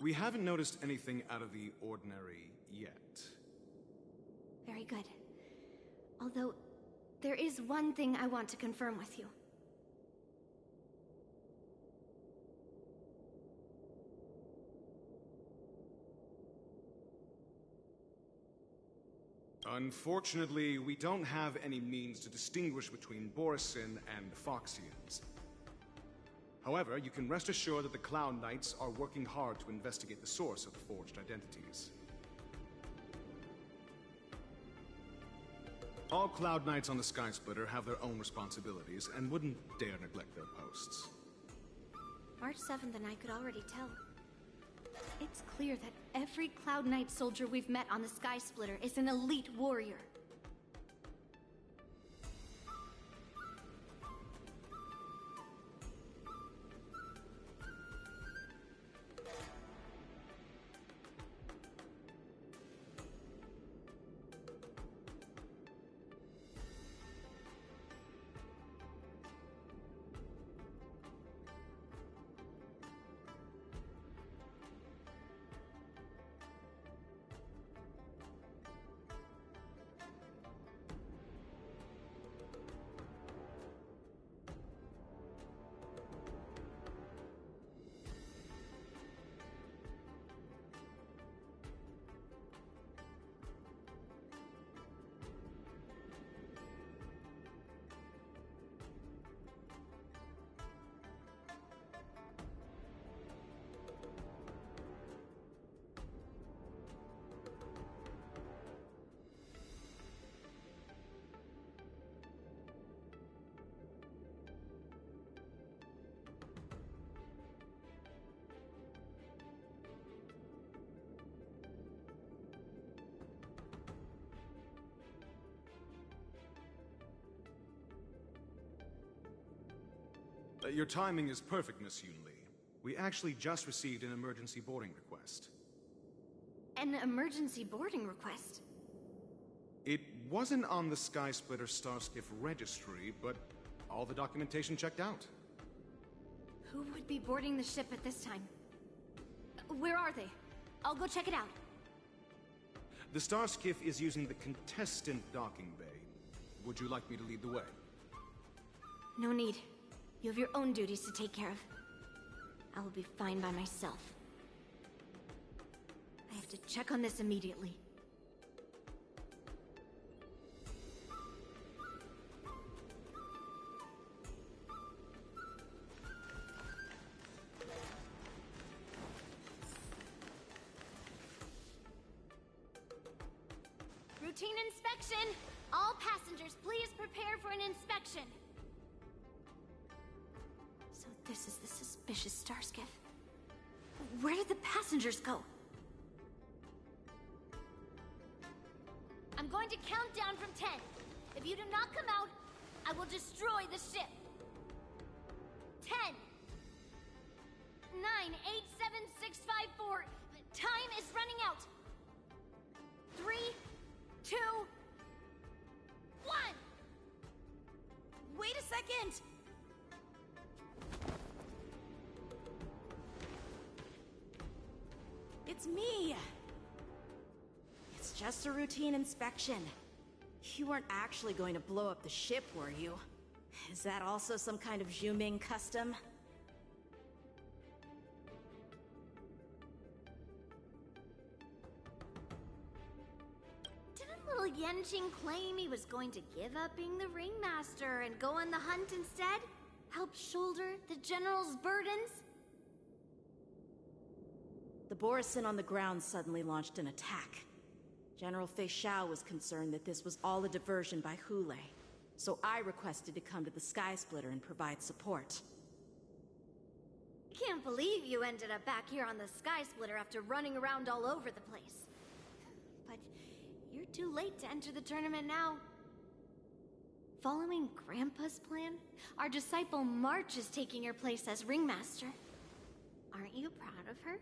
We haven't noticed anything out of the ordinary yet. Very good. Although, there is one thing I want to confirm with you. Unfortunately, we don't have any means to distinguish between Borisin and Foxians. However, you can rest assured that the Cloud Knights are working hard to investigate the source of the forged identities. All Cloud Knights on the Sky Splitter have their own responsibilities and wouldn't dare neglect their posts. March 7th and I could already tell. It's clear that every Cloud Knight soldier we've met on the Sky Splitter is an elite warrior. Your timing is perfect, Miss Yunli. We actually just received an emergency boarding request. An emergency boarding request? It wasn't on the Sky Splitter Starskiff registry, but all the documentation checked out. Who would be boarding the ship at this time? Where are they? I'll go check it out. The Starskiff is using the contestant docking bay. Would you like me to lead the way? No need. You have your own duties to take care of. I will be fine by myself. I have to check on this immediately. Routine inspection! All passengers, please prepare for an inspection. So this is the suspicious Starskiff. Where did the passengers go? I'm going to count down from 10. If you do not come out, I will destroy the ship. 10, 9, 8, 7, 6, 5, 4. Time is running out. 3, 2, 1. Wait a second. It's me! It's just a routine inspection. You weren't actually going to blow up the ship, were you? Is that also some kind of Zhuming custom? Didn't little Yanqing claim he was going to give up being the ringmaster and go on the hunt instead? Help shoulder the general's burdens? The Borisin on the ground suddenly launched an attack. General Fei Xiao was concerned that this was all a diversion by Hule, so I requested to come to the Sky Splitter and provide support. Can't believe you ended up back here on the Sky Splitter after running around all over the place. But you're too late to enter the tournament now. Following Grandpa's plan, our disciple March is taking your place as ringmaster. Aren't you proud of her?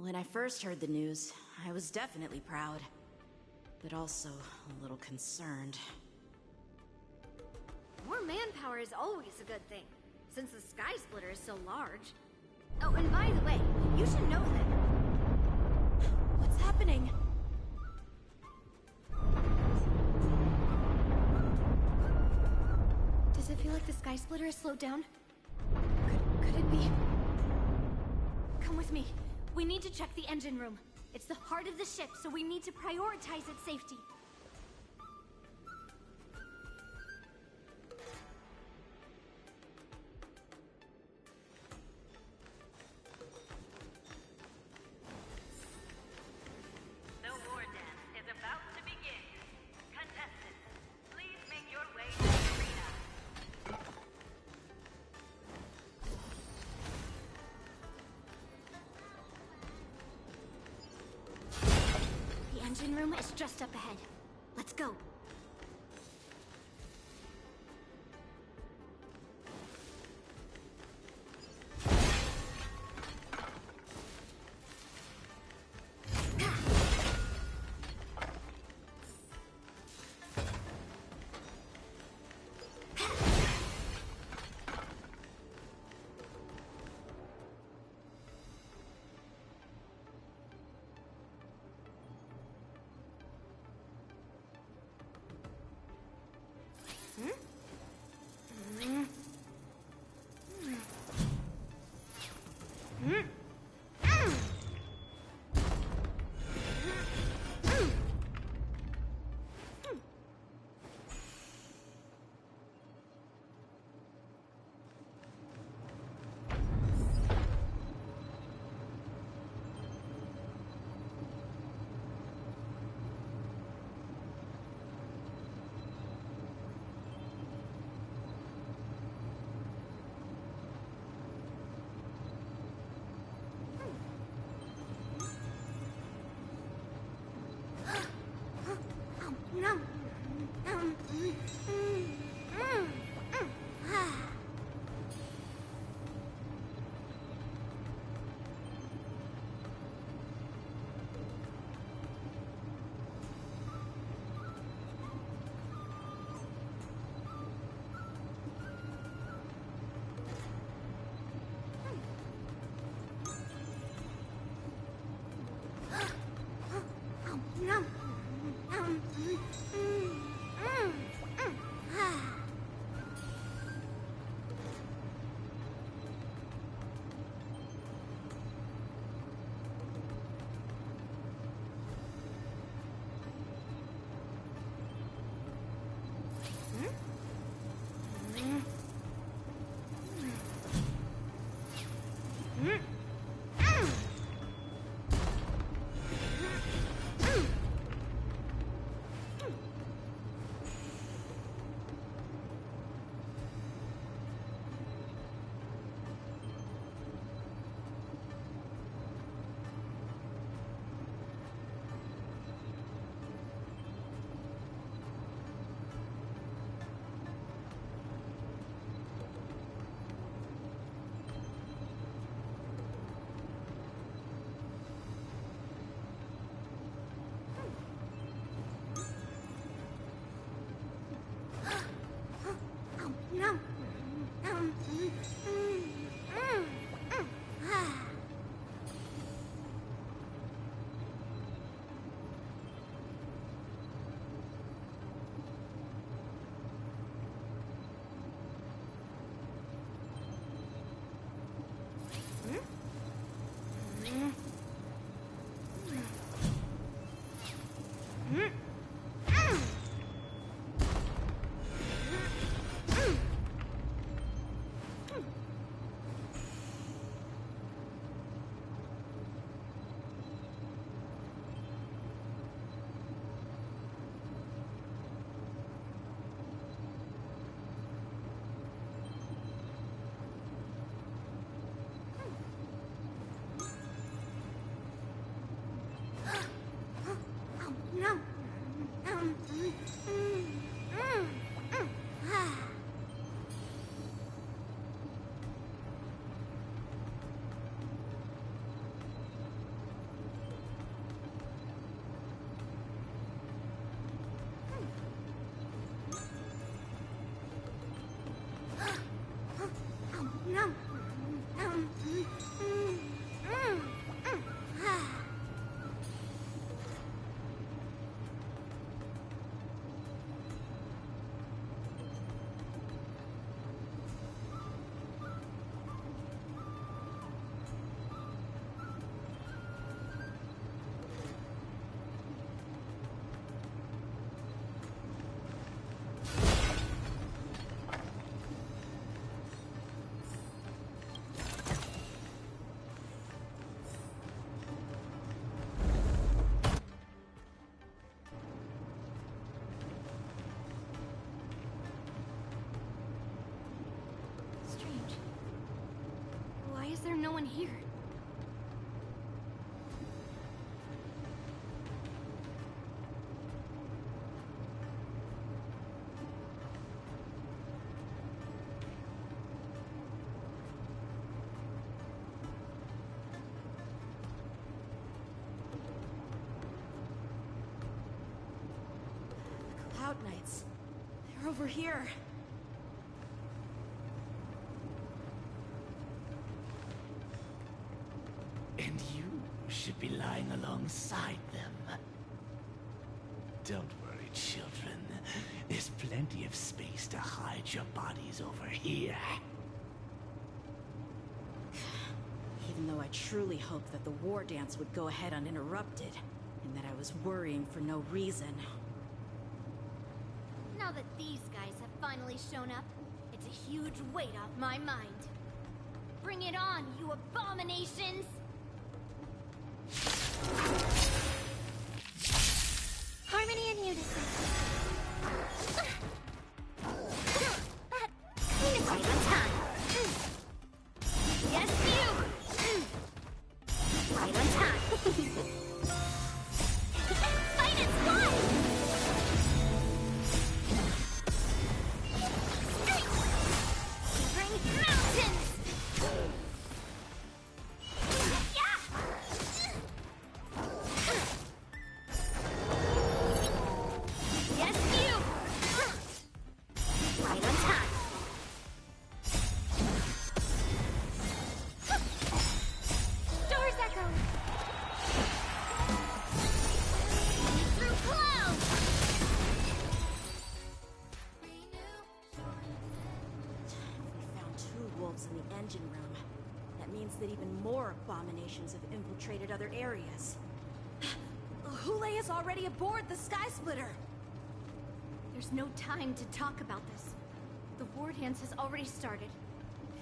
When I first heard the news, I was definitely proud. but also a little concerned. More manpower is always a good thing, since the Sky Splitter is so large. Oh, and by the way, you should know that... What's happening? Does it feel like the Sky Splitter has slowed down? Could it be? Come with me. We need to check the engine room. It's the heart of the ship, so we need to prioritize its safety. The war dance is about to begin. Contestants, please make your way to the arena. The engine room is just up ahead. Let's go. Cloud Knights. They're over here. And you should be lying alongside them. Don't worry, children. There's plenty of space to hide your bodies over here. Even though I truly hoped that the war dance would go ahead uninterrupted, and that I was worrying for no reason. Now that these guys have finally shown up, it's a huge weight off my mind. Bring it on, you abominations! Harmony and unison. That kind of right on time. Yes, you! Right on time. Fight and fly! Bring mountains! Yes, you! Right on time. Doors echo! Through clouds! We found 2 wolves in the engine room. That means that even more abominations have infiltrated other areas. Hule is already aboard the Sky Splitter! There's no time to talk about this. The war dance has already started.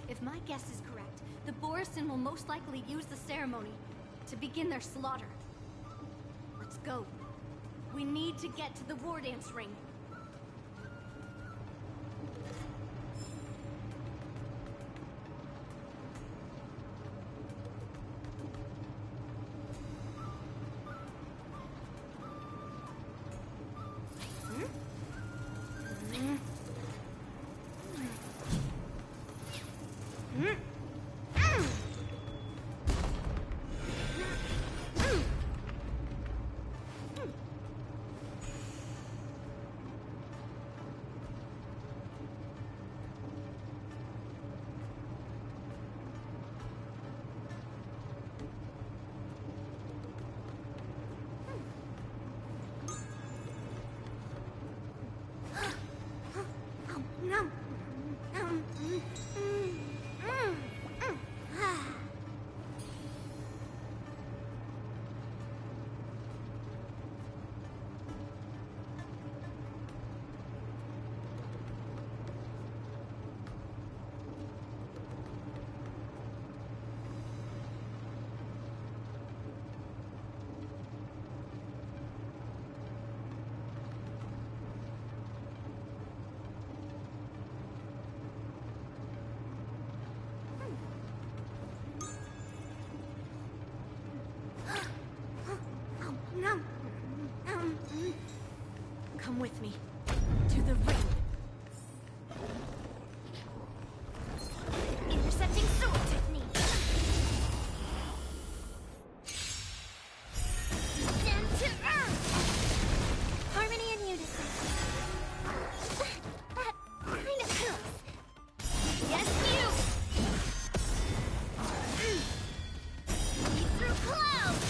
If my guess is correct, the Borisin will most likely use the ceremony to begin their slaughter. Let's go. We need to get to the war dance ring. Come with me. To the ring. Intercepting sword technique. Stand to earth. Harmony and unison. That kind of close. Yes, you. Lead through clouds.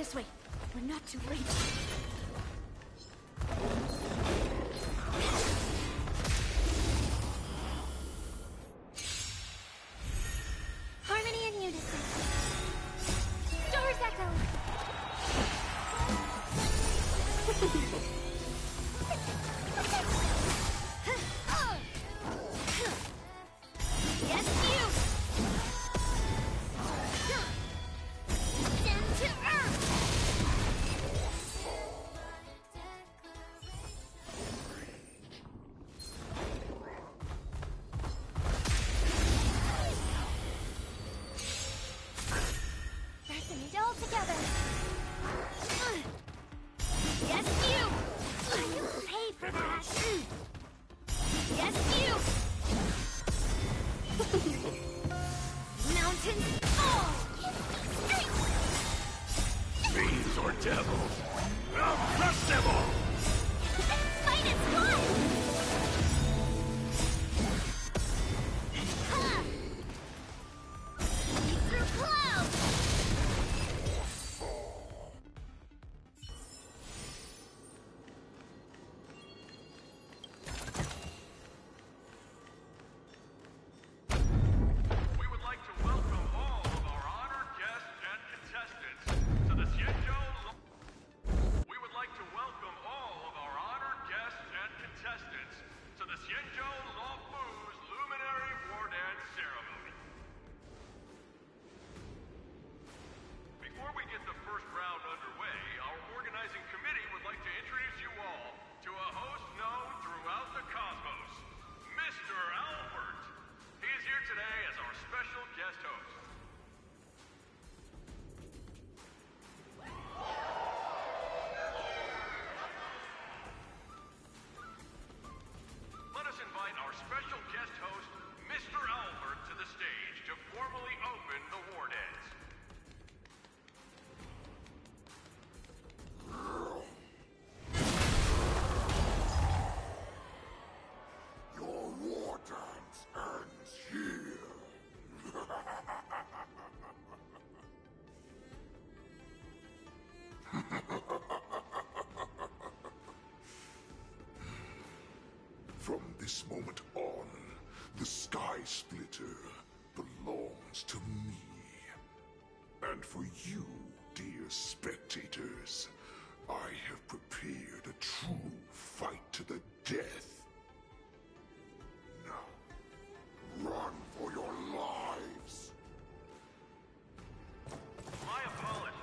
This way. We're not too late. Harmony and unison. Stars echo. Yes, you. Down to earth. Resonate all together. Yes, you. You'll pay for that. Yes, you. Mountain fall. Fiends or devils, I'll crush them all! Fight is one. Leap through clouds. We would like to welcome all of our honored guests and contestants to the Xianzhou. We would like to welcome all of our honored guests and contestants to the Xianzhou Luofu's Luminary War Dance Ceremony. Before we get the first round underway, our organizing committee would like to introduce you all to a host known throughout the cosmos, Mr. Albert. He is here today as our special guest host. Let us invite our special guest host, Mr. Albert, to the stage to formally open the war dance. Your war dance ends here. From this moment on, the Sky Splitter belongs to me. And for you, dear spectators, I have prepared a true fight to the death. Now, run for your lives! My apologies.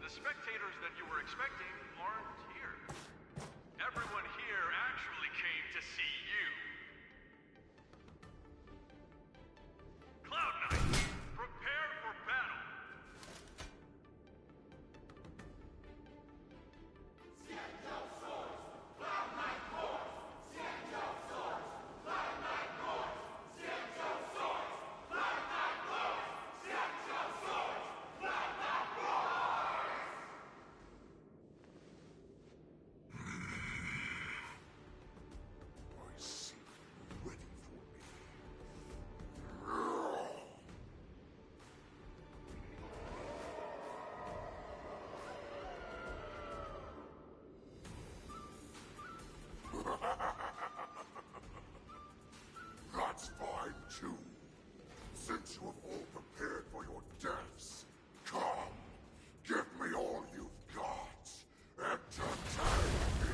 The spectators that you were expecting aren't here. Everyone here actually came to see you. Cloud Knight, prepare for battle. I see you ready for me. That's fine too. Since you have all prepared for your deaths, come, give me all you've got. Entertain me.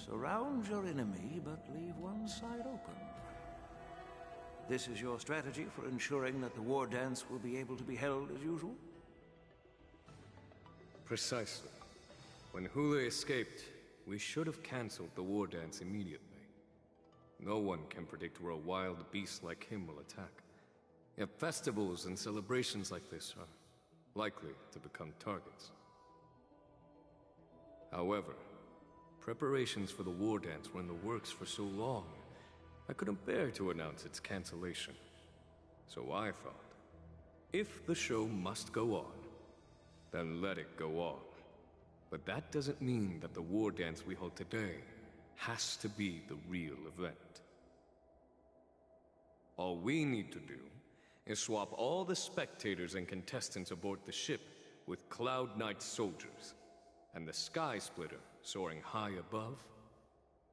Surround your enemy, but leave one side open. This is your strategy for ensuring that the war dance will be able to be held as usual? Precisely. When Hule escaped, we should have cancelled the war dance immediately. No one can predict where a wild beast like him will attack. Yet festivals and celebrations like this are likely to become targets. However, preparations for the war dance were in the works for so long, I couldn't bear to announce its cancellation. So I thought, if the show must go on, then let it go on. But that doesn't mean that the war dance we hold today has to be the real event. All we need to do is swap all the spectators and contestants aboard the ship with Cloud Knight soldiers, and the Sky Splitter, soaring high above,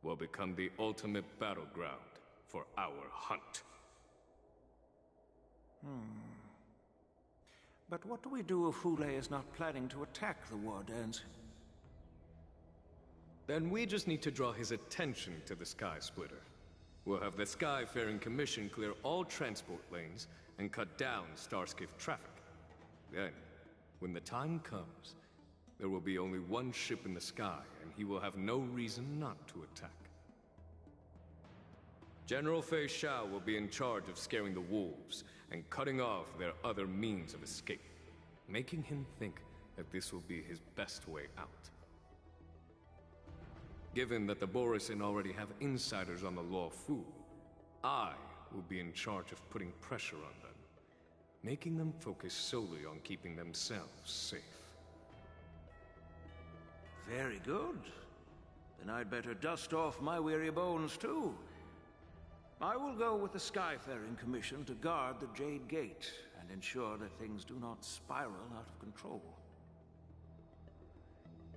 will become the ultimate battleground for our hunt. But what do we do if Hule is not planning to attack the war dance? Then we just need to draw his attention to the Sky Splitter. We'll have the Skyfaring Commission clear all transport lanes and cut down Starskiff traffic. Then, when the time comes, there will be only one ship in the sky, and he will have no reason not to attack. General Fei Shao will be in charge of scaring the wolves and cutting off their other means of escape, making him think that this will be his best way out. Given that the Borisin already have insiders on the Law Fu, I will be in charge of putting pressure on them, making them focus solely on keeping themselves safe. Very good. Then I'd better dust off my weary bones, too. I will go with the Skyfaring Commission to guard the Jade Gate and ensure that things do not spiral out of control.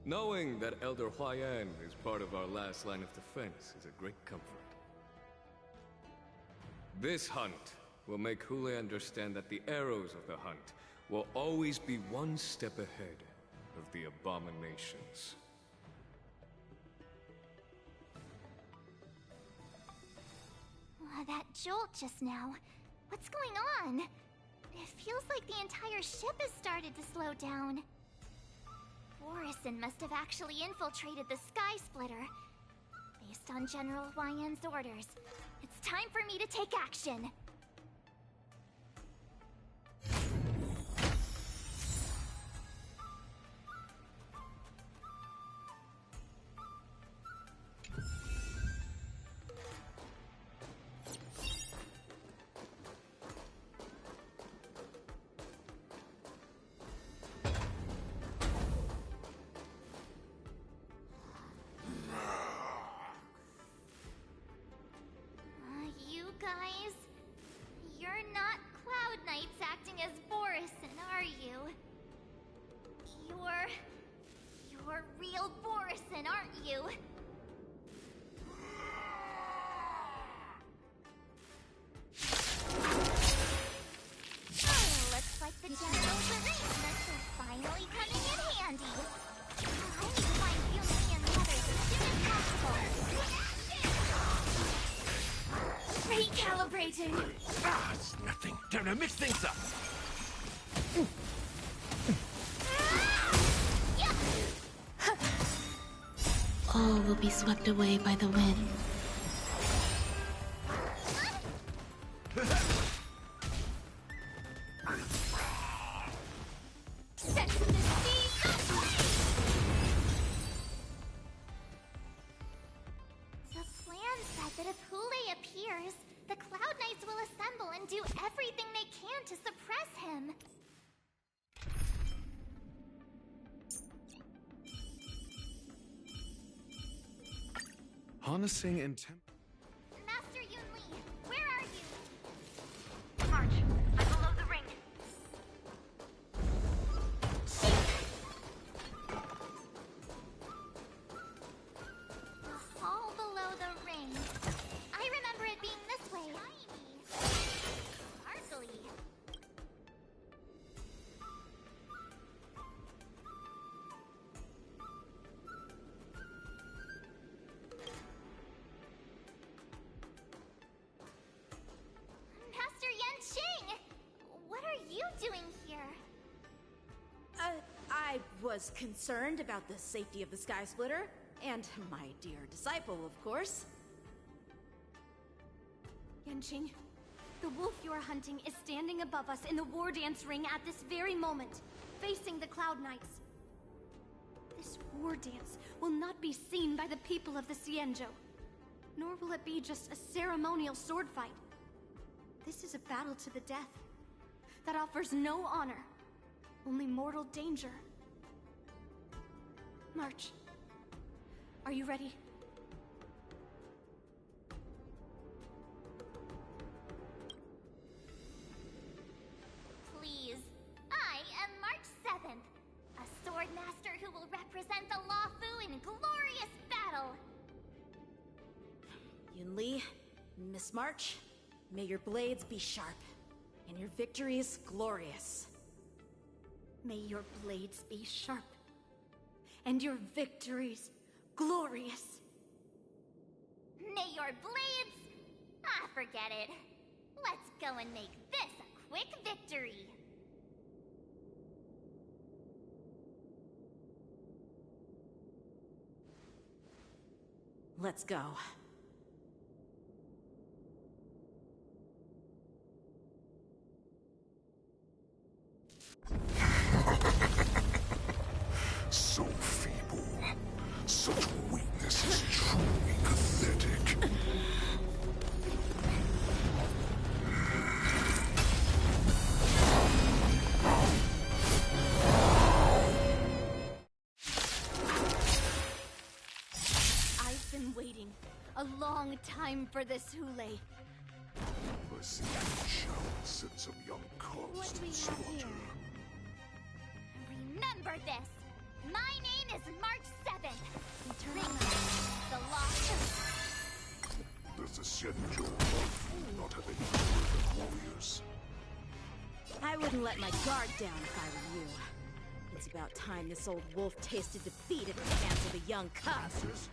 Knowing that Elder Huayan is part of our last line of defense is a great comfort. This hunt will make Hule understand that the arrows of the hunt will always be one step ahead of the abominations. That jolt just now. What's going on? It feels like the entire ship has started to slow down. Borisin must have actually infiltrated the Sky Splitter. Based on General Huayan's orders, it's time for me to take action. Guys, you're not Cloud Knights acting as Borisin, are you? You're real Borisin, aren't you? Oh, looks like the General's arrangements are finally coming in handy. I need to find Yumi and the others as soon as possible. Recalibrating! Ah, it's nothing. Time to mix things up. All will be swept away by the wind. Harnessing and Master Yunli, where are you? March, I'm below the ring. The hall below the ring. I remember it being this way. Shiny. Sparkly. Doing here? I was concerned about the safety of the Sky Splitter, and my dear disciple, of course. Yanqing, the wolf you are hunting is standing above us in the war dance ring at this very moment, facing the Cloud Knights. This war dance will not be seen by the people of the Xianzhou, nor will it be just a ceremonial sword fight. This is a battle to the death that offers no honor, only mortal danger. March, are you ready? Please. I am March 7th, a sword master who will represent the Lawfu in glorious battle. Yunli, Miss March, may your blades be sharp, and your victories glorious. May your blades be sharp, and your victories glorious. May your blades... Ah, forget it. Let's go and make this a quick victory. Let's go. So feeble. Such weakness is truly pathetic. I've been waiting a long time for this, Hule. Mercy shall send some young cubs What do to we have slaughter. here? Remember this. My name is March 7th. The Lost. Does the Xianzhou not have any further warriors? I wouldn't let my guard down if I were you. It's about time this old wolf tasted defeat at the hands of the young cubs.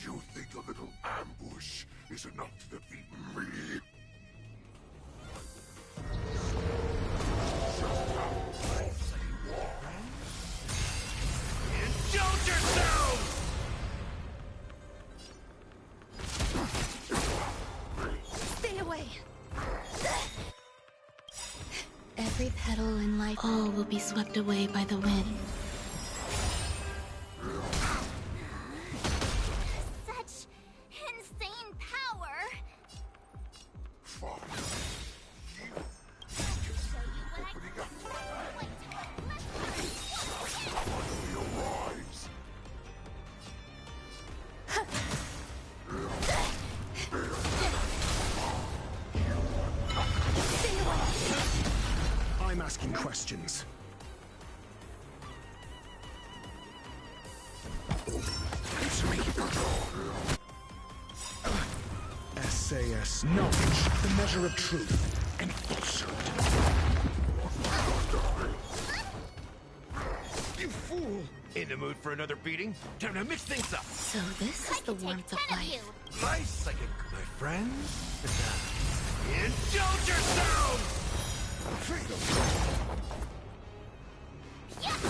You think a little ambush is enough to defeat me? Indulge yourselves! Stay away! Every petal in life, all will be swept away by the wind. Such insane power. I'm asking questions. SAS knowledge, the measure of truth and falsehood. You fool! In the mood for another beating? Time to mix things up! So this is the warmth of life. My psychic, my friend. Indulge yourselves! Freedom! Yes!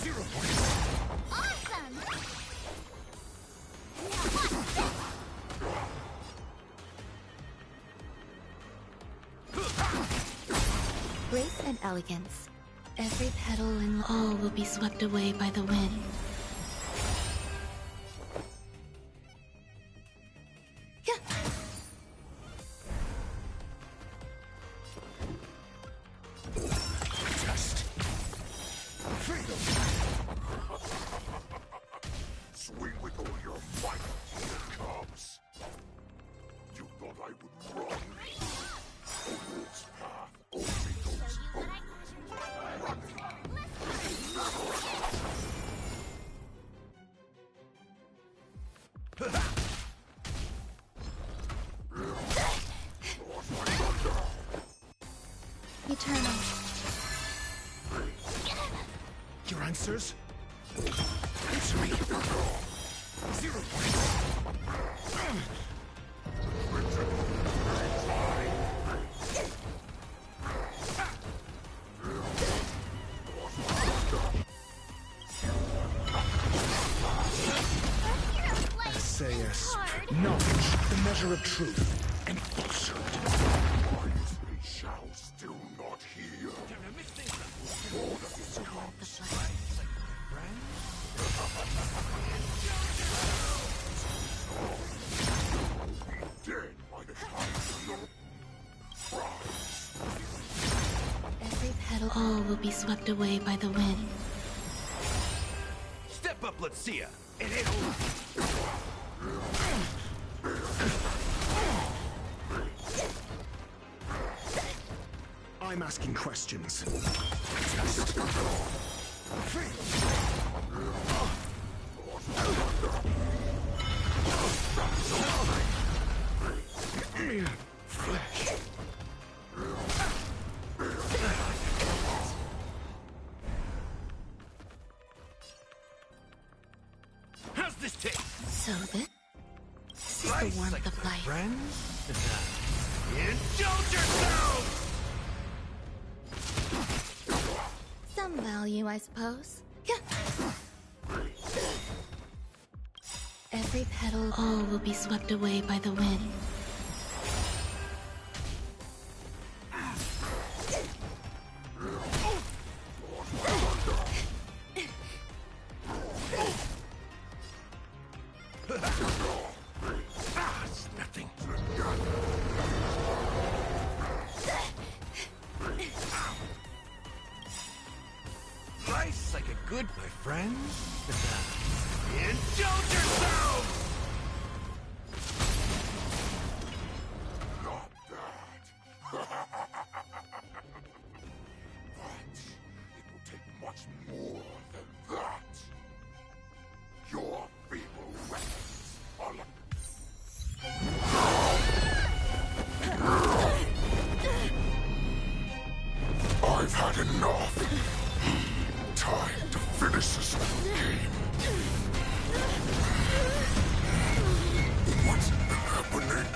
0 points! Awesome! Grace and elegance. Every petal and all will be swept away by the wind. Just freedom. Swing with all your might, here comes. You thought I would run? A wolf's path only goes home. Running. Eternal. Your answers? Answer me. 0 points. SAS knowledge, the measure of truth and falsehood. They shall still not hear. All of its comes. all will be swept away by the wind. Step up, let's see ya! It ain't over! I'm asking questions. Flesh. How's this taste? So this is the warmth of life. Friends? Indulge yourselves! Some value, I suppose. Yeah. Every petal, all will be swept away by the wind. It's nothing. Life's like a good, my friends. Indulge yourselves! Not that. But it will take much more than that. Your feeble weapons are like... I've had enough. Time to finish this game. What's happening?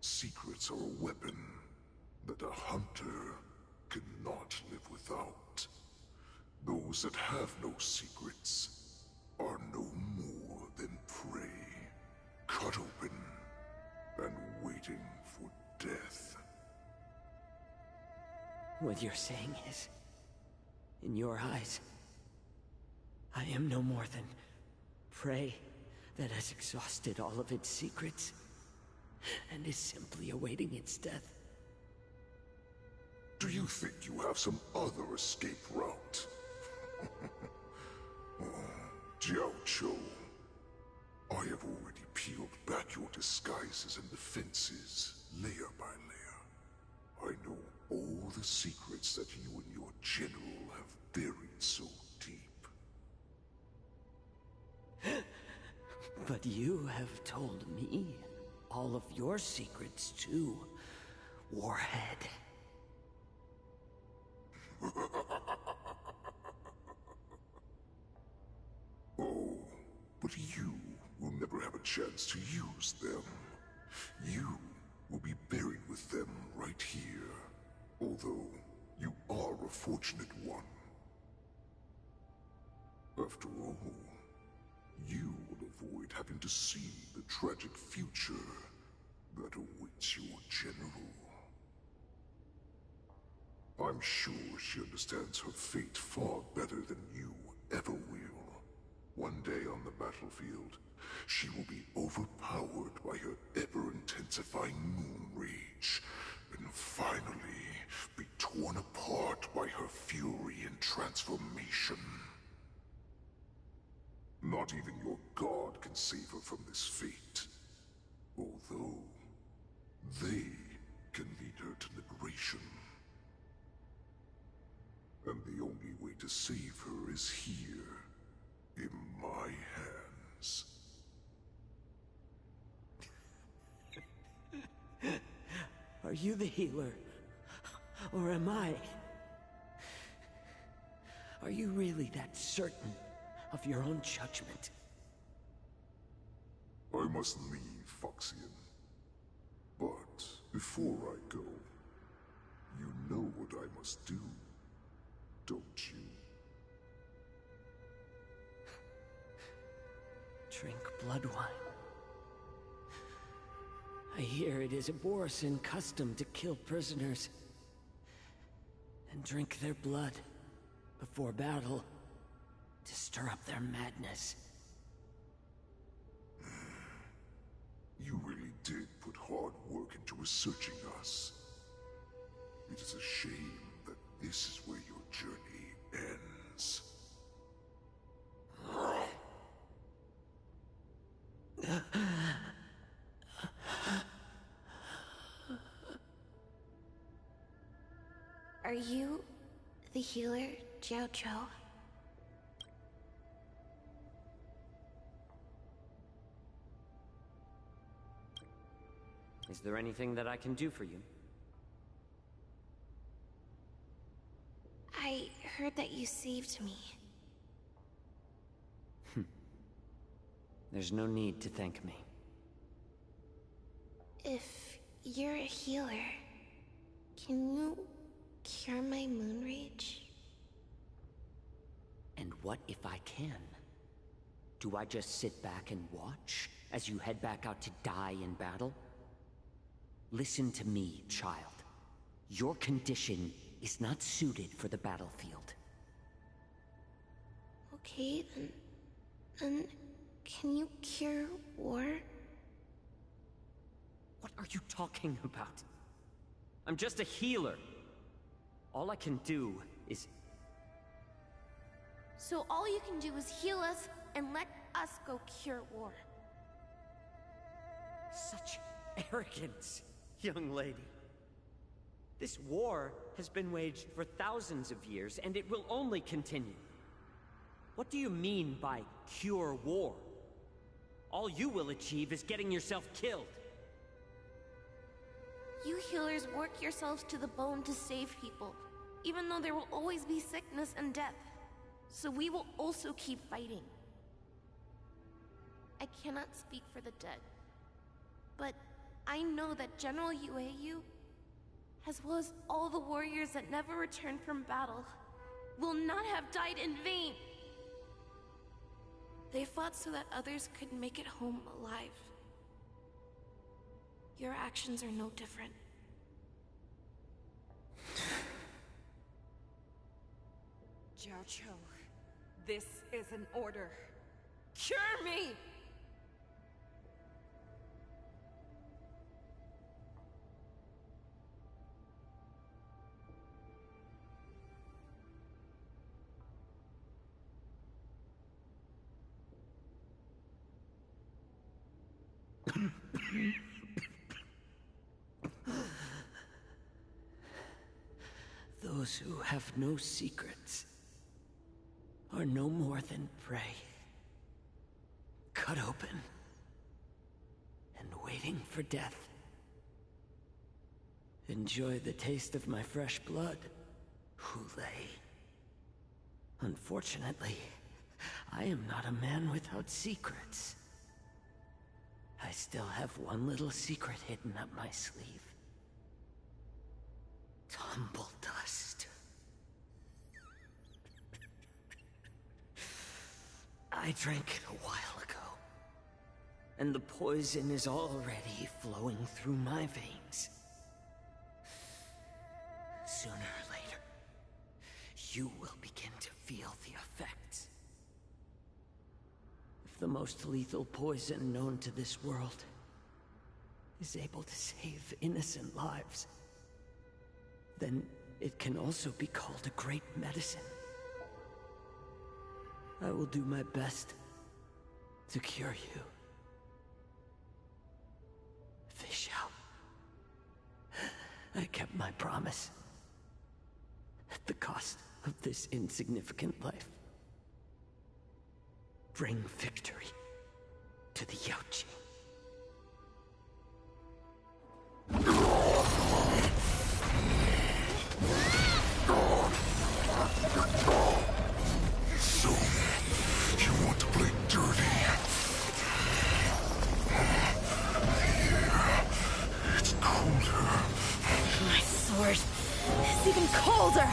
Secrets are a weapon that a hunter cannot live without. Those that have no secrets are no more than prey, cut open and waiting for death. What you're saying is, in your eyes, I am no more than prey that has exhausted all of its secrets and is simply awaiting its death. Do you think you have some other escape route? Jiao Cho, I have already peeled back your disguises and defenses, layer by layer. I know all the secrets that you and your general have buried so deep. But you have told me all of your secrets too, Warhead. Oh, but you will never have a chance to use them. You will be buried with them right here. Although, you are a fortunate one. After all, you will avoid having to see the tragic future that awaits your general. I'm sure she understands her fate far better than you ever will. One day on the battlefield, she will be overpowered by her ever-intensifying moon rage, and finally be torn apart by her fury and transformation. Not even your god can save her from this fate, although they can lead her to liberation. And the only way to save her is here, in my hands. Are you the healer? Or am I? Are you really that certain of your own judgment? I must leave, Foxian. But before I go, you know what I must do, don't you? Drink blood wine. I hear it is a Borisin custom to kill prisoners and drink their blood before battle to stir up their madness. You really did put hard work into researching us. It is a shame that this is where your journey ends. Are you the healer, Jiao Cho? Is there anything that I can do for you? I heard that you saved me. There's no need to thank me. If you're a healer, can you cure my moon rage? And what if I can? Do I just sit back and watch as you head back out to die in battle? Listen to me, child. Your condition is not suited for the battlefield. Okay, then can you cure war? What are you talking about? I'm just a healer. All I can do is... So all you can do is heal us and let us go cure war. Such arrogance, young lady. This war has been waged for thousands of years, and it will only continue. What do you mean by cure war? All you will achieve is getting yourself killed. You healers work yourselves to the bone to save people, even though there will always be sickness and death. So we will also keep fighting. I cannot speak for the dead, but I know that General Yueyu, as well as all the warriors that never returned from battle, will not have died in vain. They fought so that others could make it home alive. Your actions are no different. Jiao Cho, this is an order. Cure me! Those who have no secrets are no more than prey. Cut open and waiting for death. Enjoy the taste of my fresh blood, Hulei. Unfortunately, I am not a man without secrets. I still have one little secret hidden up my sleeve. Tumble dust. I drank it a while ago, and the poison is already flowing through my veins. Sooner or later, you will begin to feel the effects. If the most lethal poison known to this world is able to save innocent lives, then it can also be called a great medicine. I will do my best to cure you. Fish out. I kept my promise. At the cost of this insignificant life. Bring victory to the Yaoqing. So, you want to play dirty? Yeah, it's colder. My sword is even colder!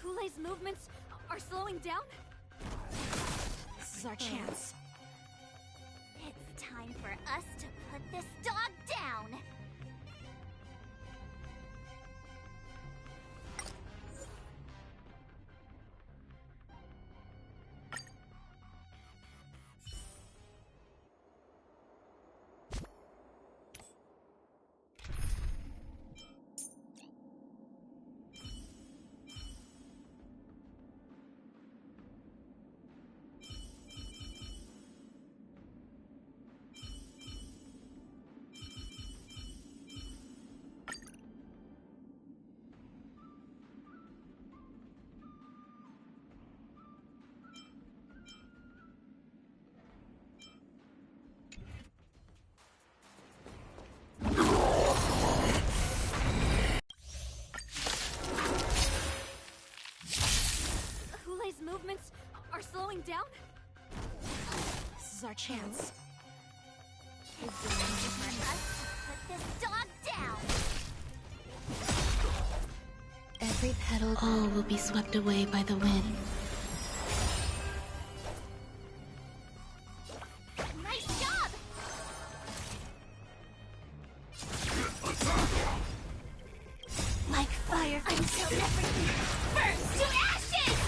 Hulei's movements are slowing down? This is our chance. It's time for us to put this dog down! is our chance. Put this dog down! Every petal, all will be swept away by the wind. Nice job! Like fire, Until everything burns to ashes!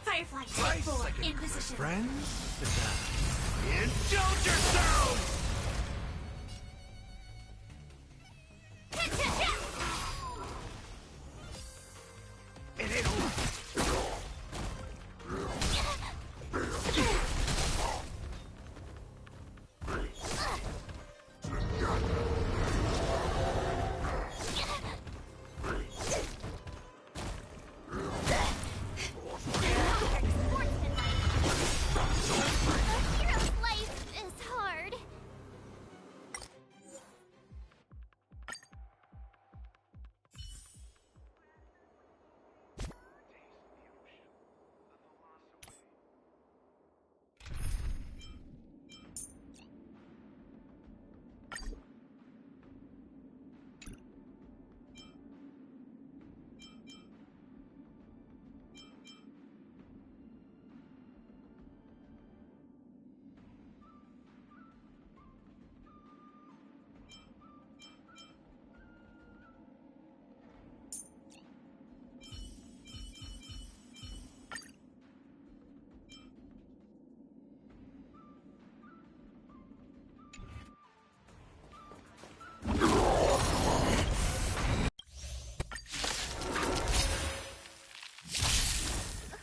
Firefly, take forward, in position. Friends? Indulge yourselves! It ain't over. A hero's life is hard.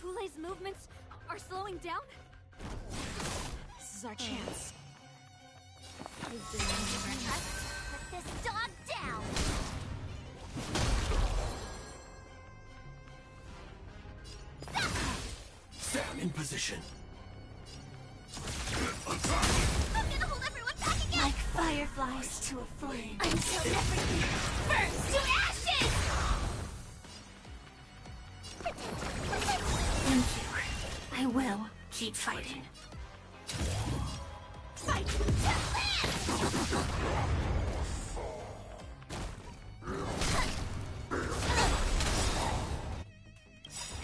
Hule's movements are slowing down? This is our chance. Put this dog down! Sam in position. I'm gonna hold everyone back again! like fireflies to a flame. Until everything burns to ashes! Thank you. I will keep fighting. Fight to live!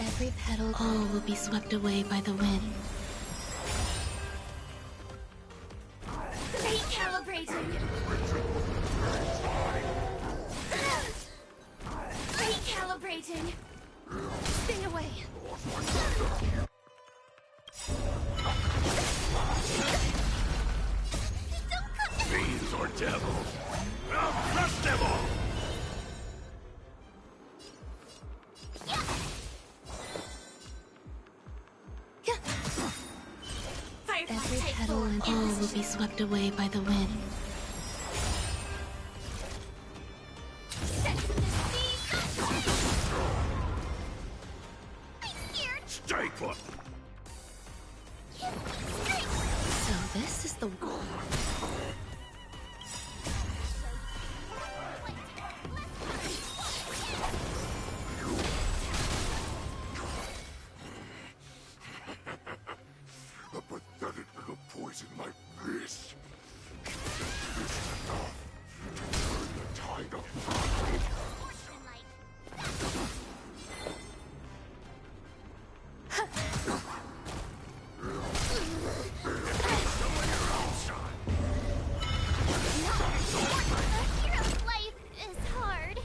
Every petal, all will be swept away by the wind. Recalibrating! Recalibrating! Stay away! Fiends or devils, I'll crush them all! Every petal and all will be swept away by the wind. Stay put! So this is the... A pathetic little poison like this. It's enough to turn the tide of battle. A hero's life is hard.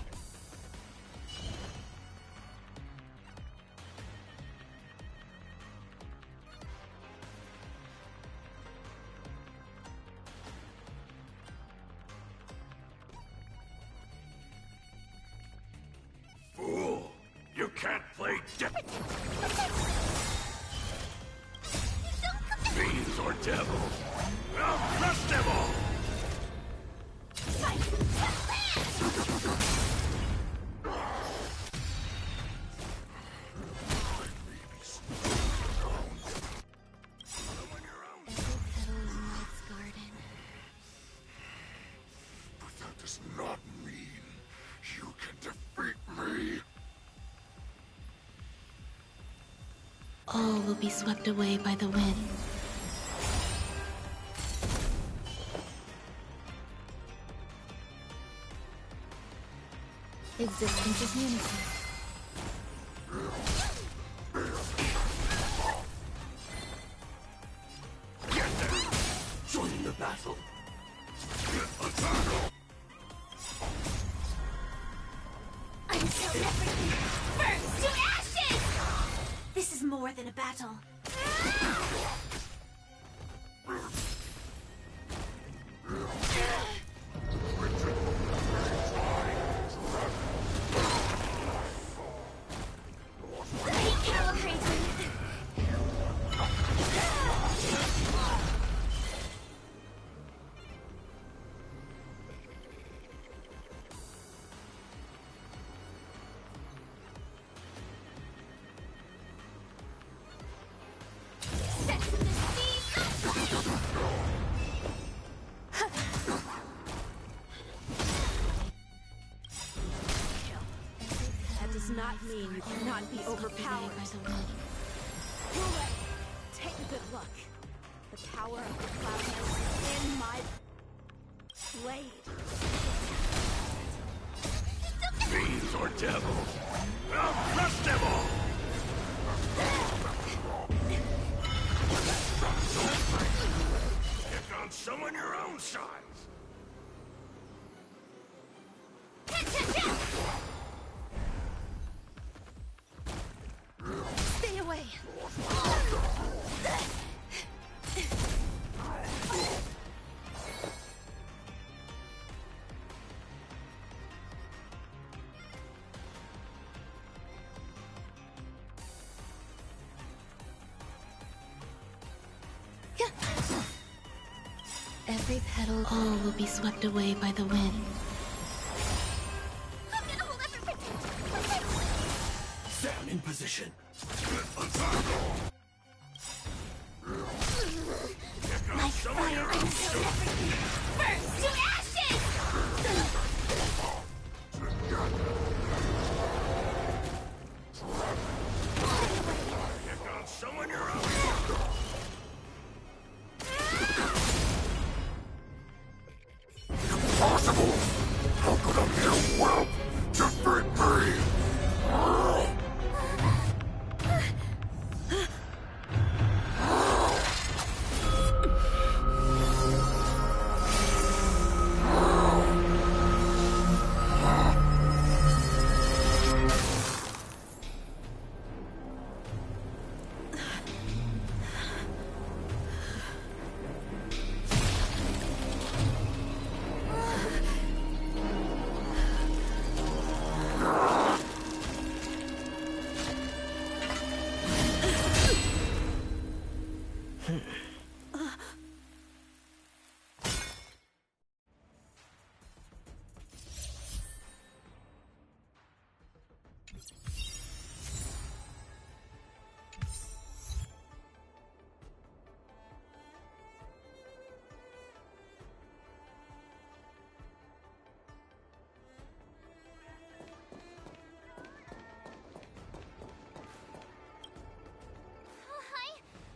Fool! You can't play dead. Fiends or devils, I'll crush them all! Every petal in Light's garden. But that does not mean you can defeat me. will be swept away by the wind. Existence is unity. Join the battle. Until everything burns to ashes! This is more than a battle. That does not mean you cannot be overpowered. Duel, take a good look. The power of the Cloud Knights is in my blade. Fiends or devils, I'll crush them all! Pick on someone your own size! Stay away! Every petal, all will be swept away by the wind. I'm gonna hold up and protect. Stand in position. My fire until everything burns to ashes! Pick on someone your own. Impossible! How could a mere whelp defeat me?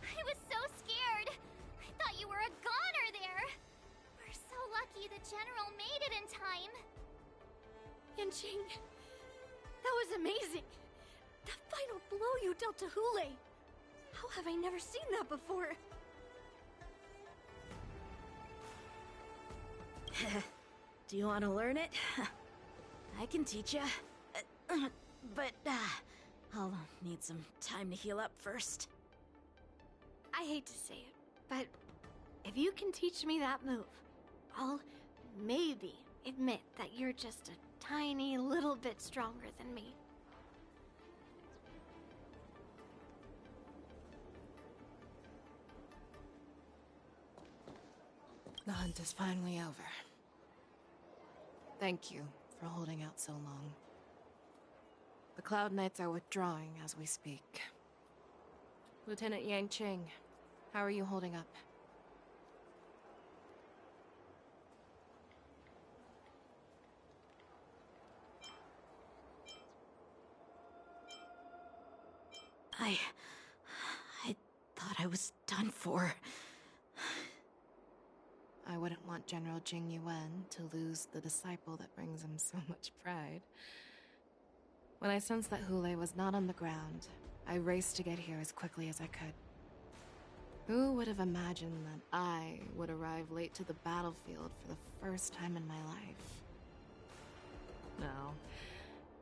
I was so scared. I thought you were a goner there. We're so lucky the General made it in time. Yanqing, that was amazing. That final blow you dealt to Hule. How have I never seen that before? Do you want to learn it? I can teach you. But, I'll need some time to heal up first. I hate to say it, but if you can teach me that move, I'll maybe admit that you're just a tiny little bit stronger than me. The hunt is finally over. Thank you for holding out so long. The Cloud Knights are withdrawing as we speak. Lieutenant Yanqing, how are you holding up? I thought I was done for. I wouldn't want General Jing Yuan to lose the disciple that brings him so much pride. When I sensed that Hule was not on the ground, I raced to get here as quickly as I could. Who would have imagined that I would arrive late to the battlefield for the first time in my life? No.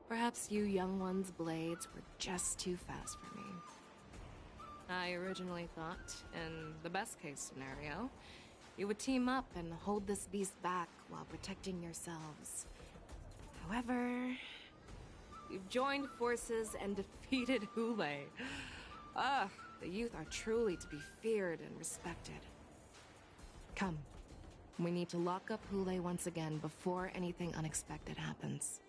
Perhaps you young ones' blades were just too fast for me. I originally thought, in the best-case scenario, you would team up and hold this beast back while protecting yourselves. However, you've joined forces and defeated Hule. The youth are truly to be feared and respected. Come. We need to lock up Hule once again before anything unexpected happens.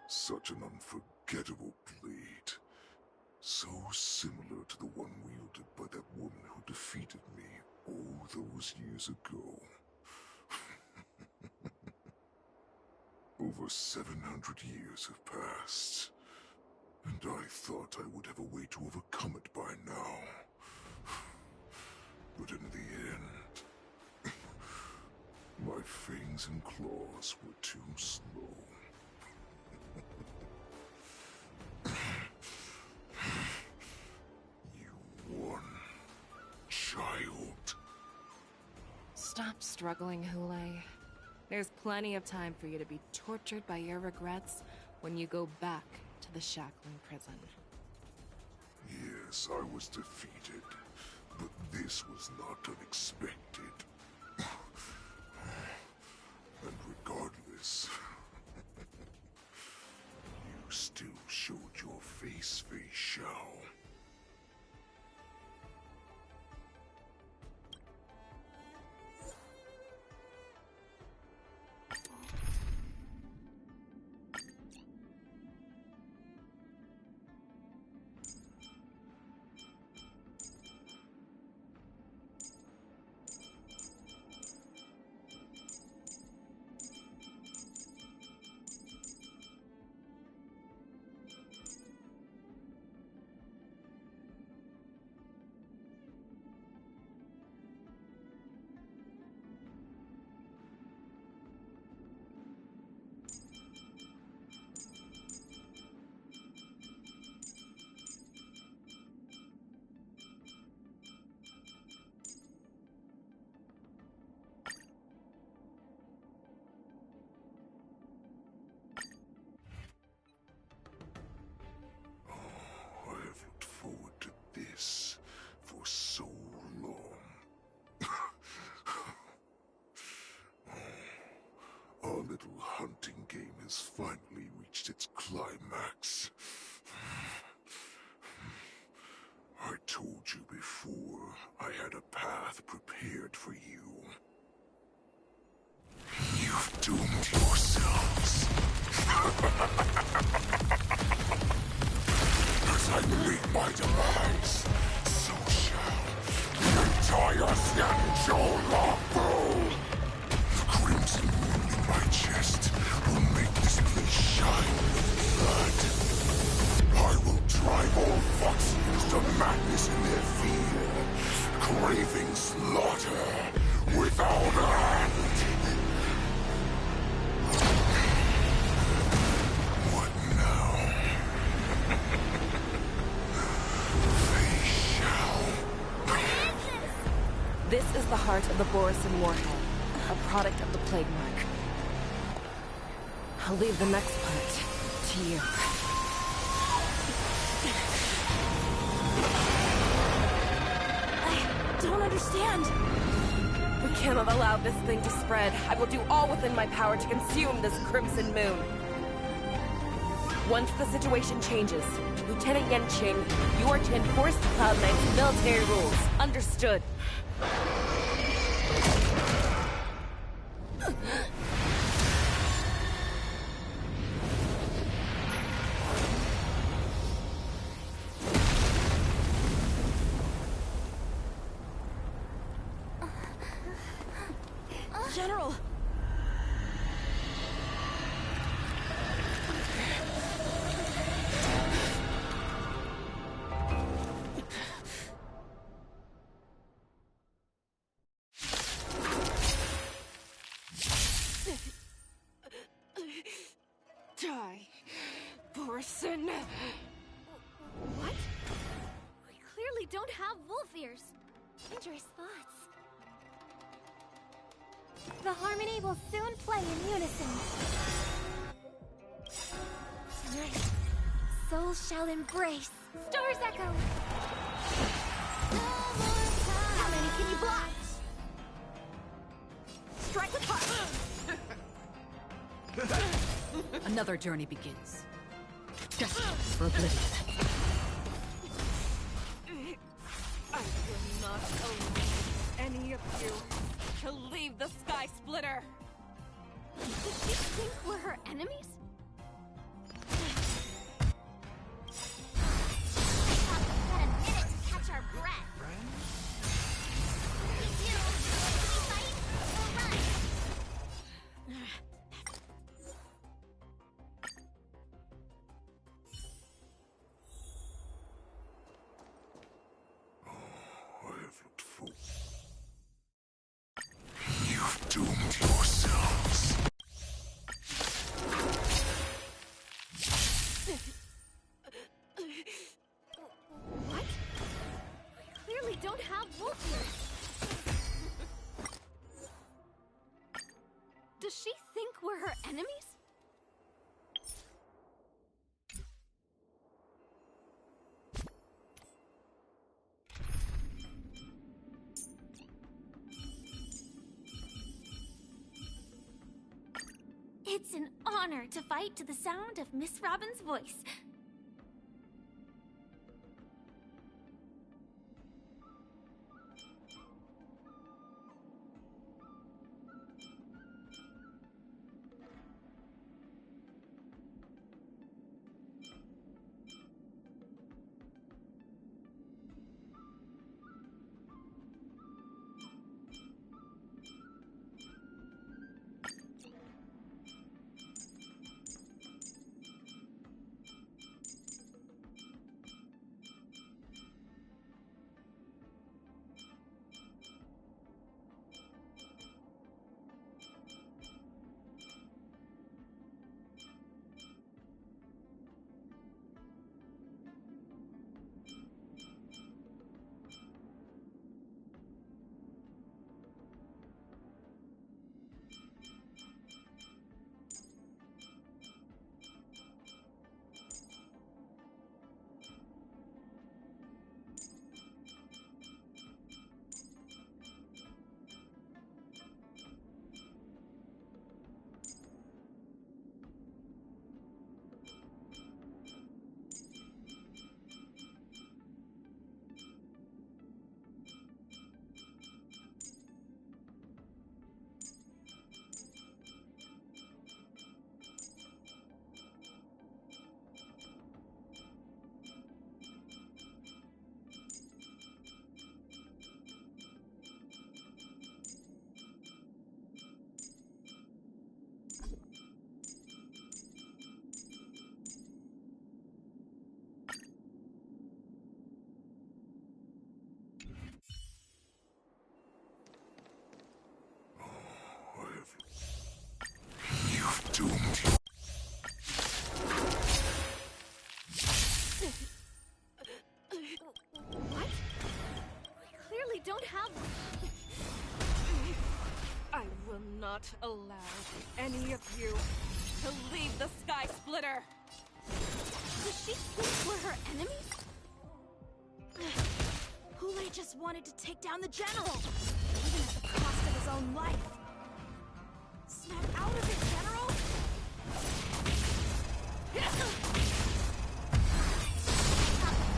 Such an unforgettable blade. So similar to the one wielded by that woman who defeated me all those years ago. Over 700 years have passed, and I thought I would have a way to overcome it by now. But in the end, my fangs and claws were too slow. Stop struggling, Hule. There's plenty of time for you to be tortured by your regrets when you go back to the shackling prison. Yes, I was defeated, but this was not unexpected. And regardless, you still showed your face, Fei Xiao. Little hunting game has finally reached its climax. I told you before, I had a path prepared for you. You've doomed yourselves. As I meet my demise, so shall the entire Xianzhou Longbow. The crimson wound in my chest will make this place part of the Borisin warhead, a product of the plague mark. I'll leave the next part to you. I don't understand. We can't have allowed this thing to spread. I will do all within my power to consume this Crimson Moon. Once the situation changes, Lieutenant Yenqing, you are to enforce the Cloud Knight's military rules. Understood. General! Die, Borisin! What? We clearly don't have wolf ears. Dangerous thoughts. The harmony will soon play in unison. Tonight, souls shall embrace. Stars echo. How many can you block? Strike with heart! Another journey begins. Destined for oblivion. I will not allow any of you to leave the Sky Splitter! Did she think we're her enemies? We've got a minute to catch our breath. We do. We fight or run. I have looked fool. You've doomed yourselves. What? We clearly don't have wolf ears. Does she think we're her enemies? It's an honor to fight to the sound of Miss Robin's voice. not allow any of you to leave the Sky Splitter! Does she think we're her enemies? Hule just wanted to take down the general, even at the cost of his own life. Snap out of it, General!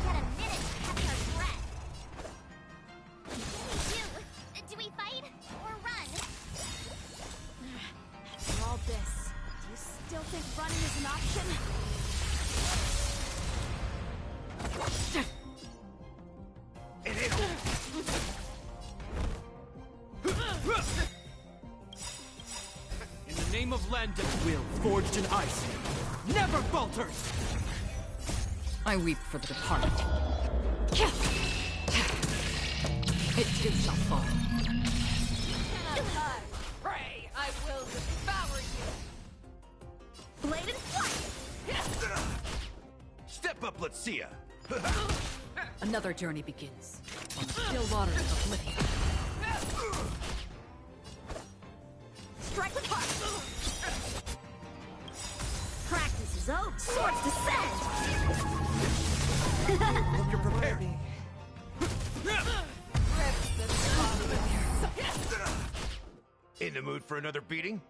Get a minute to catch our breath. What do we do? Do we fight or run? After all this, do you still think running is an option? In the name of land and will, forged in ice, never falters! I weep for the departed. It too shall fall. Pray, I will devour you! Blade and flight! Step up, let's see ya! Another journey begins on the still waters of Oblivion. Strike with heart! Practice is over. Swords descend! Hope you're prepared. In the mood for another beating?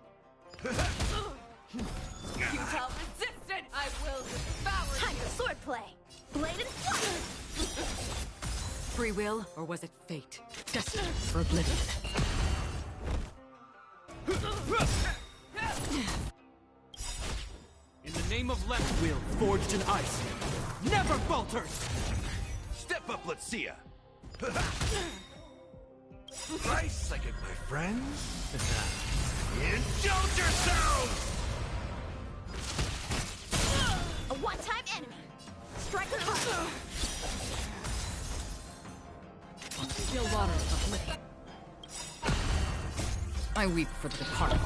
Futile resistance! I will devour Time for swordplay! Blade and flight! Free will, or was it fate? Destined for oblivion. In the name of left will, forged in ice, never falters! Step up, let's see ya! Nice second, my friends! Indulge yourselves! A one-time enemy! Strike with heart! On still waters of Oblivion. I weep for the departed.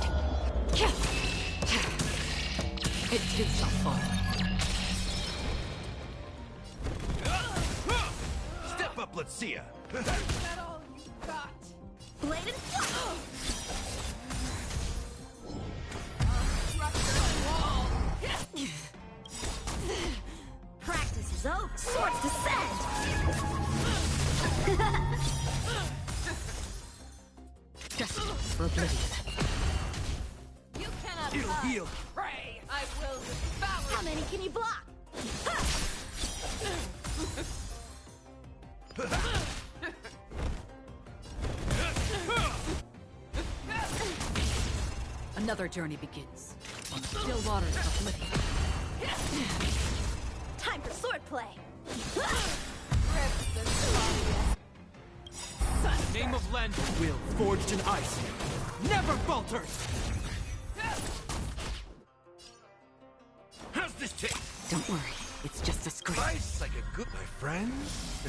It too shall fall. Step up, let's see ya! Is that all you got? Blade and flight! Practice is over. Swords descend! Destined for oblivion. You cannot It'll hide. heal. Pray, I will devour How many can you block? Another journey begins on the still waters of Oblivion. Time for swordplay! In the name of land and will, forged in ice, never falters! How's this taste? Don't worry, it's just a scrape. Nice like a good, my friends.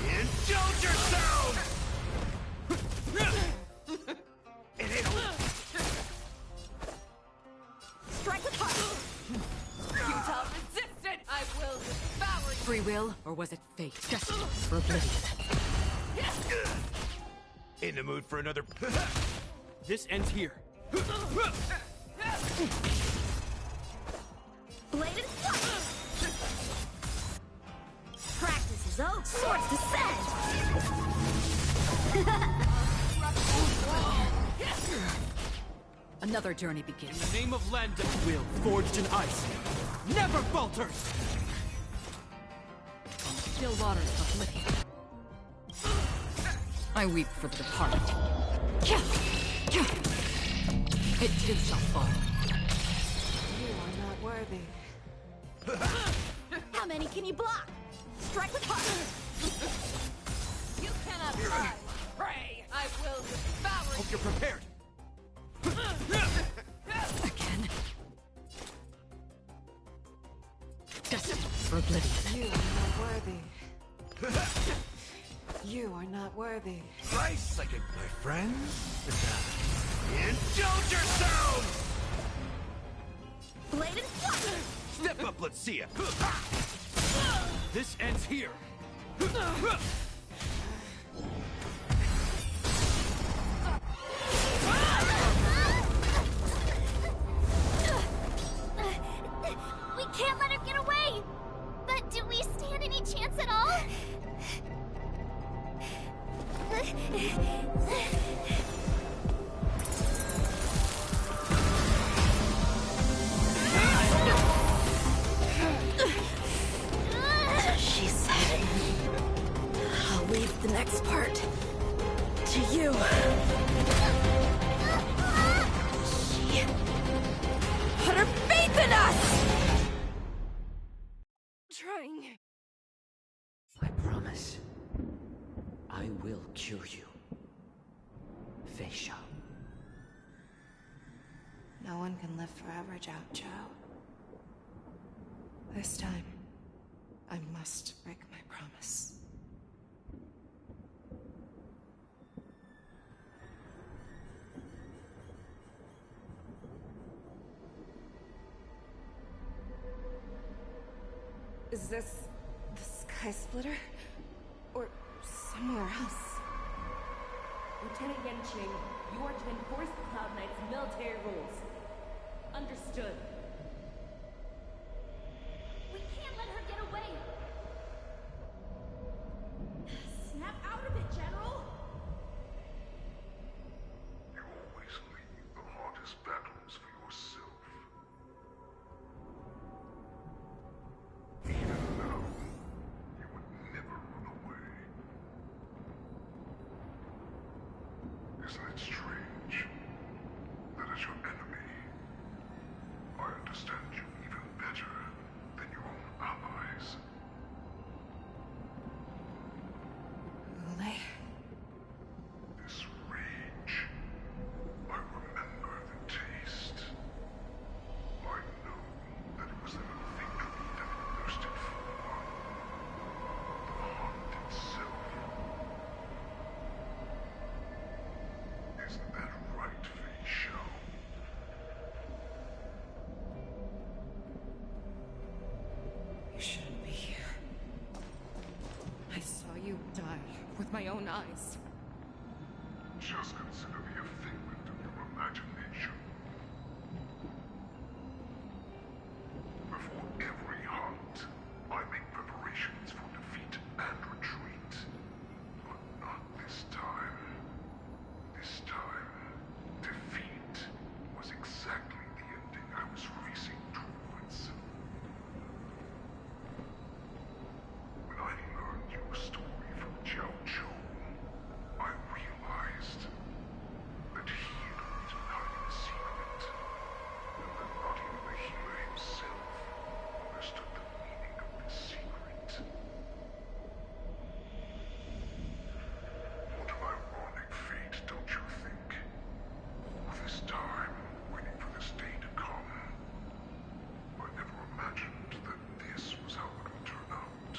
Indulge yourselves! It ain't over. Strike with heart! Futile resistance! I will devour you! Free will, or was it fate? Destined for oblivion. In the mood for another... This ends here. Blade and flight! Practice is over. Swords descend! Another journey In begins. the name of land and will, forged in ice, never falters! On the still waters of Oblivion. I weep for the departed. It too shall fall. You are not worthy. How many can you block? Strike with heart! You cannot hide. Pray, I will devour you! Hope you're prepared. Again. Destined for oblivion. You are not worthy. You are not worthy. Nice like a... My friends. Indulge yourselves! Blade and flight! Step up, let's see ya! This ends here. Yes. I will cure you. Feisha. No one can live forever, Jiao Chao. This time, I must break my promise. Is this the Sky Splitter? Or somewhere else? Lieutenant Yanqing, you are to enforce the Cloud Knight's military rules. Understood. We can't let her get away! Snap out of it, General! You always leave the hardest battles for yourself. Even now, you would never run away. Isn't it strange that as your enemy, I understand you even better than your own allies? Ulay? This rage, I remember the taste. I know that it was the victory that it thirsted for. The hunt itself. Isn't that right, Fei Shao? You shouldn't be here. I saw you die with my own eyes. Just consider me a figment of your imagination. Before every hunt, I make preparations for defeat and retreat. But not this time. This time, defeat was exactly the ending I was racing towards. When I learned your story from Jiao Chou, I realized that he had only been hiding a secret, and that not even the healer himself understood the meaning of this secret. What an ironic fate, don't you think? All this time, waiting for this day to come. I never imagined that this was how it would turn out.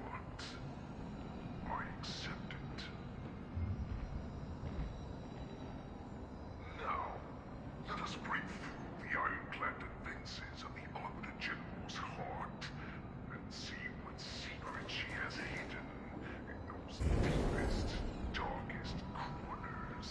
But I accept it. Now, let us break through the ironclad defenses of the Arbiter General's heart and see what secret she has hidden in those deepest, darkest corners.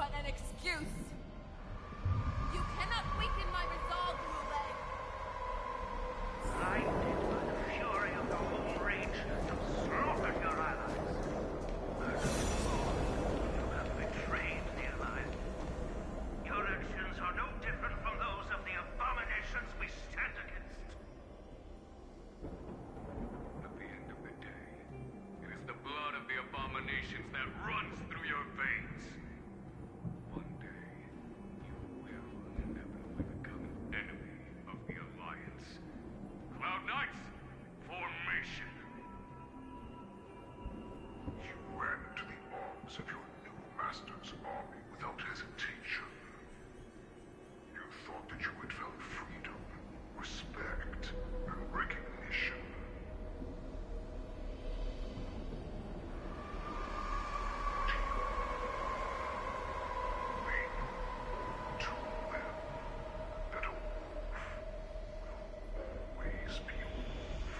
but an excuse. You cannot weaken my resolve, Lule. Blinded by the fury of your own rage, you slaughtered your allies. You have betrayed the Alliance. Your actions are no different from those of the abominations we stand against. At the end of the day, it is the blood of the abominations that runs through your veins. One day, you will inevitably become an enemy of the Alliance. Cloud Knights, formation! You ran into the arms of your new master's army without hesitation. You thought that you had found freedom, respect, and recognition. That a wolf will always be a wolf.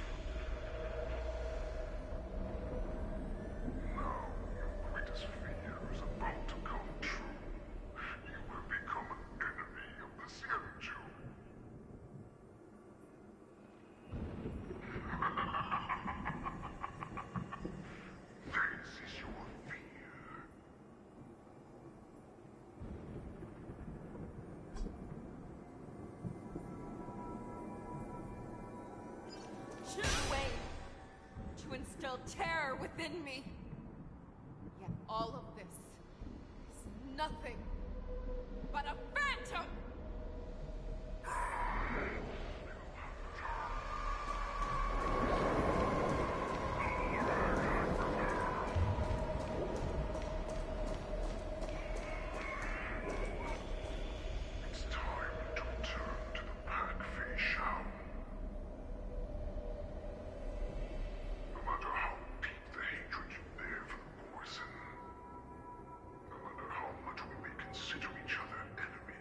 Now your greatest fear is about to come true. You will become an enemy of the Xianzhou. This is your fear. Choose a way to instill terror within me. Yet all of this is nothing but a phantom! It's time to return to the Pack Fei Shao. No matter how deep the hatred you bear for the Borison, no matter how much we may consider each other enemies,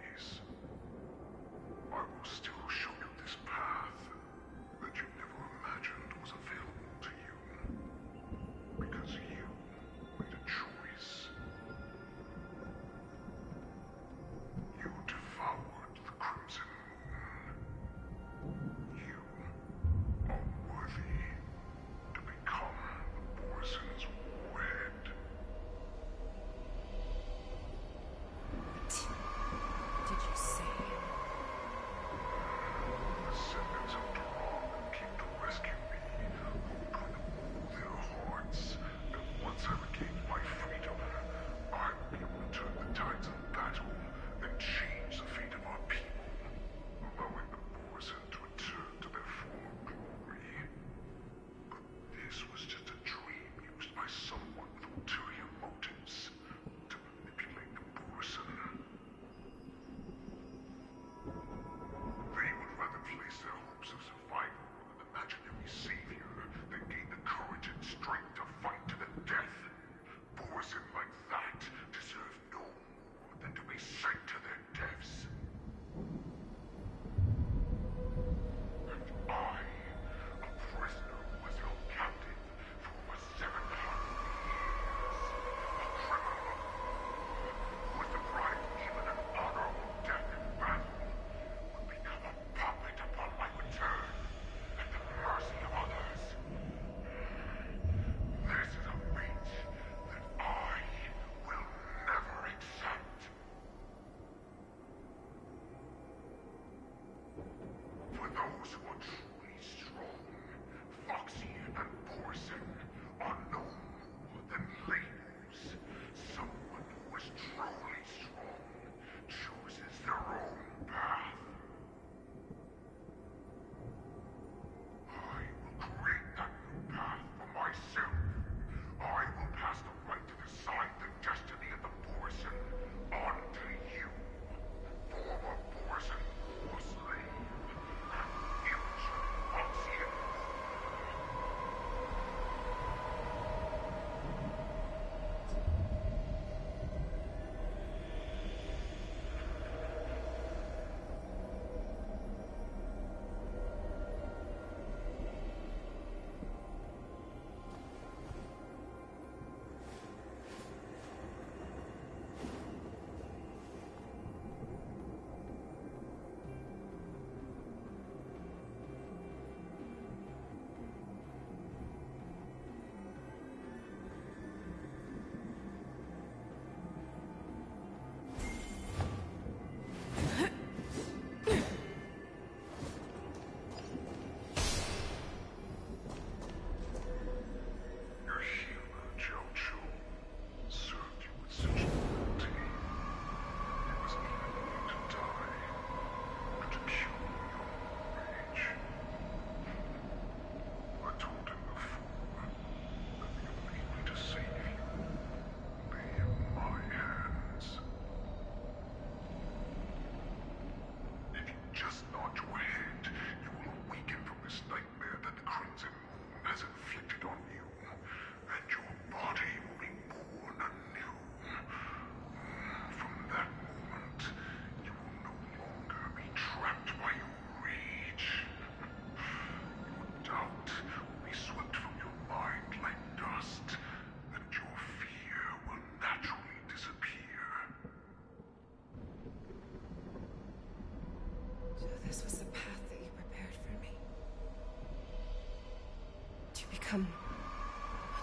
become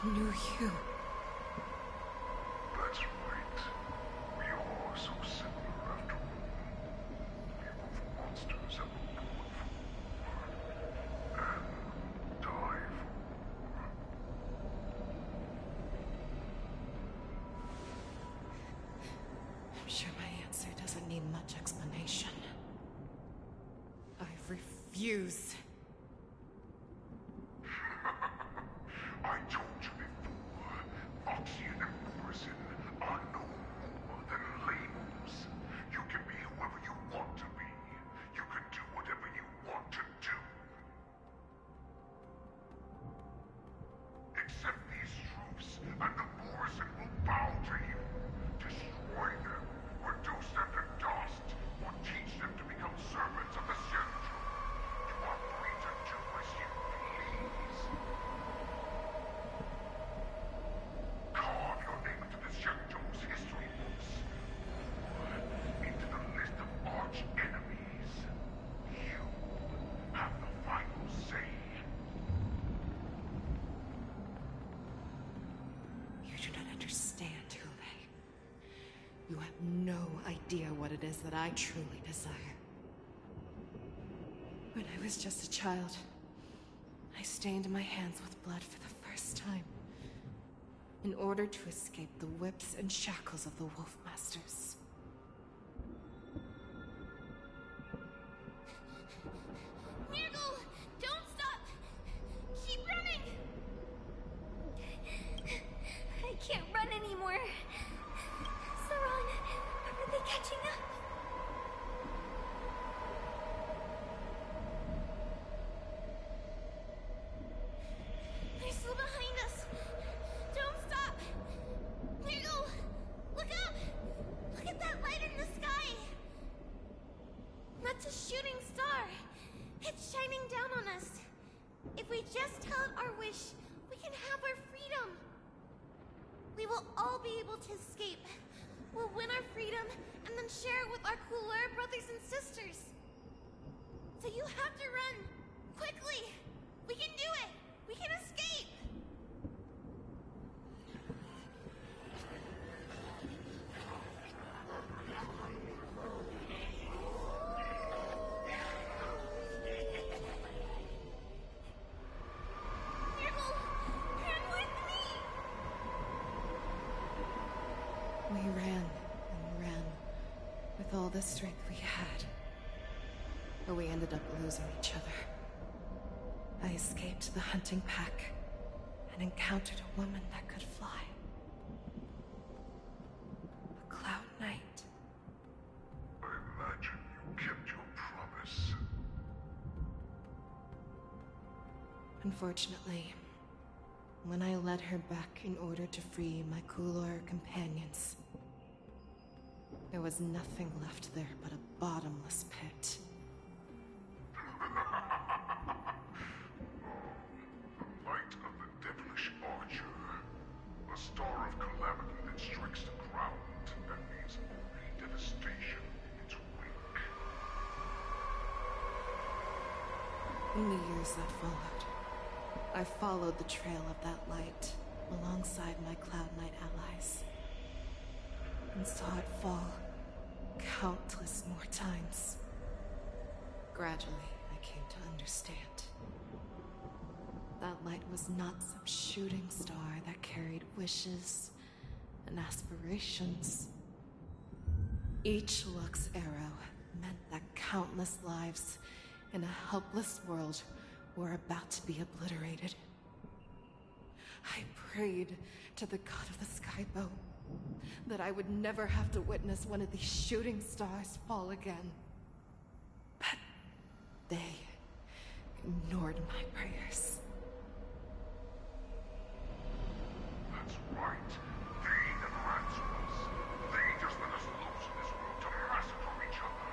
a new you. That's right. We are so similar after all. We are both monsters and were born for war. And die for war. I'm sure my answer doesn't need much explanation. I refuse. I told you before, Foxian and Morrison are no more than labels. You can be whoever you want to be. You can do whatever you want to do. Accept these truths, and the Morrison will bow to you. Destroy them, reduce them to dust, or teach them to become servants of the Central. You are free to do as you please. Carve your name into the Central's history books, or into the list of arch enemies. You have the final say. You do not understand, Hule. You have no idea what it is that I truly desire. When I was just a child, I stained my hands with blood for the first time, in order to escape the whips and shackles of the Wolf Masters. Nirgal! Don't stop! Keep running! I can't run anymore. Saran, are they catching up? They're still behind us. Don't stop! Nirgal! Look up! Look at that light in the sky! That's a shooting star. It's shining down on us. If we just tell it our wish, we can have our freedom. We will all be able to escape. We'll win our freedom and then share it with our cooler brothers and sisters. So you have to run. Quickly. We can do it. We can escape. Nirgal, run with me. We ran and ran with all the strength we had. But we ended up losing each other. I escaped the hunting pack and encountered a woman that could fly. A Cloud Knight. I imagine you kept your promise. Unfortunately, when I led her back in order to free my Kulor companions, there was nothing left there but a bottomless pit. The light of the devilish archer. A star of calamity that strikes the ground and leaves only devastation in its wake. In the years that followed, I followed the trail of that light alongside my Cloud Knight allies, and saw it fall countless more times. Gradually, I came to understand. That light was not some shooting star that carried wishes and aspirations. Each Lux arrow meant that countless lives in a helpless world were about to be obliterated. I prayed to the god of the Skybow that I would never have to witness one of these shooting stars fall again. But they ignored my prayers. That's right. They never answer us. They just let us loose in this world to massacre each other.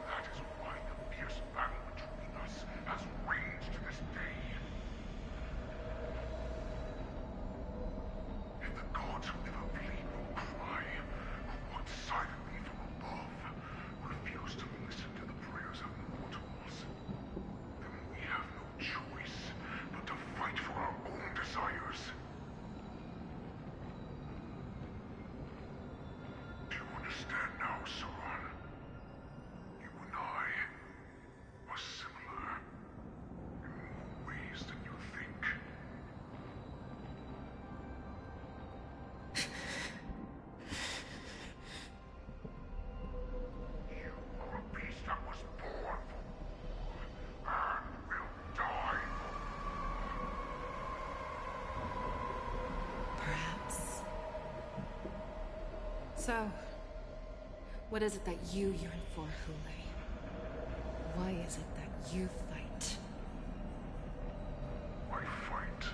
That is why the fierce battle between us has raged to this day. And the gods who never plead nor cry, who watch silently from above, refuse to listen to the prayers of mortals. Then we have no choice but to fight for our understand now, Sauron. You and I are similar in more ways than you think. You are a beast that was born for war and will die for war. Perhaps. So, what is it that you yearn for, Hule? Why is it that you fight? I fight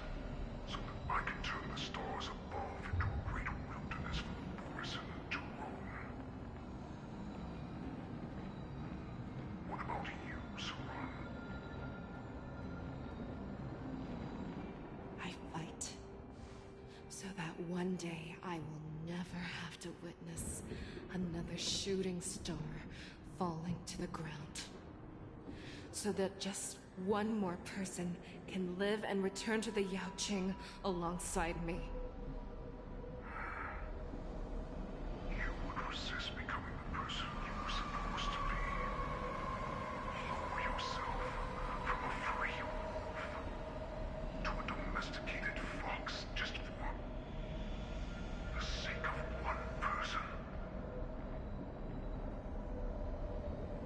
so that I can turn the stars above into a great wilderness for the Borisin to roam. What about you, Sauron? I fight so that one day I will never have to witness another shooting star falling to the ground. So that just one more person can live and return to the Yaoqing alongside me. You would resist becoming the person you were supposed to be. Lower yourself from a free wolf to a domesticated fox just for the sake of one person.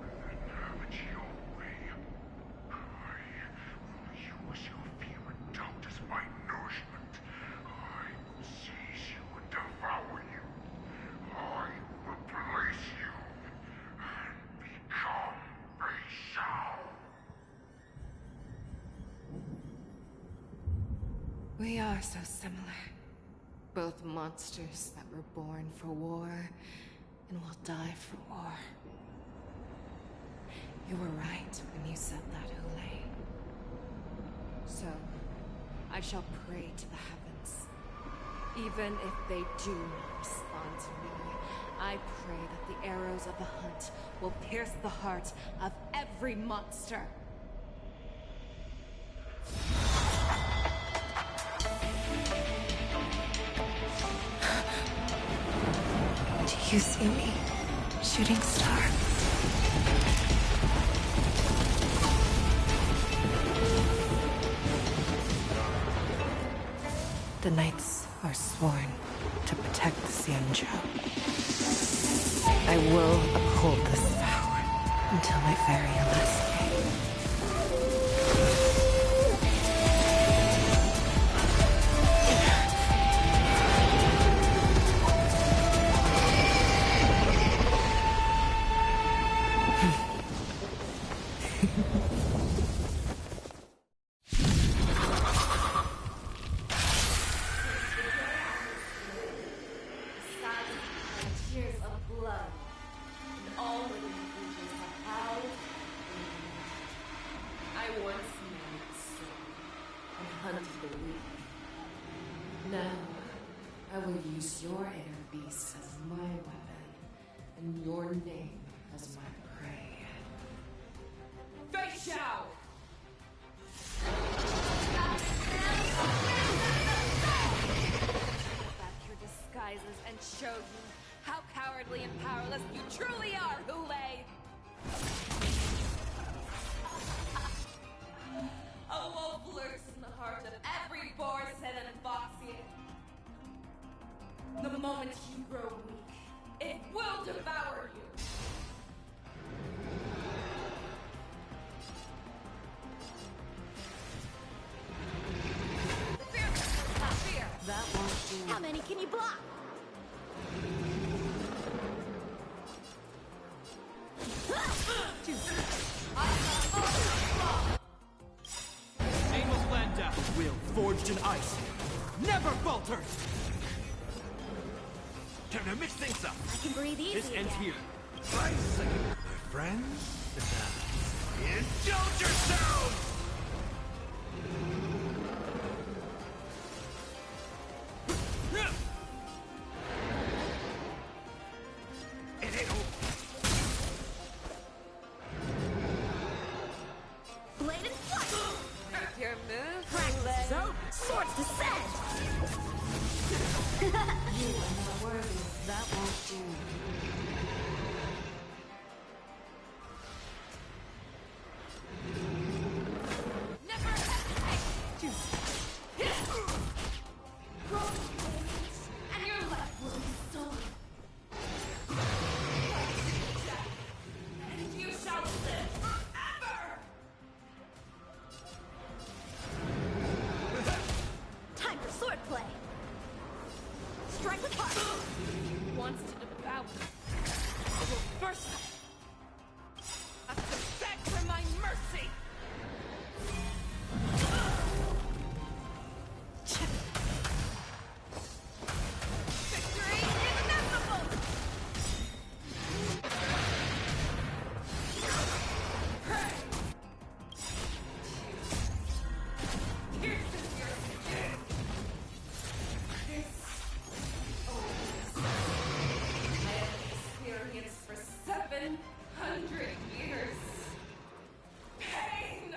Then have it your way. I will use your fear and doubt as my nourishment. I will seize you and devour you. I will place you and become a Shao. We are so similar. Both monsters that were born for war and will die for war. You were right when you said that, Hule. So, I shall pray to the heavens. Even if they do not respond to me, I pray that the arrows of the hunt will pierce the heart of every monster. Do you see me, shooting star? The knights are sworn to protect the Xianzhou. I will uphold this vow until my very last day. Tears of blood, and all living creatures have howled. I once knew the sword and hunted the weak. Now, I will use your inner beast as my weapon, and your name as my prey. Fei Xiao! Back your disguises and show you how cowardly and powerless you truly are, Hule! A wolf lurks in the heart of every Borisin and Foxian. The moment you grow weak, it will devour you! Fear! That won't do. How many can you block? Nameless land death will forged in ice. Never falters! Time to mix things up. I can breathe easy This ends again. here. Bicycle, my friends. Indulge yourselves! It ain't over. Blade and flight! Your move, Practice is over. Swords descend! You are not worthy. That won't do. wants to devour. I will burst them. I have to beg for my mercy. Victory is inevitable. Pray. Pierces your skin. This I have experienced for 700 years. Pain!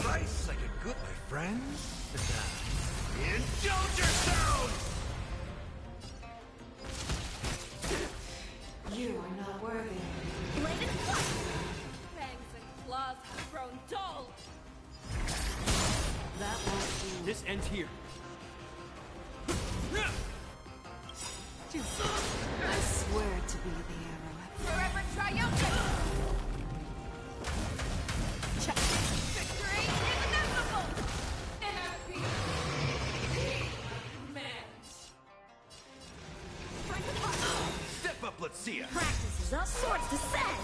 Nice, like a good, my friends. Indulge yourselves! You are not worthy. Fangs and claws have grown dull. That won't do. This ends here. I swear to be the arrow. Forever triumphant! Victory is inevitable! Enemy! Command! Step up, let's see ya. Practices up, swords descend!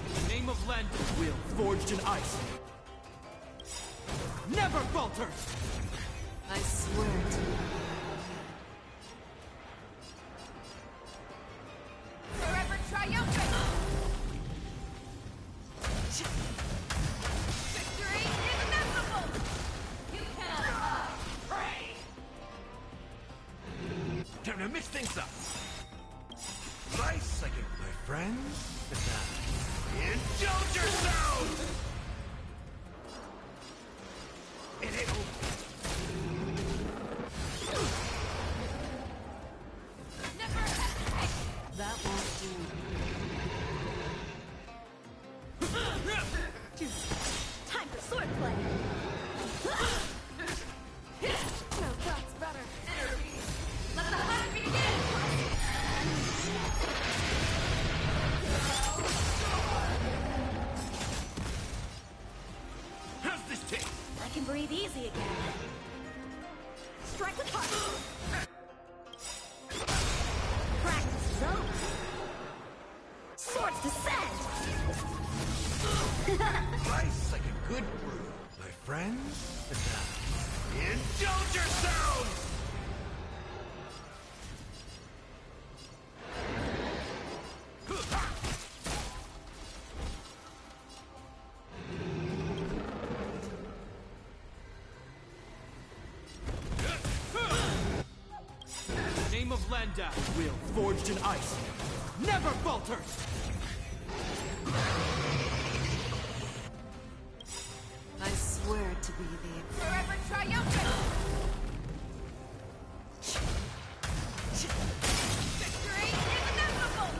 In the name of land and will, forged in ice. Never falter! I swear to you. Forever triumphant! Victory is inevitable! You cannot pray! Time to mix things up. Nice, like a my friends. Indulge yourselves! It ain't over. Never hesitate! That won't do. Time for swordplay! No, that's better. Energy! Let the hunt begin! How's this taste? I can breathe easy again. Strike with heart! Practice is over! Swords descend! Nice, like a good brew, my friends. Indulge yourselves! In the name of Landau, will, forged in ice. Never falter! I swear to be the... Forever triumphant! Victory is inevitable!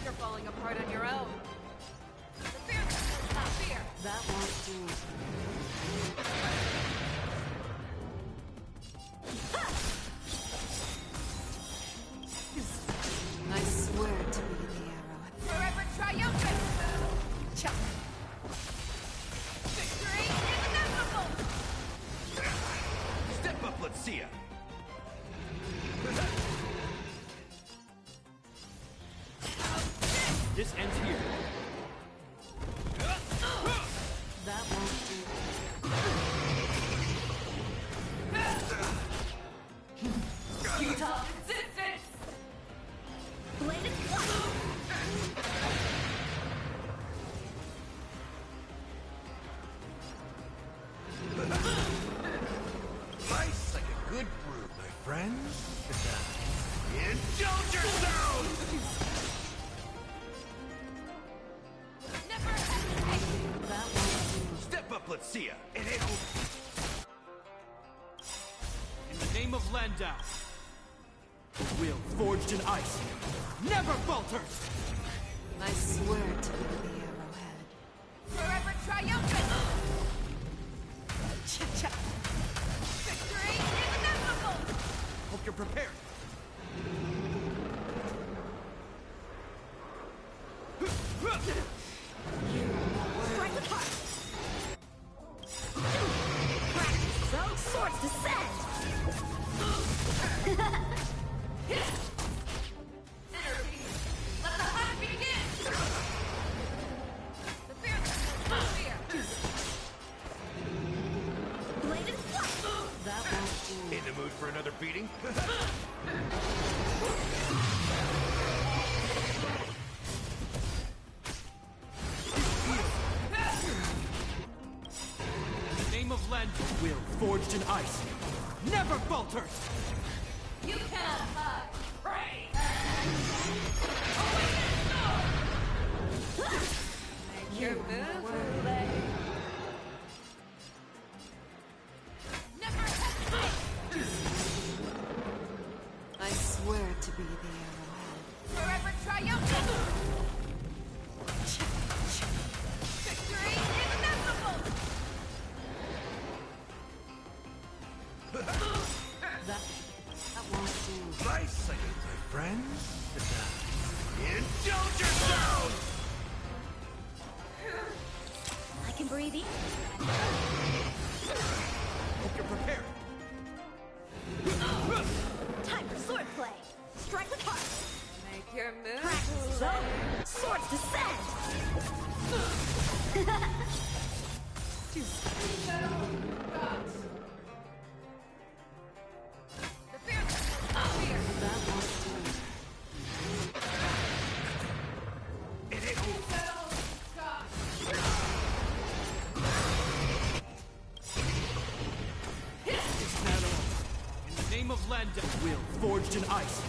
You're falling apart on your own. The fearless is not fear. That won't do. I swear to be the arrow. Forever triumphant! Victory is inevitable! Step up, let's see ya. This ends here. That won't do. Futile resistance! Bladed Nice, like a good brew, my friends. Indulge yourselves! Never hesitate! That won't do. Step up, let's see ya. It ain't over. name of Landau. Will forged in ice never falters! I swear to be the arrowhead. Forever triumphant! Victory inevitable! Hope you're prepared. Strike with heart! Practice zone swords descend! Let the hunt begin! The fearless spear! Blade and flush! That won't do. In the mood for another beating? In the name of Landau, will forged in ice never falters! You cannot hide! Pray! Make your move, Never hesitate! I swear to be the arrowhead. Forever triumphant! Victory inevitable! That won't do. Nice second, my friends. Indulge yourselves! I can breathe in. Hope you're prepared. Time for swordplay. Strike with heart. Make your move, Practice zone swords descend! The fearless spear! That won't do. Is that all? In the name of Landau, will forged in ice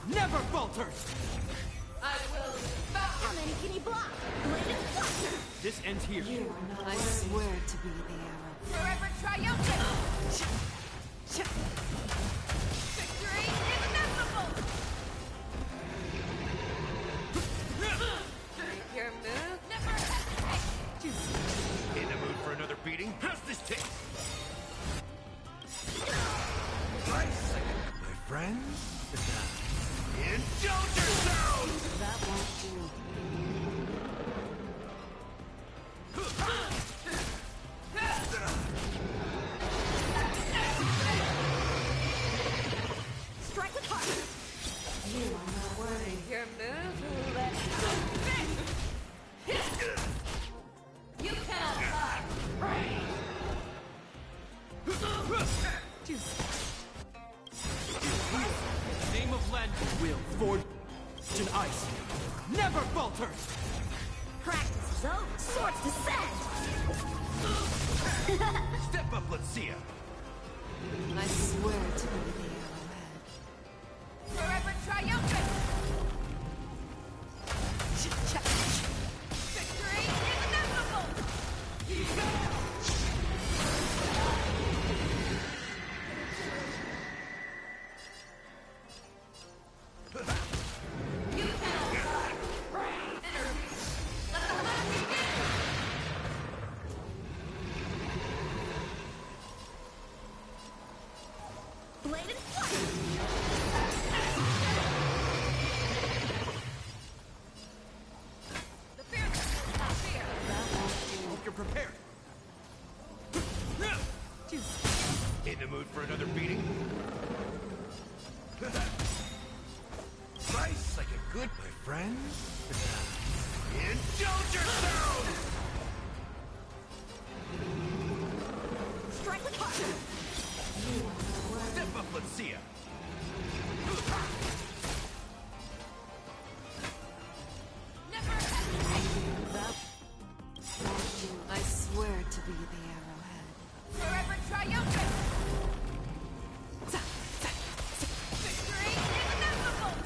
never falters! I will How many can you block? Blade and flush! This ends here. I swear to be the arrow. forever triumphant! Victory inevitable! Make your move, never hesitate! In the mood for another beating? How's this taste? Nice second, my friends. Indulge yourselves! That won't do. Strike with heart. You are not worthy. Make your move, You cannot hide! Pray! In the name of Landau, will forged in ice never falters! Practice zone swords descend! Step up, let's see ya. I swear to be the arrowhead. Forever triumphant! Victory inevitable! You cannot hide! Pray! Let the hunt begin! Blade and flush! The fearless spear! Hope you're prepared. In the mood for another beating? Nice like a good, my friends. Indulge yourselves! Strike with heart! Step up, let's see ya. Never hesitate! That won't do. I swear to be the arrowhead. Forever triumphant! Victory inevitable!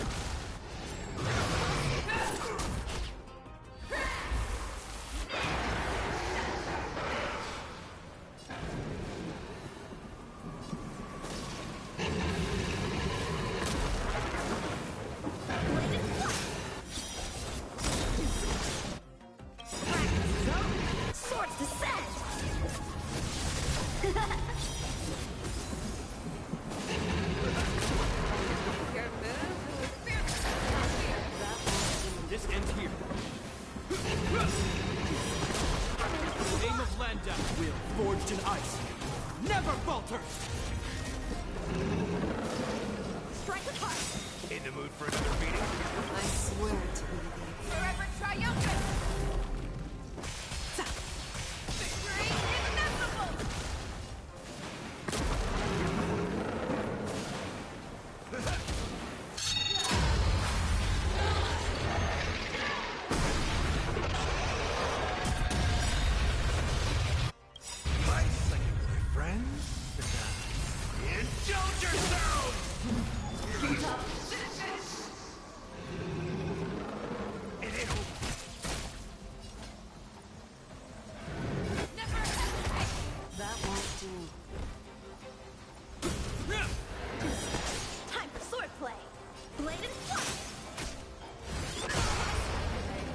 never falters! Strike apart! In the mood for another beating? I swear to be the... Forever triumphant! Victory inevitable! My second, my friend. Indulge yourselves! That won't do. Time for swordplay! Blade and flight!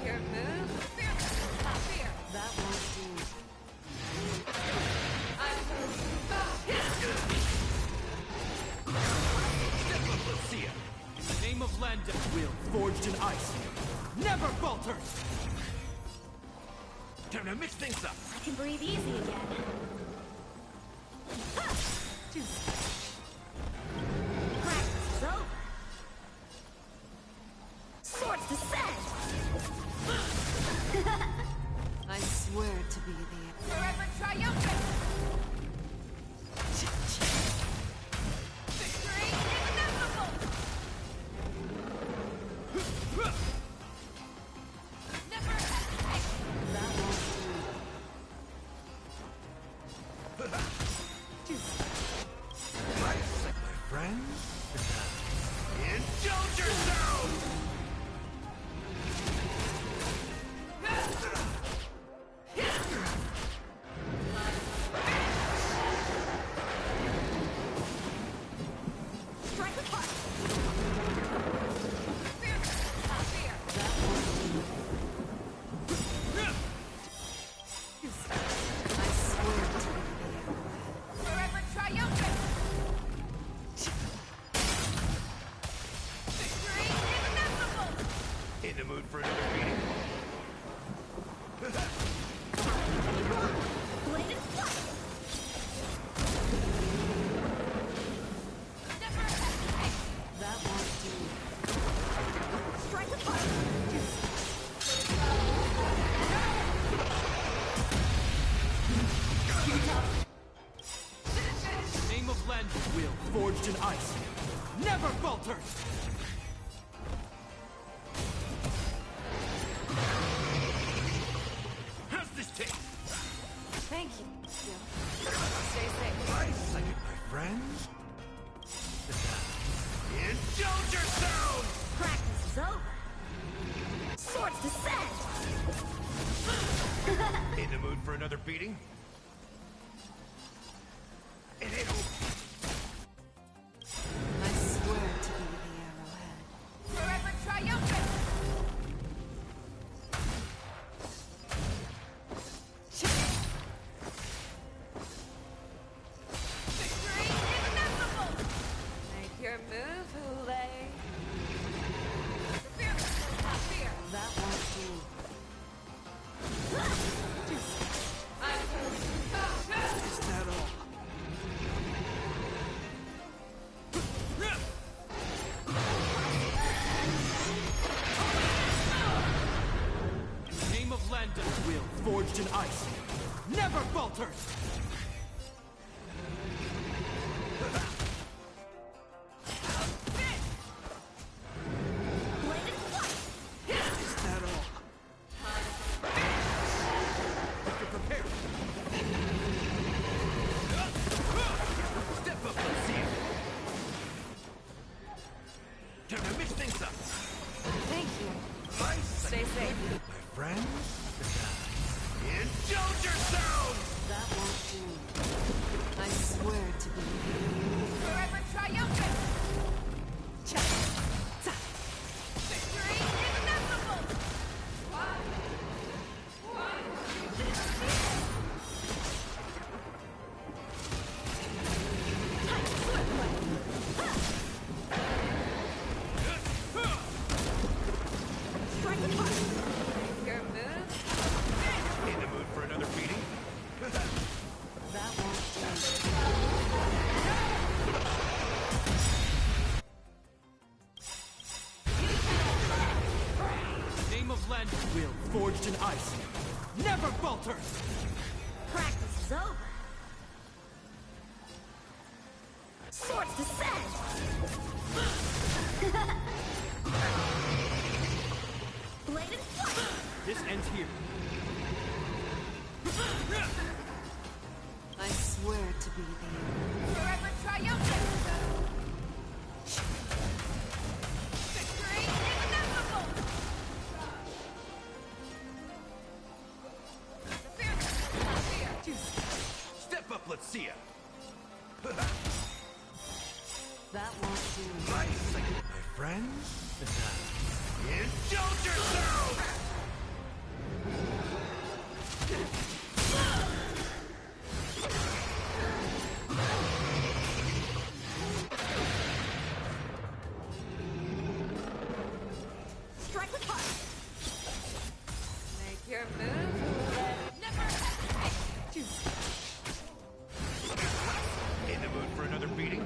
Your move? Fear! That won't do. In the name of Landa, will forged in ice never falters! Time to mix things up. I can breathe easy again. Practice is over. Swords descend! I swear to be the... Forever triumphant! Victory inevitable! Never hesitate! That won't My second, my friend. Indulge yourselves! Strike apart! I swear to be the... Forever triumphant! Victory inevitable! In the mood for another beating? Blade and flight! Never hesitate! That won't do. Strike apart! In the name of Landa, will forged in ice never falters! How's this taste? Thank you. Stay safe. My second, my friend. Indulge yourselves! Practice is over. Swords descend! In the mood for another beating? It ain't over. I swear to be the arrowhead. Forever triumphant! Victory inevitable! Make your move, Hule. Fear! That won't do. Is that all? In the name of Landa, will forged in ice never falters! Blade and flight! Is that all? You're prepared. Step up, let's see it. Time to mix things up. Thank you. My Stay second, safe. my friend. Indulge yourselves! That won't Land will forged in ice never falters! Practice is over. Swords descend! Blade and flight! This ends here. I swear to be the Forever triumphant! Victory inevitable! Step up, let's see ya! That won't do. Nice, my friends. Indulge yourselves! Strike with heart! Make your move. Never hesitate. In the mood for another beating?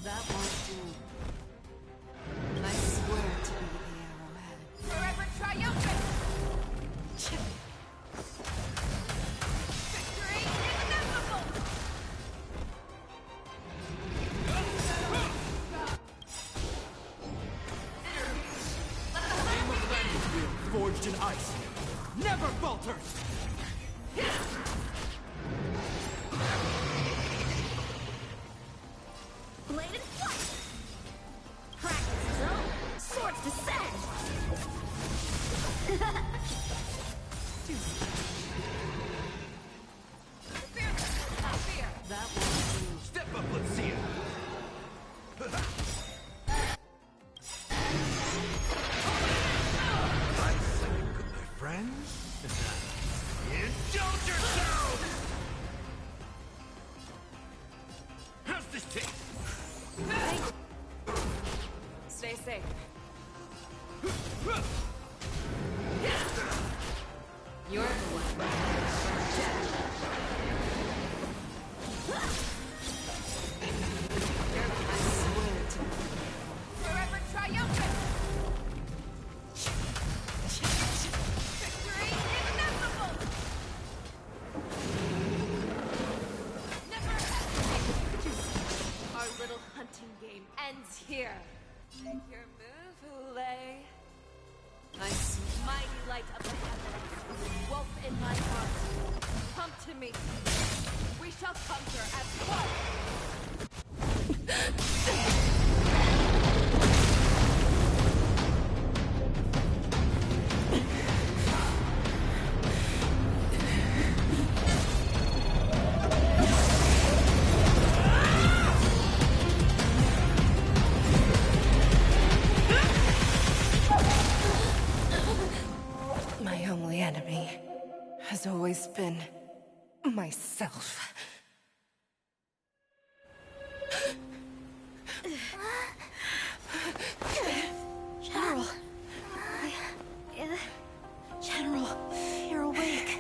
That won't do. I swear to be the arrowhead. Forever triumphant! Victory inevitable! Name of Land will forged in ice never falters! Blade and flight! Practice is over. Swords descend! That won't do. Step up, let's see ya! Nice, my friends. Indulge yourselves! How's this taste? Stay safe. You're the one. I swear to Forever triumphant! Victory inevitable! Never hesitate! Our little hunting game ends here. Make your move, Ulay. I see. Mighty light of the heavens, wolf in my heart. Come to me. We shall conquer as one. My only enemy has always been myself. General! General, you're awake.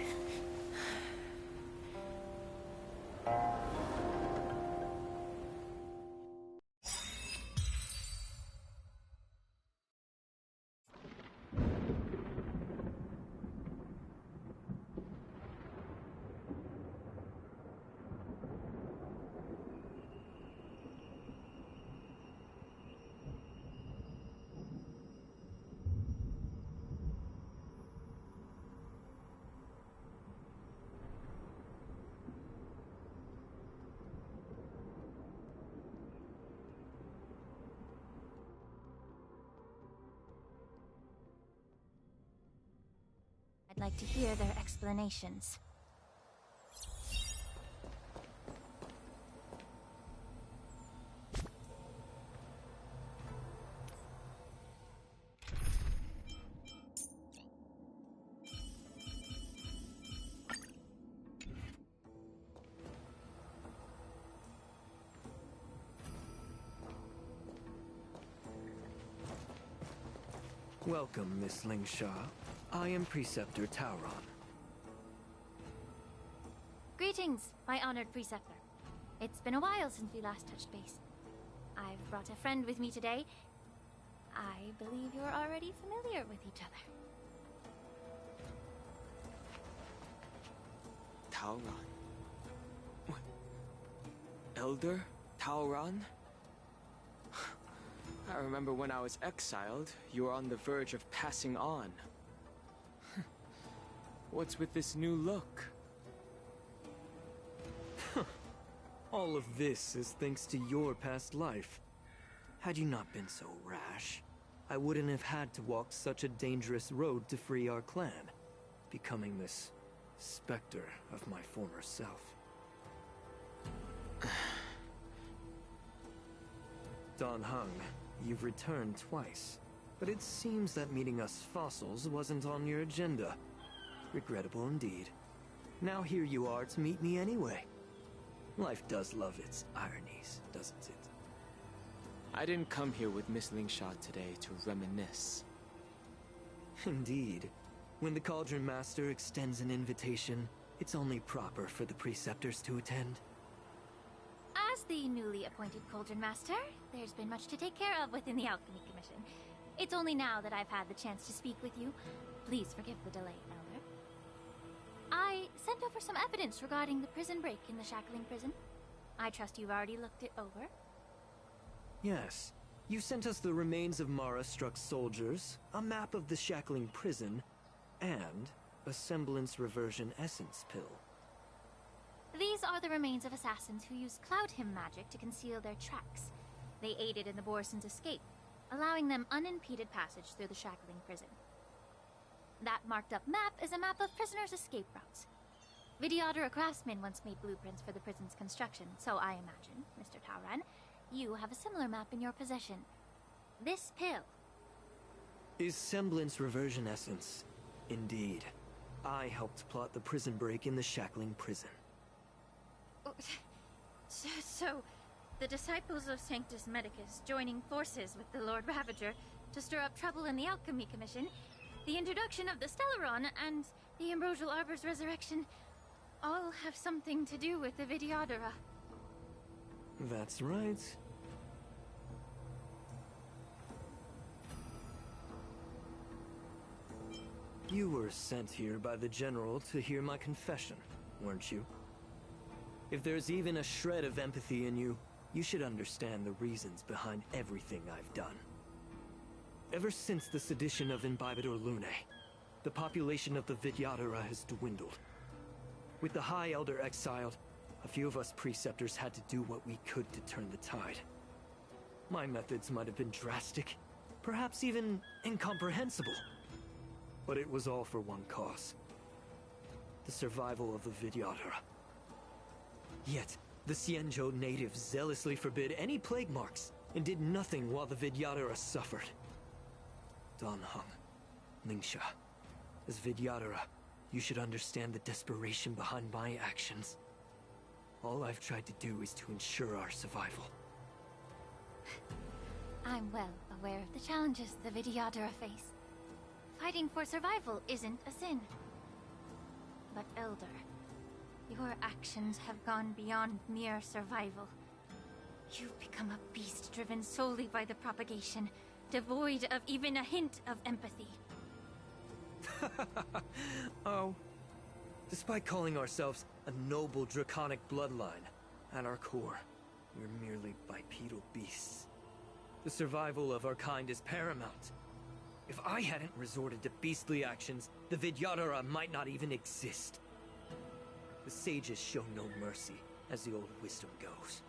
I'd like to hear their explanations. Welcome, Miss Lingshaw. I am Preceptor Tauron. Greetings, my honored preceptor. It's been a while since we last touched base. I've brought a friend with me today. I believe you're already familiar with each other. Tauron. What? Elder Tauron? I remember when I was exiled, you were on the verge of passing on. What's with this new look? All of this is thanks to your past life. Had you not been so rash, I wouldn't have had to walk such a dangerous road to free our clan, becoming this specter of my former self. Dan Heng, you've returned twice, but it seems that meeting us fossils wasn't on your agenda. Regrettable indeed. Now here you are to meet me anyway. Life does love its ironies, doesn't it? I didn't come here with Miss Lingsha today to reminisce. Indeed. When the Cauldron Master extends an invitation, it's only proper for the Preceptors to attend. As the newly appointed Cauldron Master, there's been much to take care of within the Alchemy Commission. It's only now that I've had the chance to speak with you. Please forgive the delay, Elder. I sent over some evidence regarding the prison break in the Shackling Prison. I trust you've already looked it over. Yes. You sent us the remains of Mara-struck soldiers, a map of the Shackling Prison, and a semblance reversion essence pill. These are the remains of assassins who used Cloud Hymn magic to conceal their tracks. They aided in the Borisons' escape, allowing them unimpeded passage through the Shackling Prison. That marked-up map is a map of prisoners' escape routes. Vidyadhara craftsmen once made blueprints for the prison's construction, so I imagine, Mr. Tauron, you have a similar map in your possession. This pill is semblance reversion essence. Indeed. I helped plot the prison break in the Shackling Prison. So, the disciples of Sanctus Medicus joining forces with the Lord Ravager to stir up trouble in the Alchemy Commission, the introduction of the Stellaron, and the Ambrosial Arbor's resurrection all have something to do with the Vidyadhara. That's right. You were sent here by the General to hear my confession, weren't you? If there's even a shred of empathy in you, you should understand the reasons behind everything I've done. Ever since the sedition of Imbibitor Lunae, the population of the Vidyadhara has dwindled. With the High Elder exiled, a few of us Preceptors had to do what we could to turn the tide. My methods might have been drastic, perhaps even incomprehensible. But it was all for one cause. The survival of the Vidyadhara. Yet, the Xianzhou natives zealously forbid any plague marks, and did nothing while the Vidyadhara suffered. Dan Heng, Lingsha, as Vidyadhara, you should understand the desperation behind my actions. All I've tried to do is to ensure our survival. I'm well aware of the challenges the Vidyadhara face. Fighting for survival isn't a sin. But Elder, your actions have gone beyond mere survival. You've become a beast driven solely by the propagation, devoid of even a hint of empathy. Oh. Despite calling ourselves a noble draconic bloodline, at our core, we're merely bipedal beasts. The survival of our kind is paramount. If I hadn't resorted to beastly actions, the Vidyadhara might not even exist. The sages show no mercy, as the old wisdom goes.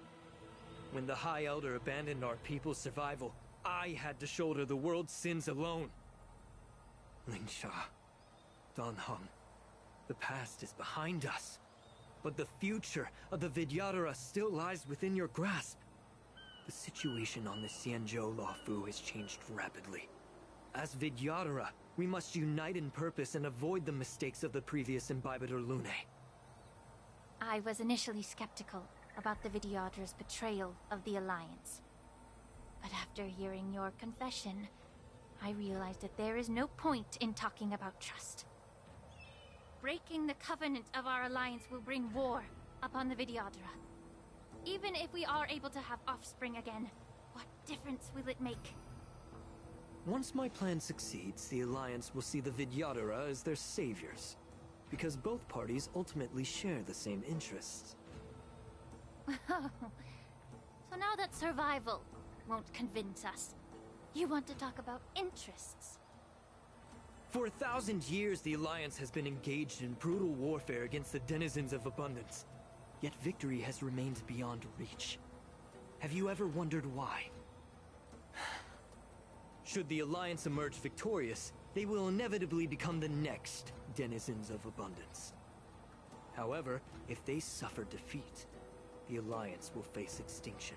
When the High Elder abandoned our people's survival, I had to shoulder the world's sins alone. Lingsha, Dan Heng, the past is behind us, but the future of the Vidyadhara still lies within your grasp. The situation on the Xianzhou Luofu has changed rapidly. As Vidyadhara, we must unite in purpose and avoid the mistakes of the previous Imbibitor Lunae. I was initially skeptical about the Vidyadhara's betrayal of the Alliance. But after hearing your confession, I realized that there is no point in talking about trust. Breaking the covenant of our alliance will bring war upon the Vidyadhara. Even if we are able to have offspring again, what difference will it make? Once my plan succeeds, the Alliance will see the Vidyadhara as their saviors, because both parties ultimately share the same interests. So now that survival won't convince us, you want to talk about interests? For 1,000 years, the Alliance has been engaged in brutal warfare against the denizens of abundance. Yet victory has remained beyond reach. Have you ever wondered why? Should the Alliance emerge victorious, they will inevitably become the next denizens of abundance. However, if they suffer defeat, the Alliance will face extinction.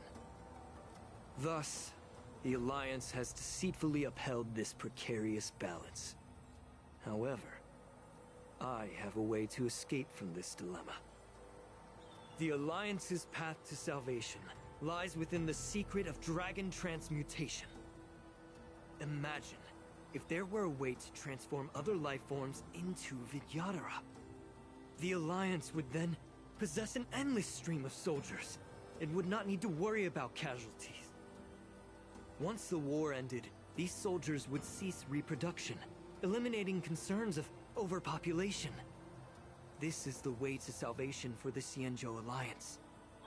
Thus, the Alliance has deceitfully upheld this precarious balance. However, I have a way to escape from this dilemma. The Alliance's path to salvation lies within the secret of dragon transmutation. Imagine if there were a way to transform other life forms into Vidyadhara. The Alliance would then possess an endless stream of soldiers and would not need to worry about casualties. Once the war ended, these soldiers would cease reproduction, eliminating concerns of overpopulation. This is the way to salvation for the Xianzhou Alliance.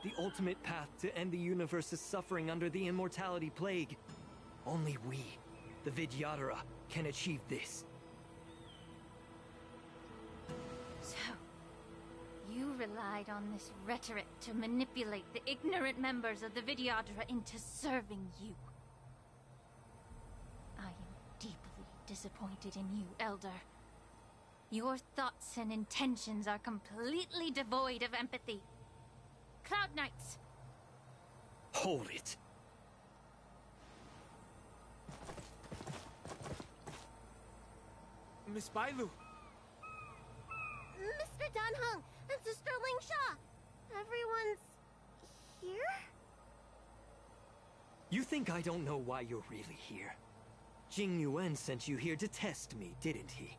The ultimate path to end the universe's suffering under the immortality plague. Only we, the Vidyadhara, can achieve this. So, you relied on this rhetoric to manipulate the ignorant members of the Vidyadhara into serving you. I am deeply disappointed in you, Elder. Your thoughts and intentions are completely devoid of empathy. Cloud Knights! Hold it! Miss Bailu! Mr. Danheng and Sister Lingsha! Everyone's... here? You think I don't know why you're really here? Jing Yuan sent you here to test me, didn't he?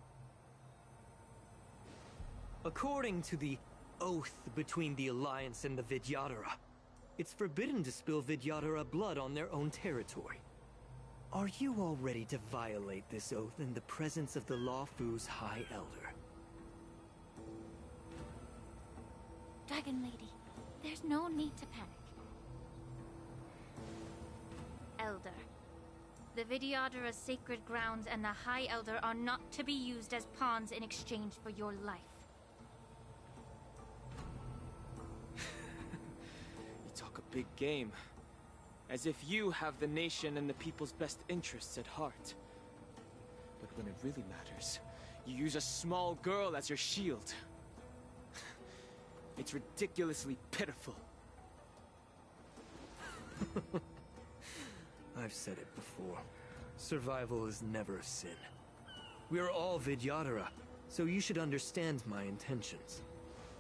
According to the oath between the Alliance and the Vidyadhara, it's forbidden to spill Vidyadhara blood on their own territory. Are you all ready to violate this oath in the presence of the Luofu's High Elder? Dragon Lady, there's no need to panic. Elder, the Vidyadhara's sacred grounds and the High Elder are not to be used as pawns in exchange for your life. You talk a big game. As if you have the nation and the people's best interests at heart. But when it really matters, you use a small girl as your shield. It's ridiculously pitiful. I've said it before. Survival is never a sin. We're all Vidyadhara, so you should understand my intentions.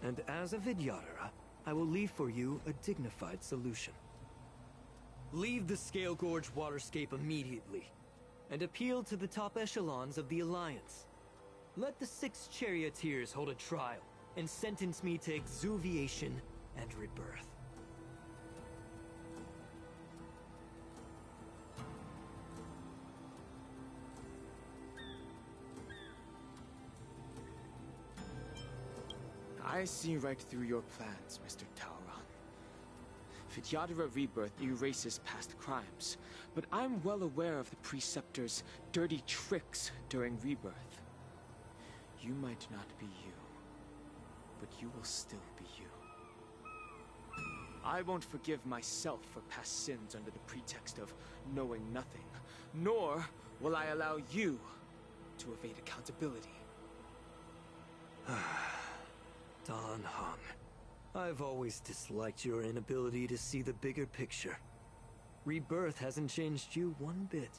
And as a Vidyadhara, I will leave for you a dignified solution. Leave the Scale Gorge waterscape immediately, and appeal to the top echelons of the Alliance. Let the 6 charioteers hold a trial, and sentence me to exuviation and rebirth. I see right through your plans, Mr. Taoran. Vidyadhara Rebirth erases past crimes, but I'm well aware of the Preceptor's dirty tricks during Rebirth. You might not be you, but you will still be you. I won't forgive myself for past sins under the pretext of knowing nothing, nor will I allow you to evade accountability. Dan Heng, I've always disliked your inability to see the bigger picture. Rebirth hasn't changed you one bit.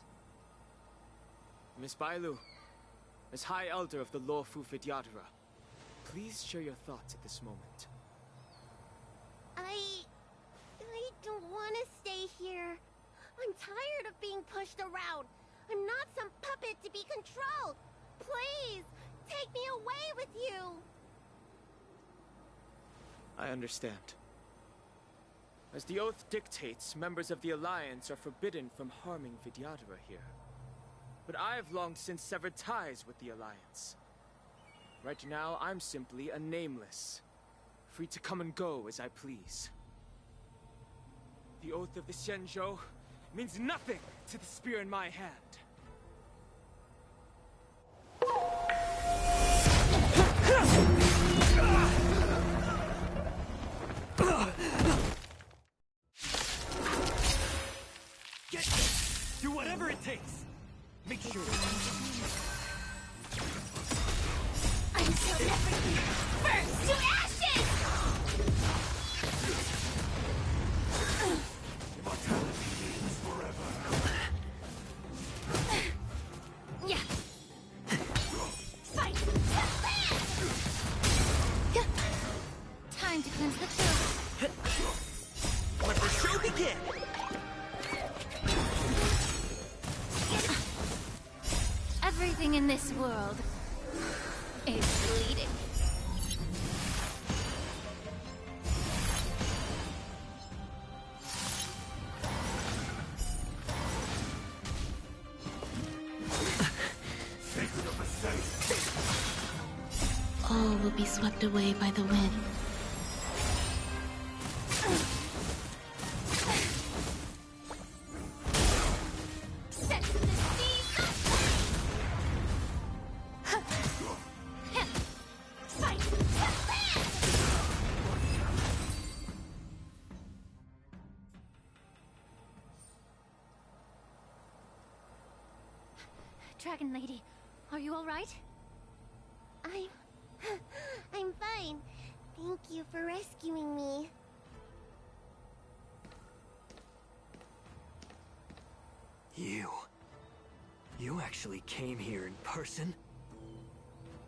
Miss Bailu, as High Elder of the Luofu Vidyadhara, please share your thoughts at this moment. I don't want to stay here. I'm tired of being pushed around. I'm not some puppet to be controlled. Please, take me away with you. I understand. As the oath dictates, members of the Alliance are forbidden from harming Vidyadhara here. but I've long since severed ties with the Alliance. Right now, I'm simply a nameless, free to come and go as I please. The oath of the Xianzhou means nothing to the spear in my hand. Do whatever it takes. Make sure. I'm so everything. First to ashes! Immortality lives forever. Yeah. Fight! Time to cleanse the truth. Let the show begin! Everything in this world is bleeding. All will be swept away by the wind. Dragon Lady, are you alright? I'm fine. Thank you for rescuing me. You actually came here in person?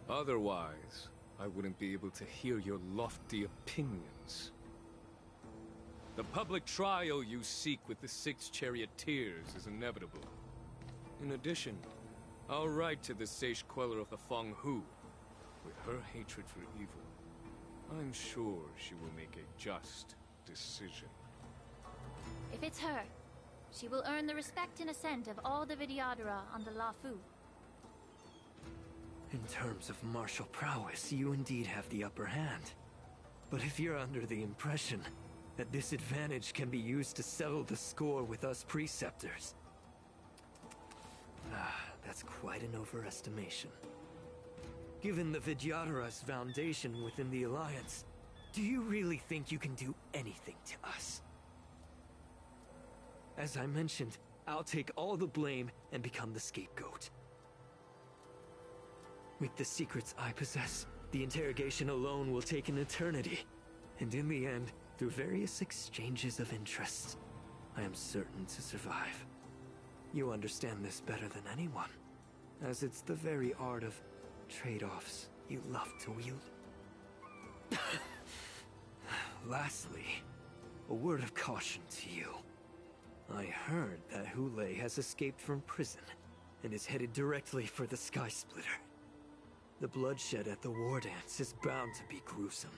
Otherwise, I wouldn't be able to hear your lofty opinions. The public trial you seek with the 6 charioteers is inevitable. In addition, I'll write to the Sage Queller of the Feng Hu. With her hatred for evil, I'm sure she will make a just decision. If it's her, she will earn the respect and assent of all the Vidyadhara on the Lafu. In terms of martial prowess, you indeed have the upper hand. But if you're under the impression that this advantage can be used to settle the score with us preceptors, that's quite an overestimation. Given the Vidyadhara's foundation within the Alliance, do you really think you can do anything to us? As I mentioned, I'll take all the blame and become the scapegoat. With the secrets I possess, the interrogation alone will take an eternity. And in the end, through various exchanges of interests, I am certain to survive. You understand this better than anyone, as it's the very art of trade-offs you love to wield. Lastly, a word of caution to you. I heard that Hule has escaped from prison and is headed directly for the Sky Splitter. The bloodshed at the war dance is bound to be gruesome.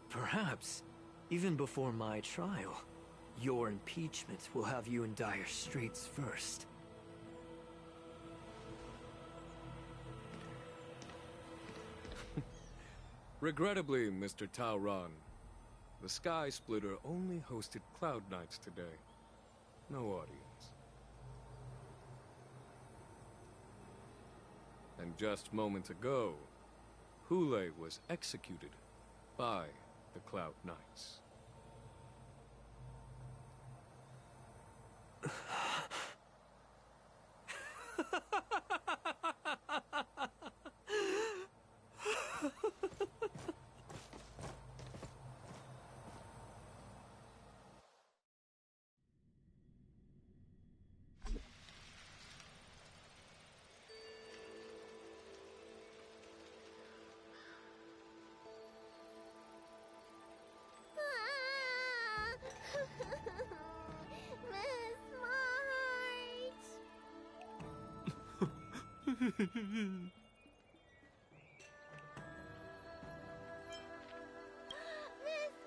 Perhaps, even before my trial, your impeachment will have you in dire straits first. Regrettably, Mr. Taoran, the Sky Splitter only hosted Cloud Knights today. No audience. And just moments ago, Hule was executed by the Cloud Knights. Miss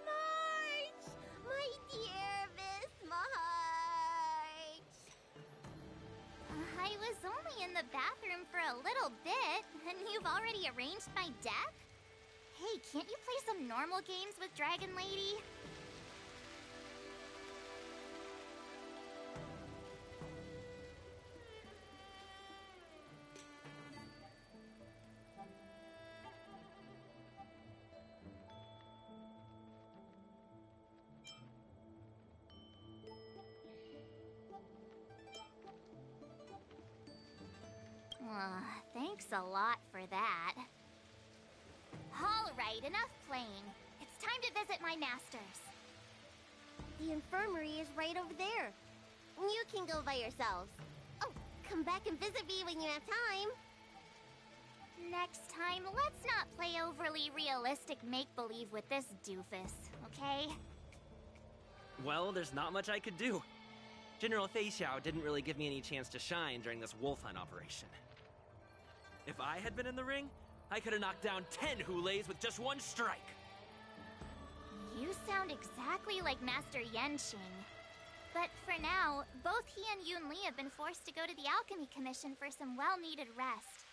March! My dear Miss March! I was only in the bathroom for a little bit, and you've already arranged my death? Hey, can't you play some normal games with Dragon Lady? Thanks a lot for that. Alright, enough playing. It's time to visit my masters. The infirmary is right over there. You can go by yourselves. Oh, come back and visit me when you have time. Next time, let's not play overly realistic make-believe with this doofus, okay? Well, there's not much I could do. General Fei Xiao didn't really give me any chance to shine during this wolf hunt operation. If I had been in the ring, I could have knocked down 10 Hulays with just one strike. You sound exactly like Master Yenqing. But for now, both he and Yun Li have been forced to go to the Alchemy Commission for some well-needed rest.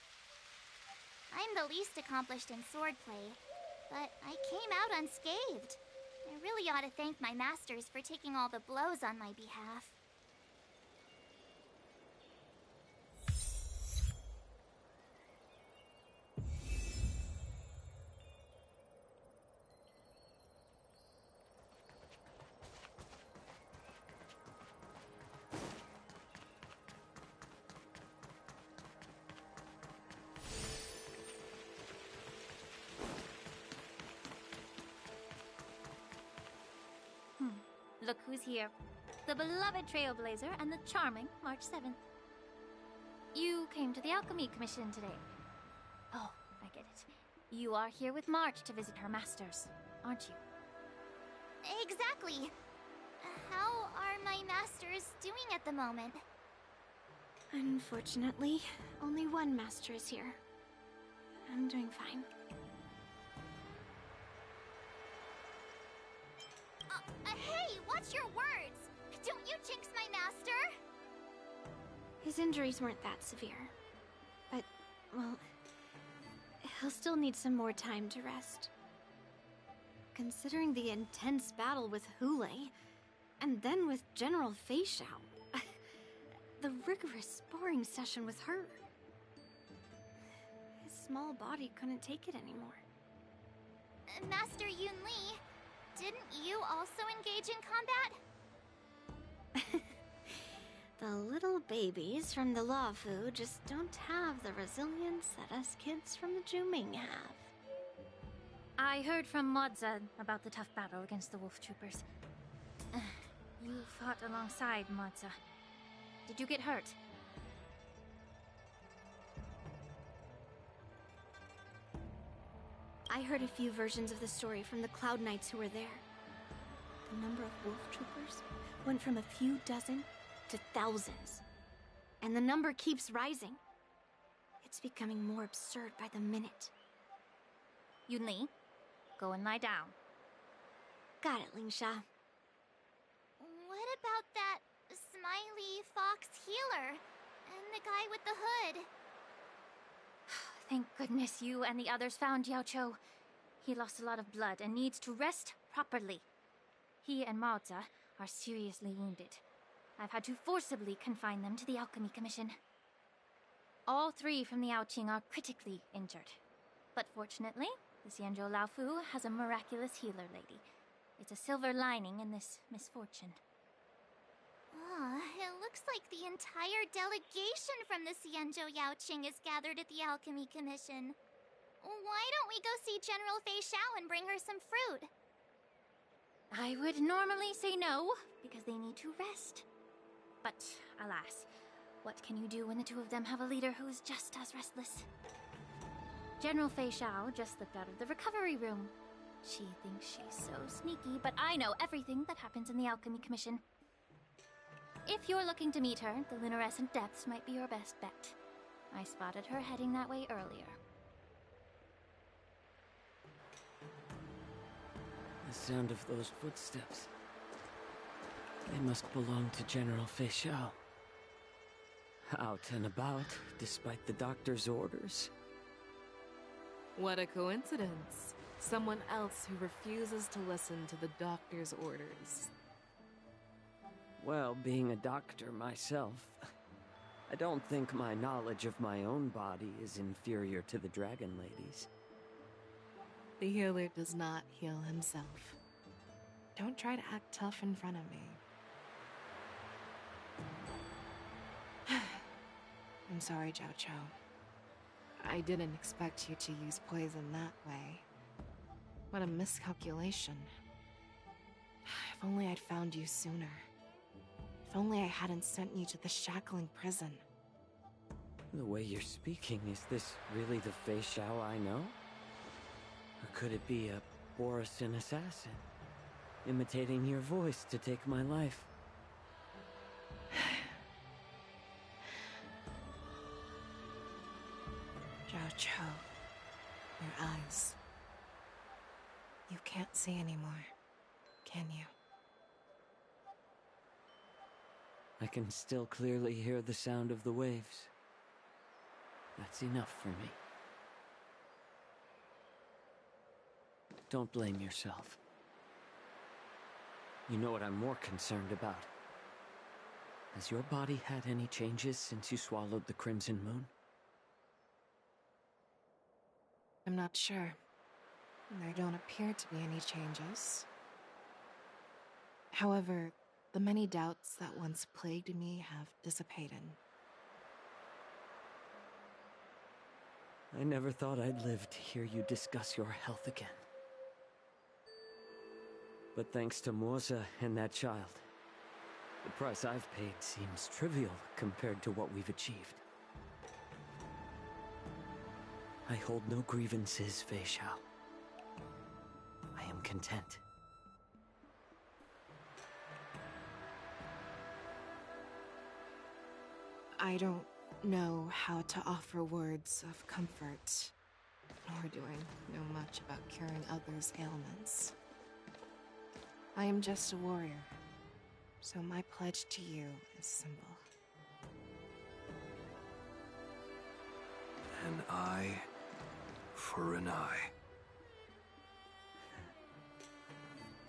I'm the least accomplished in swordplay, but I came out unscathed. I really ought to thank my masters for taking all the blows on my behalf. Look who's here. The beloved Trailblazer and the charming March 7th. You came to the Alchemy Commission today. Oh, I get it. You are here with March to visit her masters, aren't you? Exactly. How are my masters doing at the moment? Unfortunately, only one master is here. I'm doing fine. Hey, watch your words! Don't you jinx my master! His injuries weren't that severe. But, well, he'll still need some more time to rest. Considering the intense battle with Hulei, and then with General Fei Xiao, the rigorous sparring session with her. His small body couldn't take it anymore. Master Yun Li, didn't you also engage in combat? The little babies from the Luofu just don't have the resilience that us kids from the Zhuming have. I heard from Modza about the tough battle against the wolf troopers. You fought alongside Modza. Did you get hurt? I heard a few versions of the story from the Cloud Knights who were there. The number of wolf troopers went from a few dozen to thousands. And the number keeps rising. It's becoming more absurd by the minute. Yun Li, go and lie down. Got it, Lingsha. What about that smiley fox healer? And the guy with the hood? Thank goodness you and the others found Yao Cho. He lost a lot of blood and needs to rest properly. He and Maoza are seriously wounded. I've had to forcibly confine them to the Alchemy Commission. All three from the Yaoqing are critically injured. But fortunately, the Xianzhou Laofu has a miraculous healer lady. It's a silver lining in this misfortune. It looks like the entire delegation from the Xianzhou Yaoqing is gathered at the Alchemy Commission. Why don't we go see General Fei Xiao and bring her some fruit? I would normally say no, because they need to rest. But, alas, what can you do when the two of them have a leader who is just as restless? General Fei Xiao just slipped out of the recovery room. She thinks she's so sneaky, but I know everything that happens in the Alchemy Commission. If you're looking to meet her, the Lunarescent Depths might be your best bet. I spotted her heading that way earlier. The sound of those footsteps. They must belong to General Fei Xiao. out and about, despite the doctor's orders. What a coincidence. Someone else who refuses to listen to the doctor's orders. Well, being a doctor myself, I don't think my knowledge of my own body is inferior to the Dragon Lady's. The healer does not heal himself. Don't try to act tough in front of me. I'm sorry, Jiao Chou. I didn't expect you to use poison that way. What a miscalculation. If only I'd found you sooner. If only I hadn't sent you to the shackling prison. The way you're speaking, is this really the Fei Xiao I know? Or could it be a Borisin assassin, imitating your voice to take my life? Jiao Chou, your eyes. You can't see anymore, can you? I can still clearly hear the sound of the waves. That's enough for me. Don't blame yourself. You know what I'm more concerned about? Has your body had any changes since you swallowed the Crimson Moon? I'm not sure. There don't appear to be any changes. However, the many doubts that once plagued me have dissipated. I never thought I'd live to hear you discuss your health again. But thanks to Morza and that child, the price I've paid seems trivial compared to what we've achieved. I hold no grievances, Fei Xiao. I am content. I don't know how to offer words of comfort, nor do I know much about curing others' ailments. I am just a warrior, so my pledge to you is simple. An eye for an eye.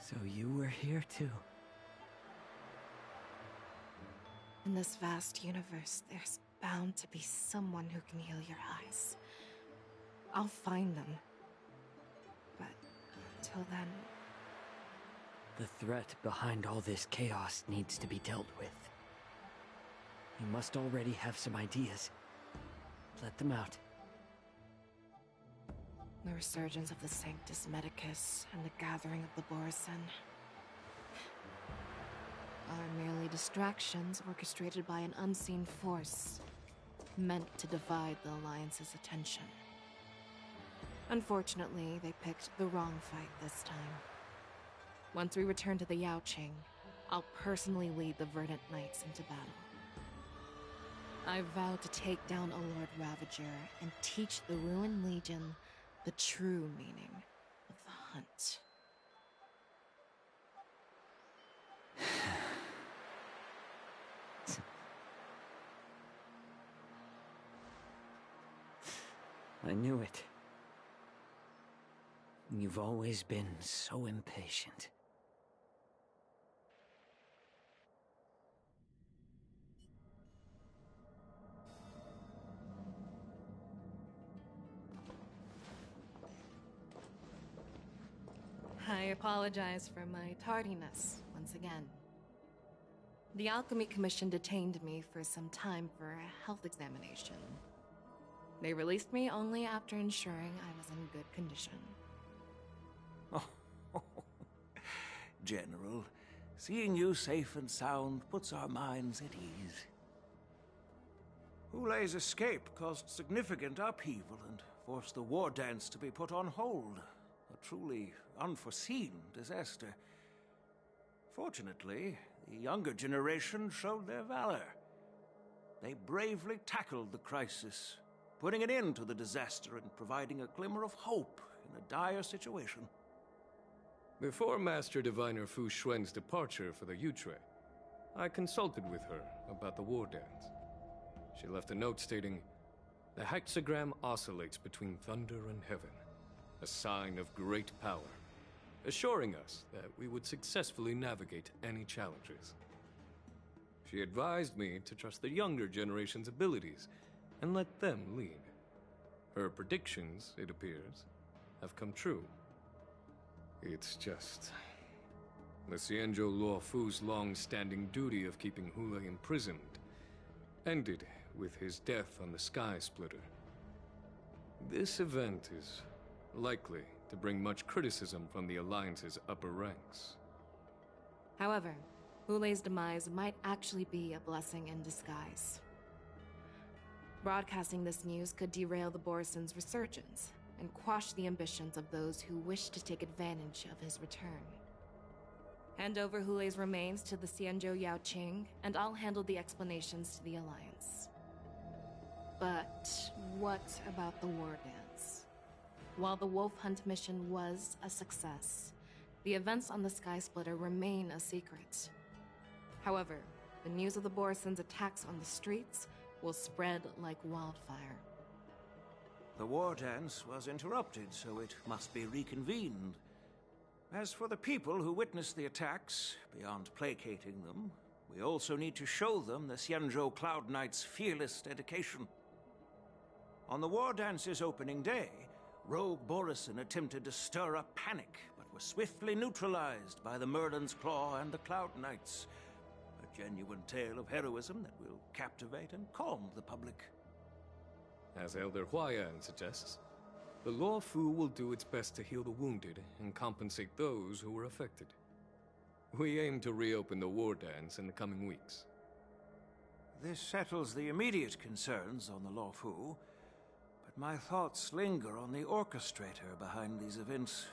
So you were here too. In this vast universe, there's bound to be someone who can heal your eyes. I'll find them. But until then... The threat behind all this chaos needs to be dealt with. You must already have some ideas. Let them out. The resurgence of the Sanctus Medicus and the gathering of the Borisin are merely distractions orchestrated by an unseen force, meant to divide the Alliance's attention. Unfortunately, they picked the wrong fight this time. Once we return to the Yaoqing, I'll personally lead the Verdant Knights into battle. I vow to take down a Lord Ravager and teach the Ruined Legion the true meaning of the hunt. I knew it. You've always been so impatient. I apologize for my tardiness once again. The Alchemy Commission detained me for some time for a health examination. They released me only after ensuring I was in good condition. General, seeing you safe and sound puts our minds at ease. Hulei's escape caused significant upheaval and forced the war dance to be put on hold. A truly unforeseen disaster. Fortunately, the younger generation showed their valor. They bravely tackled the crisis, putting an end to the disaster and providing a glimmer of hope in a dire situation. Before Master Diviner Fu Xuan's departure for the Yutre, I consulted with her about the war dance. She left a note stating, "The hexagram oscillates between thunder and heaven, a sign of great power, assuring us that we would successfully navigate any challenges." She advised me to trust the younger generation's abilities and let them lead. Her predictions, it appears, have come true. It's just... the Xianzhou Luofu's long-standing duty of keeping Hule imprisoned ended with his death on the Sky Splitter. This event is likely to bring much criticism from the Alliance's upper ranks. However, Hule's demise might actually be a blessing in disguise. Broadcasting this news could derail the Borison's resurgence and quash the ambitions of those who wish to take advantage of his return. Hand over Hule's remains to the Xianzhou Yaoqing, and I'll handle the explanations to the Alliance. But what about the war dance? While the Wolf Hunt mission was a success, the events on the Sky Splitter remain a secret. However, the news of the Borison's attacks on the streets will spread like wildfire. The war dance was interrupted, so it must be reconvened. As for the people who witnessed the attacks, beyond placating them, we also need to show them the Xianzhou Cloud Knight's fearless dedication. On the war dance's opening day, rogue Borison attempted to stir up panic, but was swiftly neutralized by the Merlin's Claw and the Cloud Knights. A genuine tale of heroism that will captivate and calm the public. As Elder Huayan suggests, the Luofu will do its best to heal the wounded and compensate those who were affected. We aim to reopen the war dance in the coming weeks. This settles the immediate concerns on the Luofu, but my thoughts linger on the orchestrator behind these events.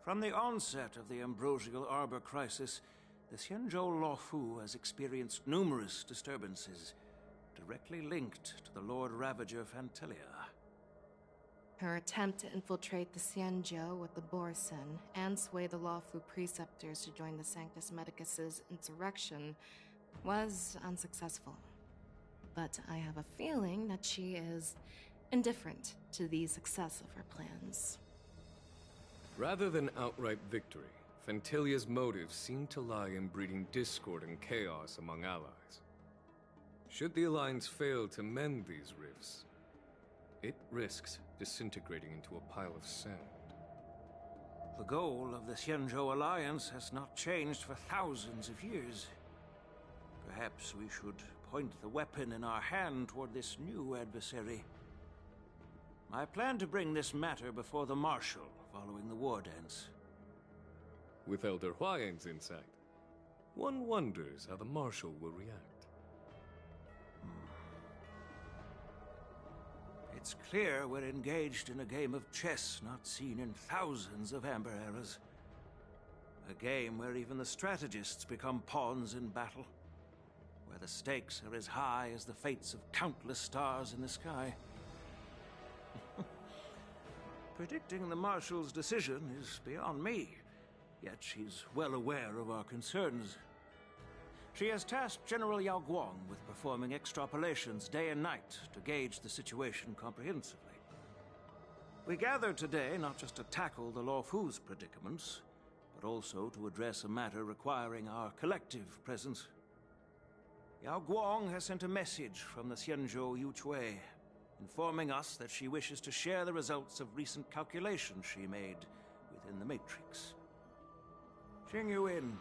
From the onset of the Ambrosial Arbor crisis, the Xianzhou Luofu has experienced numerous disturbances, directly linked to the Lord Ravager Fantelia. Her attempt to infiltrate the Xianzhou with the Borison and sway the Luofu preceptors to join the Sanctus Medicus's insurrection was unsuccessful. But I have a feeling that she is indifferent to the success of her plans. Rather than outright victory, Fantelia's motives seem to lie in breeding discord and chaos among allies. Should the Alliance fail to mend these rifts, it risks disintegrating into a pile of sand. The goal of the Xianzhou Alliance has not changed for thousands of years. Perhaps we should point the weapon in our hand toward this new adversary. I plan to bring this matter before the Marshal following the war dance. With Elder Huayan's insight, one wonders how the Marshal will react. It's clear we're engaged in a game of chess not seen in thousands of Amber Eras. A game where even the strategists become pawns in battle. Where the stakes are as high as the fates of countless stars in the sky. Predicting the Marshal's decision is beyond me, yet she's well aware of our concerns. She has tasked General Yao Guang with performing extrapolations day and night to gauge the situation comprehensively. We gathered today not just to tackle the Luofu's predicaments, but also to address a matter requiring our collective presence. Yao Guang has sent a message from the Xianzhou Yuchui, informing us that she wishes to share the results of recent calculations she made within the Matrix. Xing Yuin,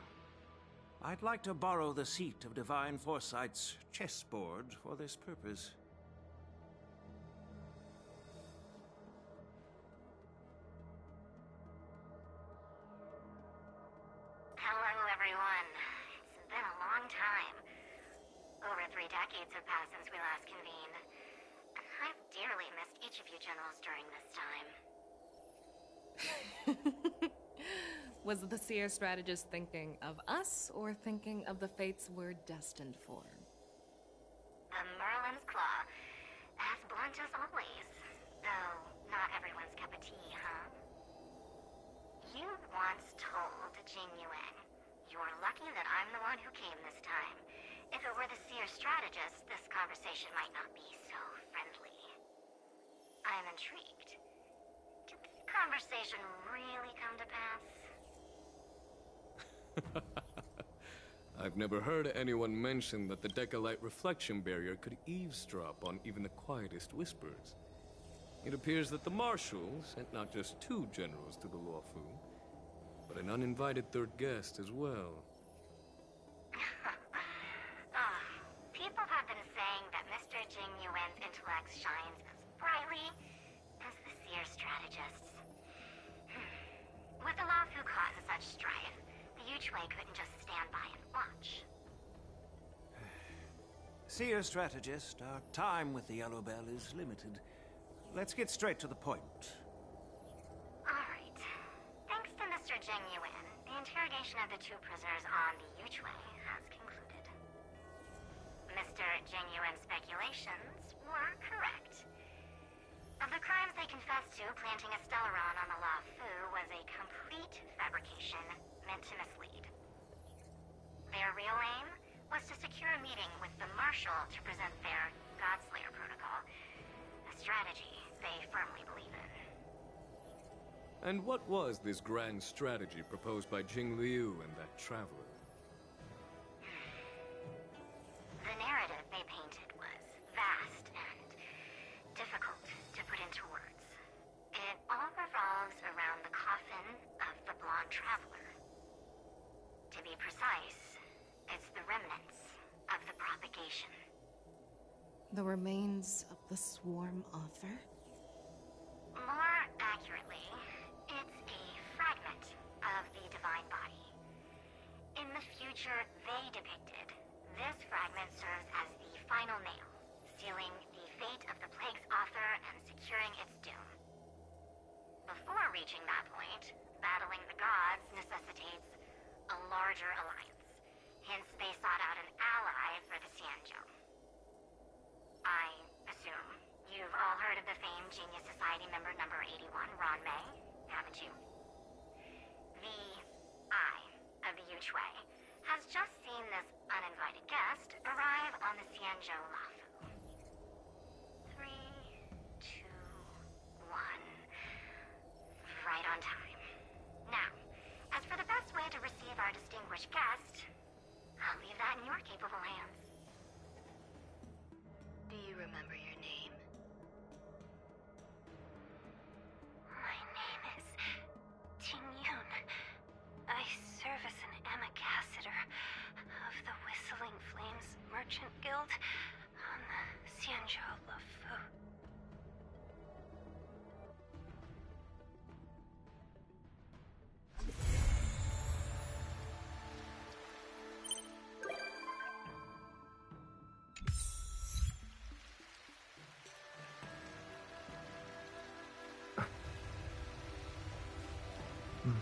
I'd like to borrow the seat of Divine Foresight's chessboard for this purpose. Hello, everyone. It's been a long time. Over 3 decades have passed since we last convened. I've dearly missed each of you generals during this time. Was the Seer strategist thinking of us, or thinking of the fates we're destined for? The Merlin's Claw. As blunt as always. Though, not everyone's cup of tea, huh? You once told Jing Yuan, "You're lucky that I'm the one who came this time. If it were the Seer strategist, this conversation might not be so friendly. I'm intrigued. Did this conversation really come to pass? I've never heard anyone mention that the Decalite reflection barrier could eavesdrop on even the quietest whispers. It appears that the Marshal sent not just 2 generals to the Luofu, but an uninvited 3rd guest as well. People have been saying that Mr. Jing Yuan's intellect shines as brightly as the Seer strategist's. With the Luofu caught in such strife, the Yuchwei couldn't just stand by and watch. Seer strategist, our time with the Yellow Bell is limited. Let's get straight to the point. Alright. Thanks to Mr. Jing Yuan, the interrogation of the 2 prisoners on the Yuchwei has concluded. Mr. Jing Yuan's speculations were correct. Of the crimes they confessed to, planting a Stellaron on the Luofu was a complete fabrication meant to mislead. Their real aim was to secure a meeting with the Marshal to present their Godslayer protocol, a strategy they firmly believe in. And what was this grand strategy proposed by Jing Liu and that traveler? The narrative they painted was vast and difficult to put into words. It all revolves around the coffin of the blonde traveler. To be precise, it's the remnants of the propagation. The remains of the Swarm Author? More accurately, it's a fragment of the Divine Body. In the future they depicted, this fragment serves as the final nail, sealing the fate of the Plague's author and securing its doom. Before reaching that point, battling the gods necessitates a larger alliance. Hence, they sought out an ally for the Xianzhou. I assume you've all heard of the famed Genius Society member number 81, Ron Mei, haven't you? The Eye of the Yuchwei has just seen this uninvited guest arrive on the Xianzhou Luofu. 3, 2, 1. Right on time. Now, as for the best way to receive our distinguished guest, I'll leave that in your capable hands. Do you remember your name? My name is Ting Yun. I serve as an ambassador of the Whistling Flames Merchant Guild on the Xianzhou Luofu. Hmm.